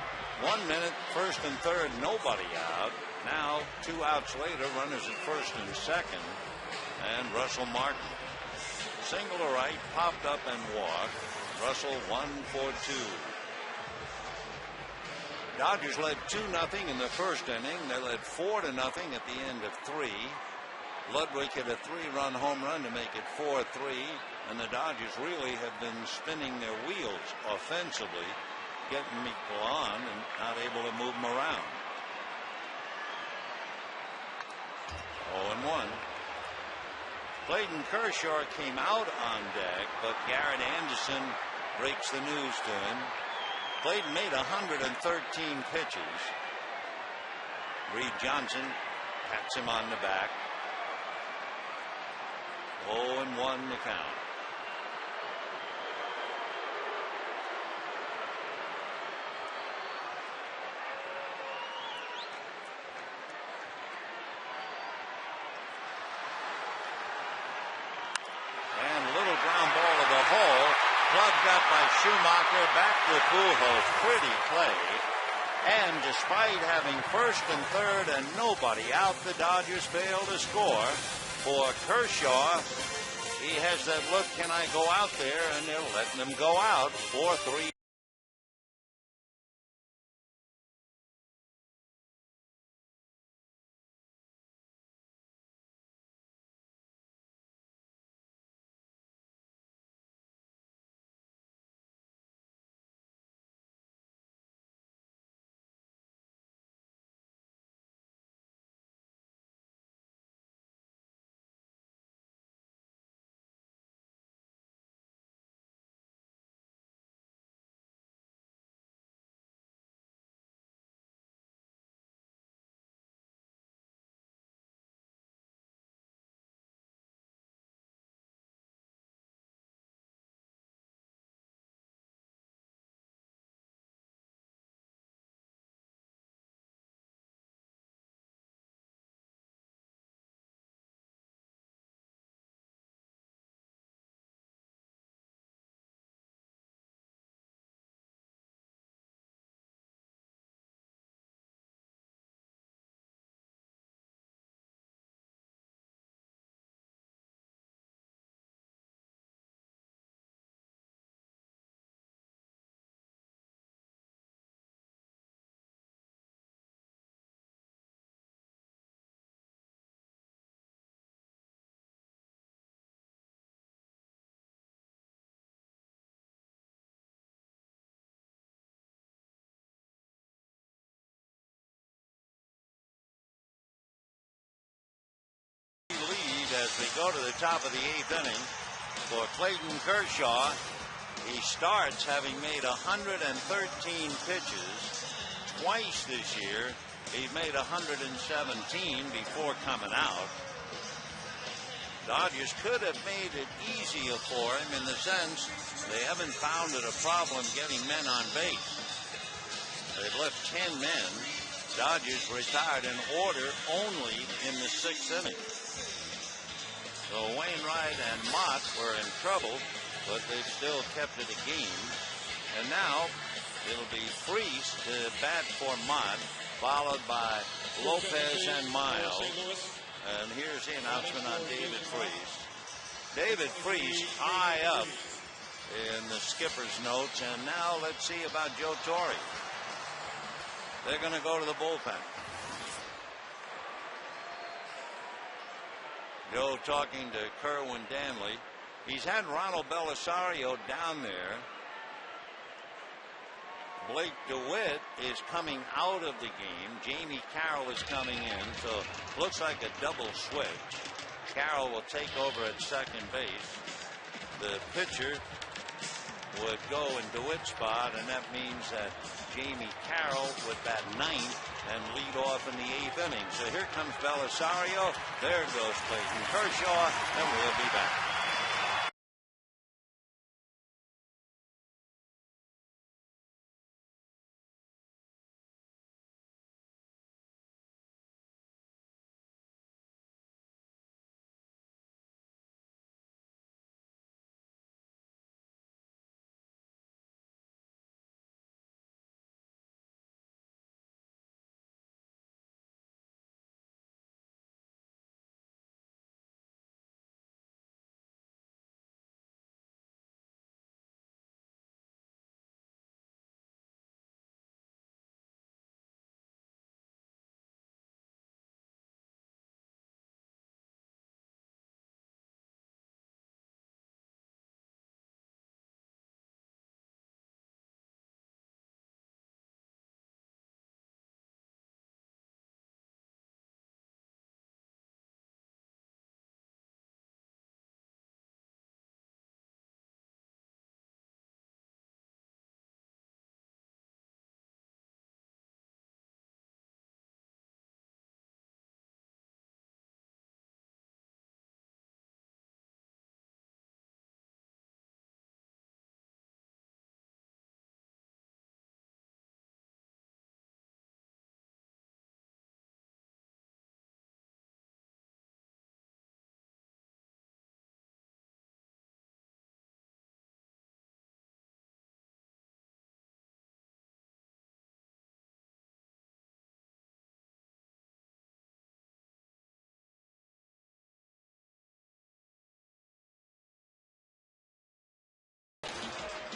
1 minute, first and third, nobody out. Now 2 outs later, runners at first and second, and Russell Martin. Single to right, popped up and walked. Russell 1 for 2. Dodgers led 2-0 in the first inning. They led 4-0 at the end of 3. Ludwig hit a 3-run home run to make it 4-3. And the Dodgers really have been spinning their wheels offensively, getting people on and not able to move them around. 0-1. Clayton Kershaw came out on deck, but Garrett Anderson breaks the news to him. Clayton made 113 pitches. Reed Johnson pats him on the back. 0-1 the count. Plugged up by Schumacher, back to Pujols. Pretty play. And despite having first and third and nobody out, the Dodgers fail to score. For Kershaw, he has that look, can I go out there? And they're letting him go out. 4-3. we go to the top of the 8th inning for Clayton Kershaw. He starts having made 113 pitches. Twice this year, he's made 117 before coming out. Dodgers could have made it easier for him in the sense they haven't found it a problem getting men on base. They've left 10 men. Dodgers retired in order only in the 6th inning. So Wainwright and Mott were in trouble, but they've still kept it a game. And now it'll be Freese to bat for Mott, followed by Lopez and Miles. And here's the announcement on David Freese. David Freese high up in the skipper's notes. And now let's see about Joe Torre. They're going to go to the bullpen. Joe talking to Kerwin Danley. He's had Ronald Belisario down there. Blake DeWitt is coming out of the game. Jamie Carroll is coming in, so looks like a double switch. Carroll will take over at second base. The pitcher would go in DeWitt's spot, and that means that Jamie Carroll would bat 9th and lead off in the 8th inning. So here comes Belisario. There goes Clayton Kershaw, and we'll be back.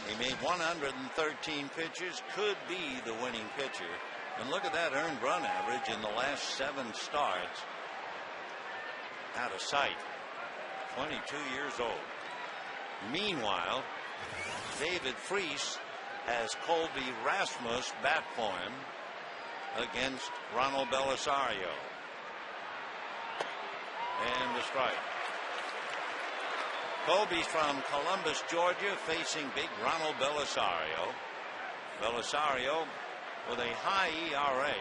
He made 113 pitches, could be the winning pitcher. And look at that earned run average in the last 7 starts. Out of sight. 22 years old. Meanwhile, David Freese has Colby Rasmus bat for him against Ronald Belisario. And the strike. Colby's from Columbus, Georgia, facing big Ronald Belisario. Belisario with a high ERA,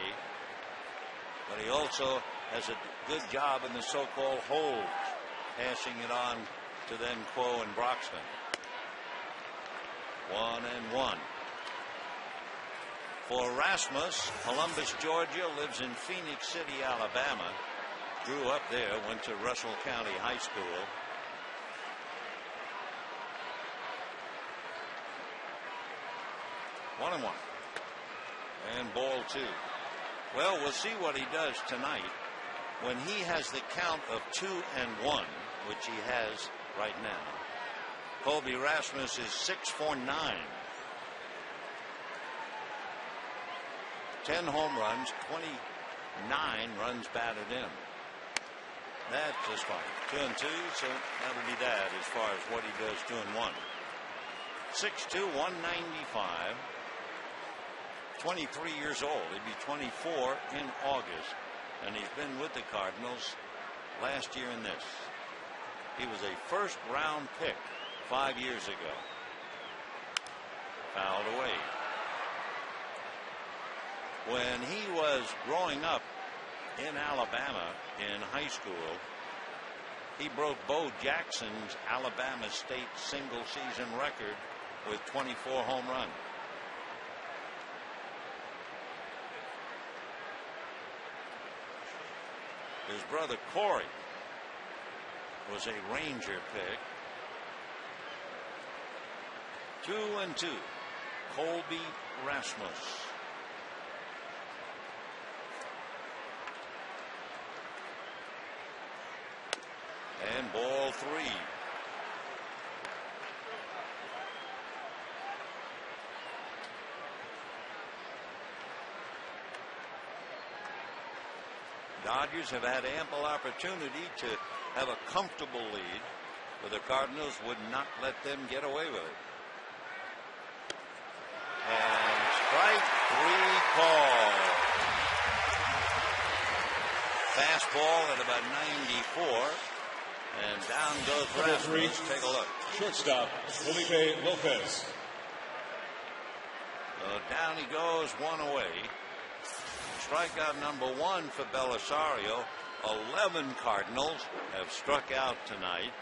but he also has a good job in the so-called holds, passing it on to then Quo and Broxton. 1-1. For Rasmus, Columbus, Georgia, lives in Phoenix City, Alabama. Grew up there, went to Russell County High School. 1-1. And ball 2. Well, we'll see what he does tonight. When he has the count of 2-1, which he has right now, Colby Rasmus is 6-for-9. 10 home runs, 29 runs batted in. That's just fine. 2-2, so that'll be that as far as what he does 2-1. 6'2", 195. 23 years old. He'd be 24 in August. And he's been with the Cardinals last year in this. He was a first-round pick 5 years ago. Fouled away. When he was growing up in Alabama in high school, he broke Bo Jackson's Alabama State single-season record with 24 home runs. His brother Corey was a Ranger pick. 2-2. Colby Rasmus. And ball 3. Dodgers have had ample opportunity to have a comfortable lead, but the Cardinals would not let them get away with it. And strike 3 call. Fastball at about 94. And down goes Rasmus. Take a look. Shortstop, Felipe Lopez. So down he goes, 1 away. Strikeout number 1 for Belisario. 11 Cardinals have struck out tonight.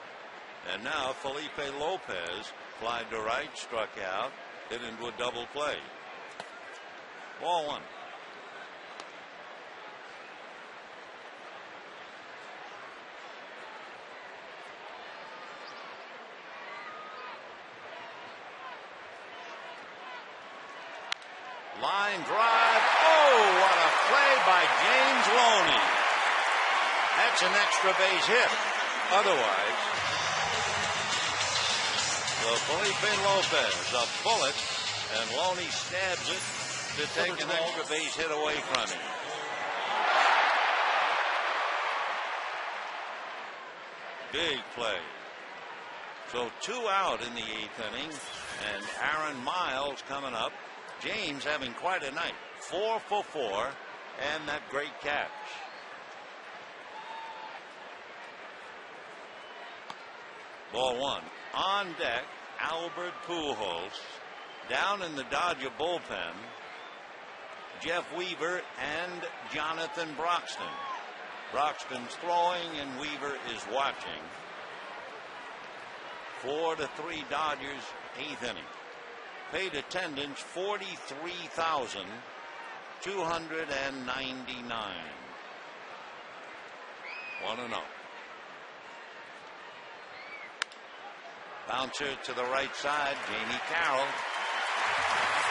And now Felipe Lopez flied to right, struck out, hit into a double play. Ball 1. Line drive. Oh, what a play by James Loney. That's an extra base hit. Otherwise, so Felipe Lopez, a bullet, and Loney stabs it to take an extra base hit away from him. Big play. So 2 out in the 8th inning, and Aaron Miles coming up. James having quite a night. 4 for 4, and that great catch. Ball 1. On deck, Albert Pujols. Down in the Dodger bullpen, Jeff Weaver and Jonathan Broxton. Broxton's throwing and Weaver is watching. 4-3 Dodgers, 8th inning. Paid attendance 43,299. 1-0. Bouncer to the right side, Jamie Carroll.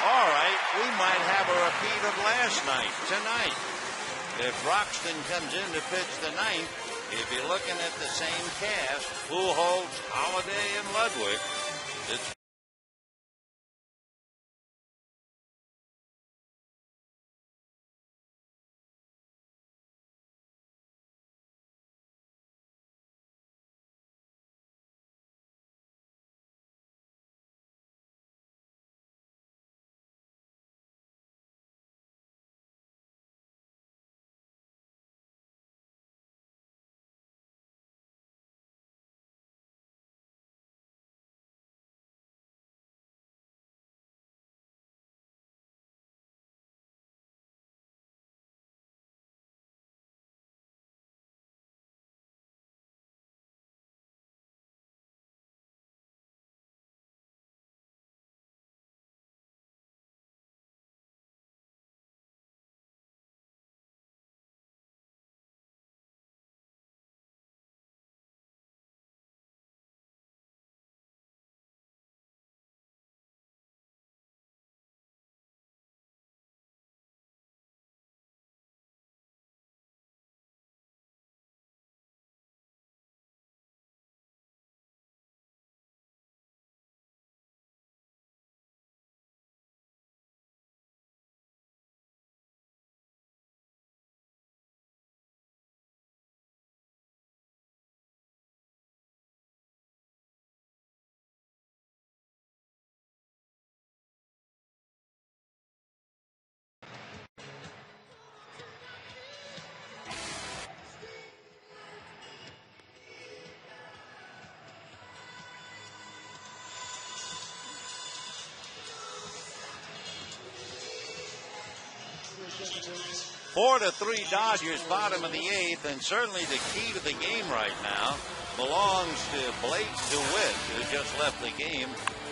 All right, we might have a repeat of last night tonight. If Broxton comes in to pitch the 9th, if you're looking at the same cast, Pujols, Holiday, and Ludwig, it's 4-3 Dodgers, bottom of the 8th, and certainly the key to the game right now belongs to Blake DeWitt, who just left the game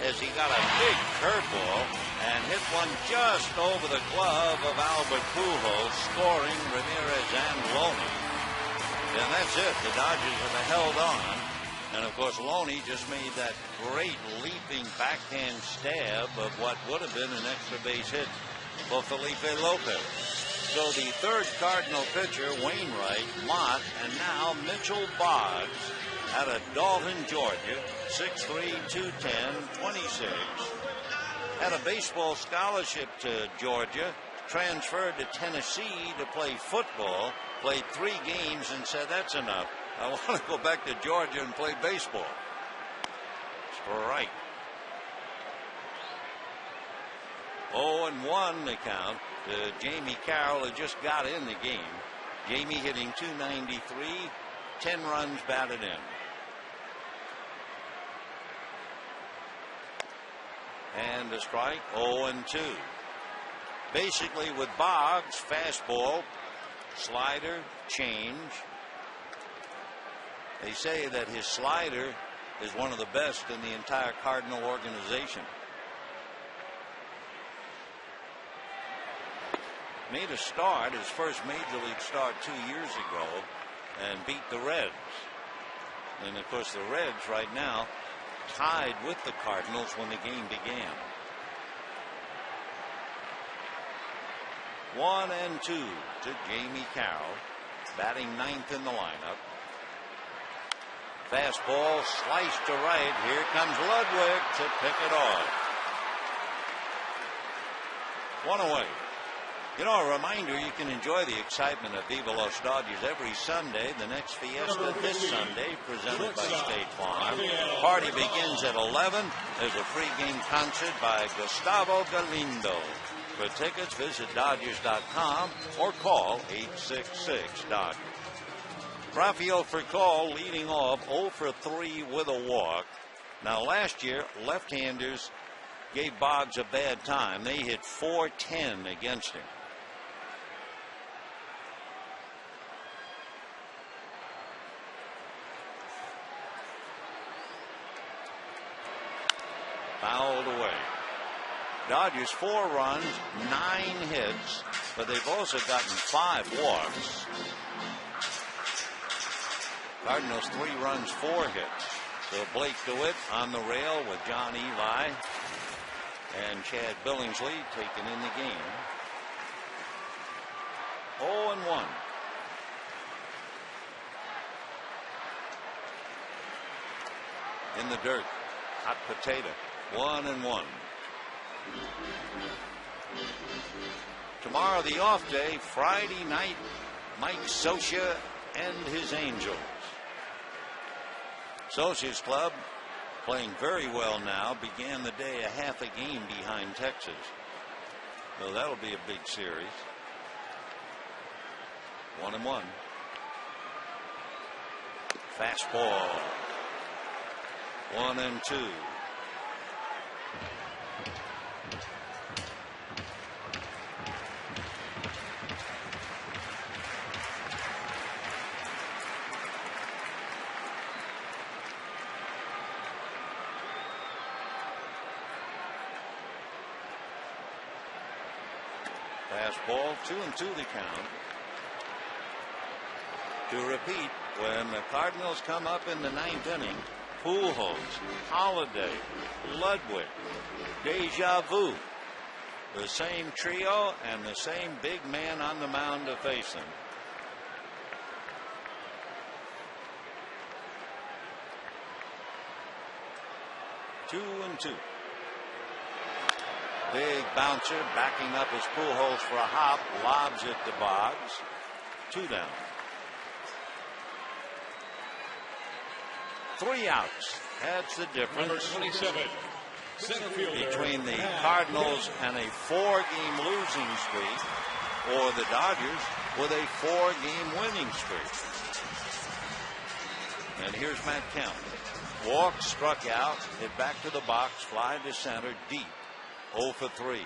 as he got a big curveball and hit one just over the glove of Albert Pujols, scoring Ramirez and Loney. And that's it. The Dodgers have held on. And, of course, Loney just made that great leaping backhand stab of what would have been an extra base hit for Felipe Lopez. So the third Cardinal pitcher, Wainwright, Mott, and now Mitchell Boggs out of Dalton, Georgia, 6'3", 210, 26. Had a baseball scholarship to Georgia, transferred to Tennessee to play football, played 3 games and said, that's enough. I want to go back to Georgia and play baseball. Strike. 0-1 the count to Jamie Carroll, who just got in the game. Jamie hitting .293, 10 runs batted in. And a strike, 0-2. Basically with Boggs, fastball, slider, change. They say that his slider is one of the best in the entire Cardinal organization. Made a start, his first major league start 2 years ago, and beat the Reds. And of course the Reds right now tied with the Cardinals when the game began. 1-2 to Jamie Carroll, batting 9th in the lineup. Fastball sliced to right. Here comes Ludwig to pick it off. 1 away. You know, a reminder, you can enjoy the excitement of Viva Los Dodgers every Sunday. The next fiesta this Sunday, presented by State Farm. Party begins at 11. There's a pregame concert by Gustavo Galindo. For tickets, visit Dodgers.com or call 866-DODGERS. Rafael Furcal leading off 0 for 3 with a walk. Now, last year, left-handers gave Boggs a bad time. They hit .410 against him. Fouled away. Dodgers 4 runs, 9 hits, but they've also gotten 5 walks. Cardinals 3 runs, 4 hits. So Blake DeWitt on the rail with John Eli and Chad Billingsley taken in the game. 0-1. In the dirt. Hot potato. 1-1. Tomorrow the off day. Friday night, Mike Scioscia and his Angels. Scioscia's club playing very well now. Began the day a half a game behind Texas. So that'll be a big series. 1-1. Fastball. 1-2. Fastball, 2-2 the count. To repeat, when the Cardinals come up in the 9th inning, Pujols, Holiday, Ludwig, Deja Vu, the same trio and the same big man on the mound to face them. Two and two. Big bouncer backing up his Pujols for a hop, lobs it to Boggs. 2 down. 3 outs. That's the difference. Number 27, center fielder, between the Cardinals and a 4-game losing streak, or the Dodgers with a 4-game winning streak. And here's Matt Kemp. Walk, struck out, hit back to the box, fly to center, deep. 0 for 3.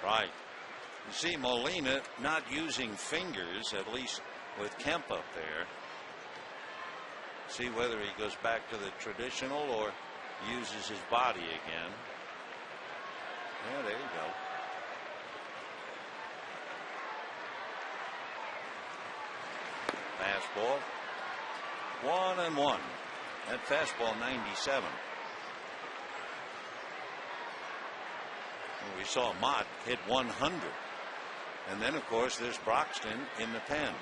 Right. You see Molina not using fingers, at least with Kemp up there. See whether he goes back to the traditional or uses his body again. Yeah, there you go. Fastball. 1-1. That fastball 97. We saw Mott hit 100. And then, of course, there's Broxton in the pen.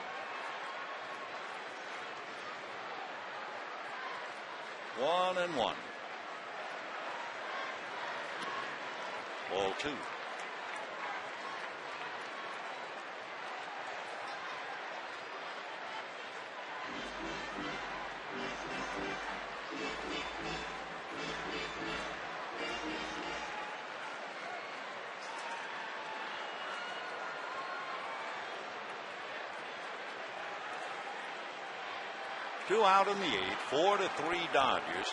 One and one. Ball two. Two out in the eighth, 4-3 Dodgers.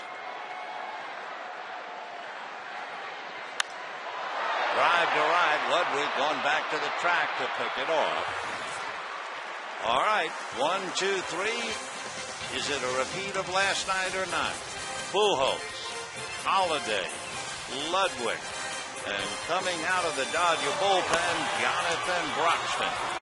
Drive to right. Ludwig going back to the track to pick it off. All right, 1, 2, 3. Is it a repeat of last night or not? Pujols, Holiday, Ludwig, and coming out of the Dodger bullpen, Jonathan Broxton.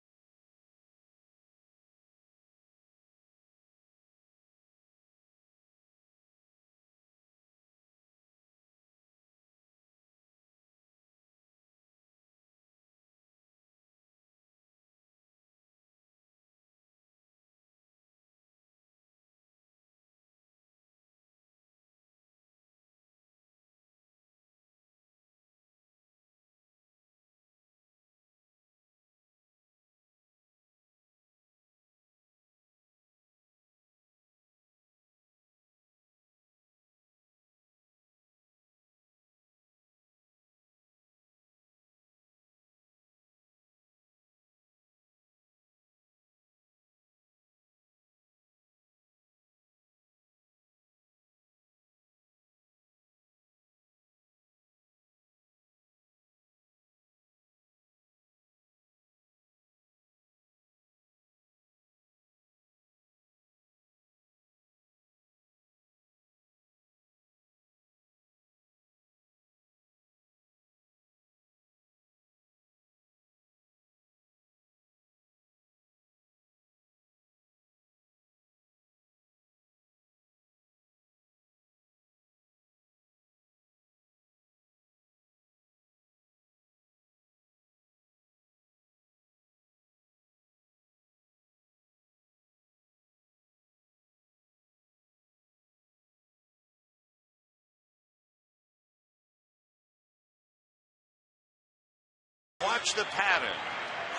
Watch the pattern.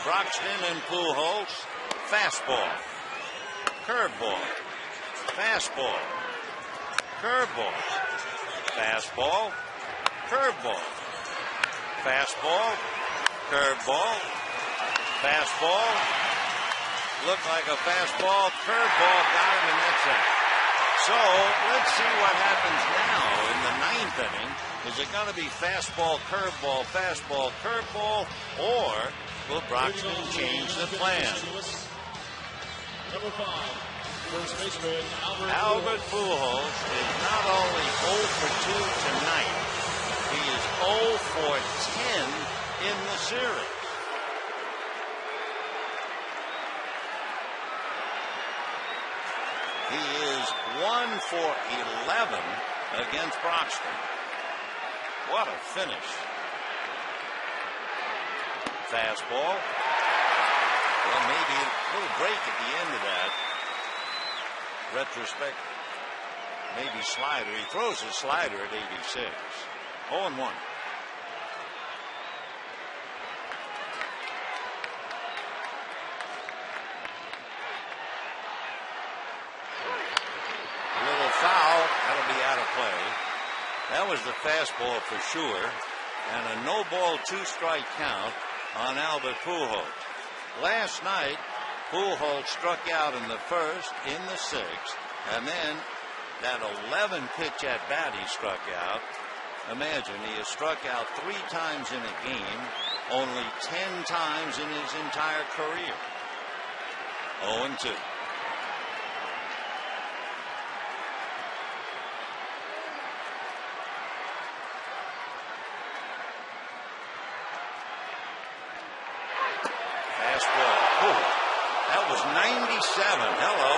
Broxton and Pujols. Fastball. Curveball. Fastball. Curveball. Fastball. Curveball. Fastball. Curveball. Fastball. Looked like a fastball. Curveball got him, and that's it. So let's see what happens now in the ninth inning. Is it going to be fastball, curveball, fastball, curveball, or will Broxton change the plan? Number 5, first baseman Albert Pujols is not only 0 for 2 tonight, he is 0 for 10 in the series. He is 1 for 11 against Broxton. What a finish. Fastball. Well, maybe a little break at the end of that. Retrospect. Maybe slider. He throws his slider at 86. 0-1. A little foul. That'll be out of play. That was the fastball for sure, and a no ball 2-strike count on Albert Pujols. Last night, Pujols struck out in the first, in the sixth, and then that 11 pitch at bat he struck out. Imagine he has struck out 3 times in a game only 10 times in his entire career. 0-2. Fastball. Ooh, that was 97. Hello.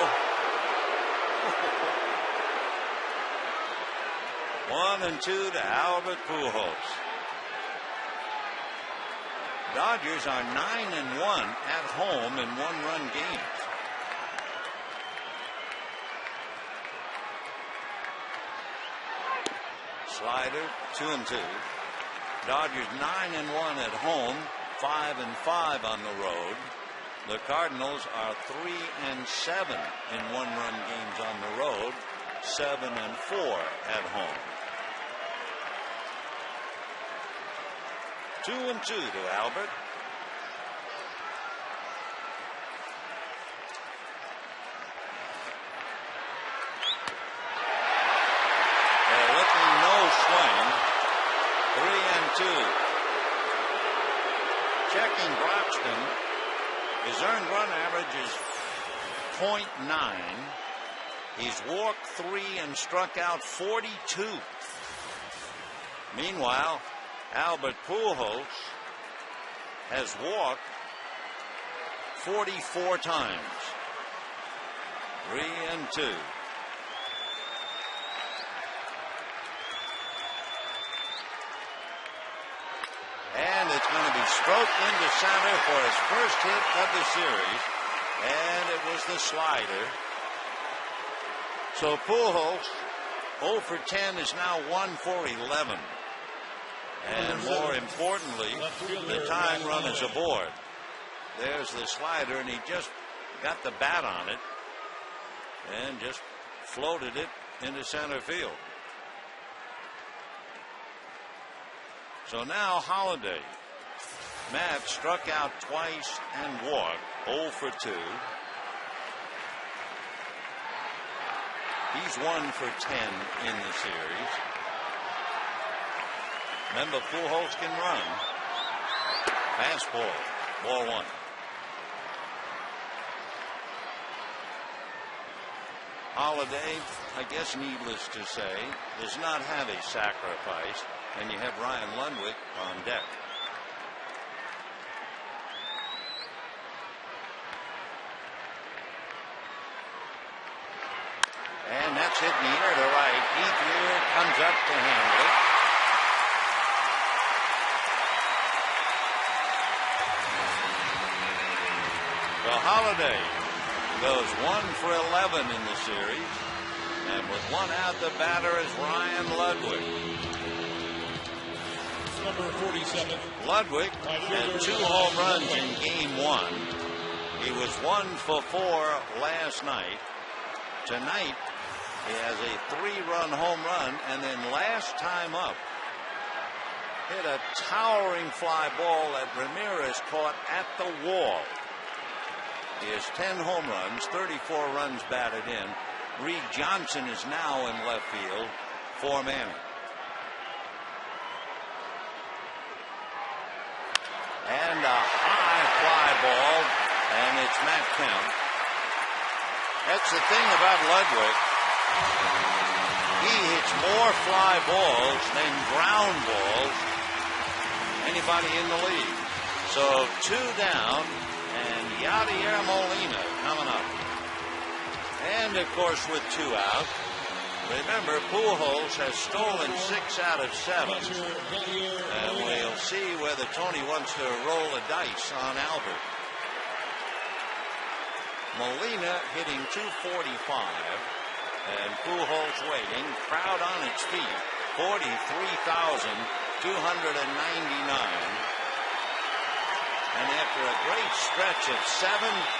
1-2 to Albert Pujols. Dodgers are 9-1 at home in one-run games. Slider, 2-2. Dodgers 9-1 at home, 5-5 on the road. The Cardinals are 3-7 in one-run games on the road, 7-4 at home. 2-2 to Albert. They're looking no swing. 3-2. Checking Broxton. His earned run average is .9. He's walked 3 and struck out 42. Meanwhile, Albert Pujols has walked 44 times. 3-2. And it's going to be stroked into center for his first hit of the series. And it was the slider. So Pujols, 0 for 10, is now 1 for 11. And more importantly, the tying run is aboard. There's the slider, and he just got the bat on it and just floated it into center field. So now Holiday. Matt struck out twice and walked, 0 for 2. He's 1 for 10 in the series. Remember, Pujols can run. Fastball, ball 1. Holiday, I guess needless to say, does not have a sacrifice, and you have Ryan Lundwick on deck. And that's hit in the air to right. Ethier comes up to handle it. So Holiday goes 1 for 11 in the series, and with 1 out, the batter is Ryan Ludwig. Number 47. Ludwig had 2 home runs in game 1. He was 1 for 4 last night. Tonight, he has a 3-run home run, and then last time up, hit a towering fly ball that Ramirez caught at the wall. He has 10 home runs, 34 runs batted in. Reed Johnson is now in left field for Manning. And a high fly ball, and it's Matt Kemp. That's the thing about Ludwig. He hits more fly balls than ground balls anybody in the league. So 2 down. And Yadier Molina coming up. And, of course, with 2 out. Remember, Pujols has stolen 6 out of 7. And we'll see whether Tony wants to roll the dice on Albert. Molina hitting .245. And Pujols waiting. Crowd on its feet. 43,299. And after a great stretch of 7,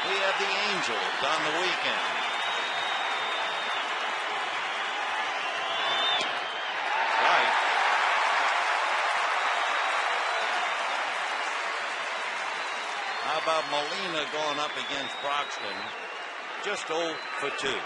we have the Angels on the weekend. Right. How about Molina going up against Broxton? Just 0 for 2.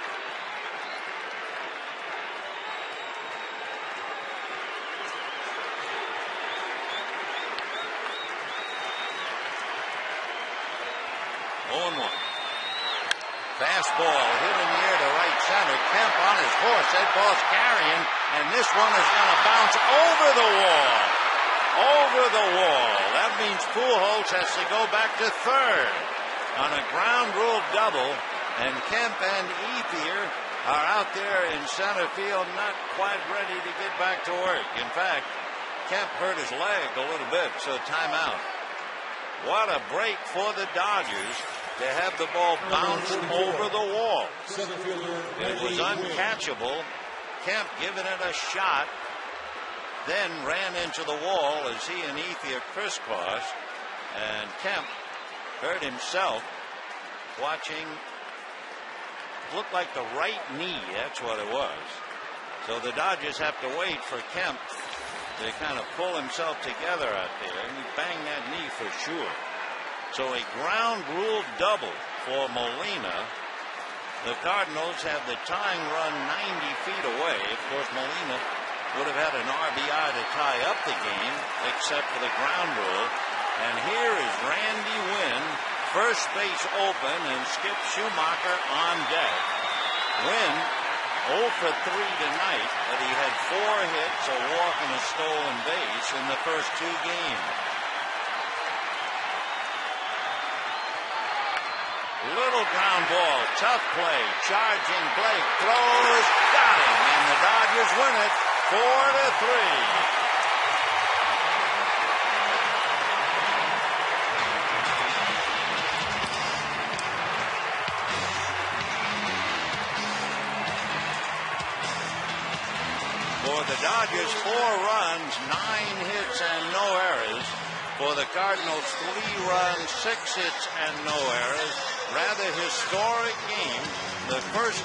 Fastball hit in the air to right center. Kemp on his horse. That ball's carrying, and this one is going to bounce over the wall. Over the wall. That means Pujols has to go back to third on a ground rule double, and Kemp and Ethier are out there in center field, not quite ready to get back to work. In fact, Kemp hurt his leg a little bit, so timeout. What a break for the Dodgers to have the ball bounce over the wall. It was uncatchable. Kemp giving it a shot, then ran into the wall as he and Ethier crisscrossed, and Kemp hurt himself watching. Looked like the right knee, that's what it was. So the Dodgers have to wait for Kemp to kind of pull himself together out there, and he banged that knee for sure. So a ground rule double for Molina. The Cardinals have the tying run 90 feet away. Of course, Molina would have had an RBI to tie up the game, except for the ground rule. And here is Randy Winn, first base open, and Skip Schumacher on deck. Winn 0 for 3 tonight, but he had 4 hits, a walk, and a stolen base in the first 2 games. Little ground ball, tough play, charging Blake, throws, got him, and the Dodgers win it 4-3. For the Dodgers, 4 runs, 9 hits, and no errors. For the Cardinals, 3 runs, 6 hits, and no errors. Rather historic game. The first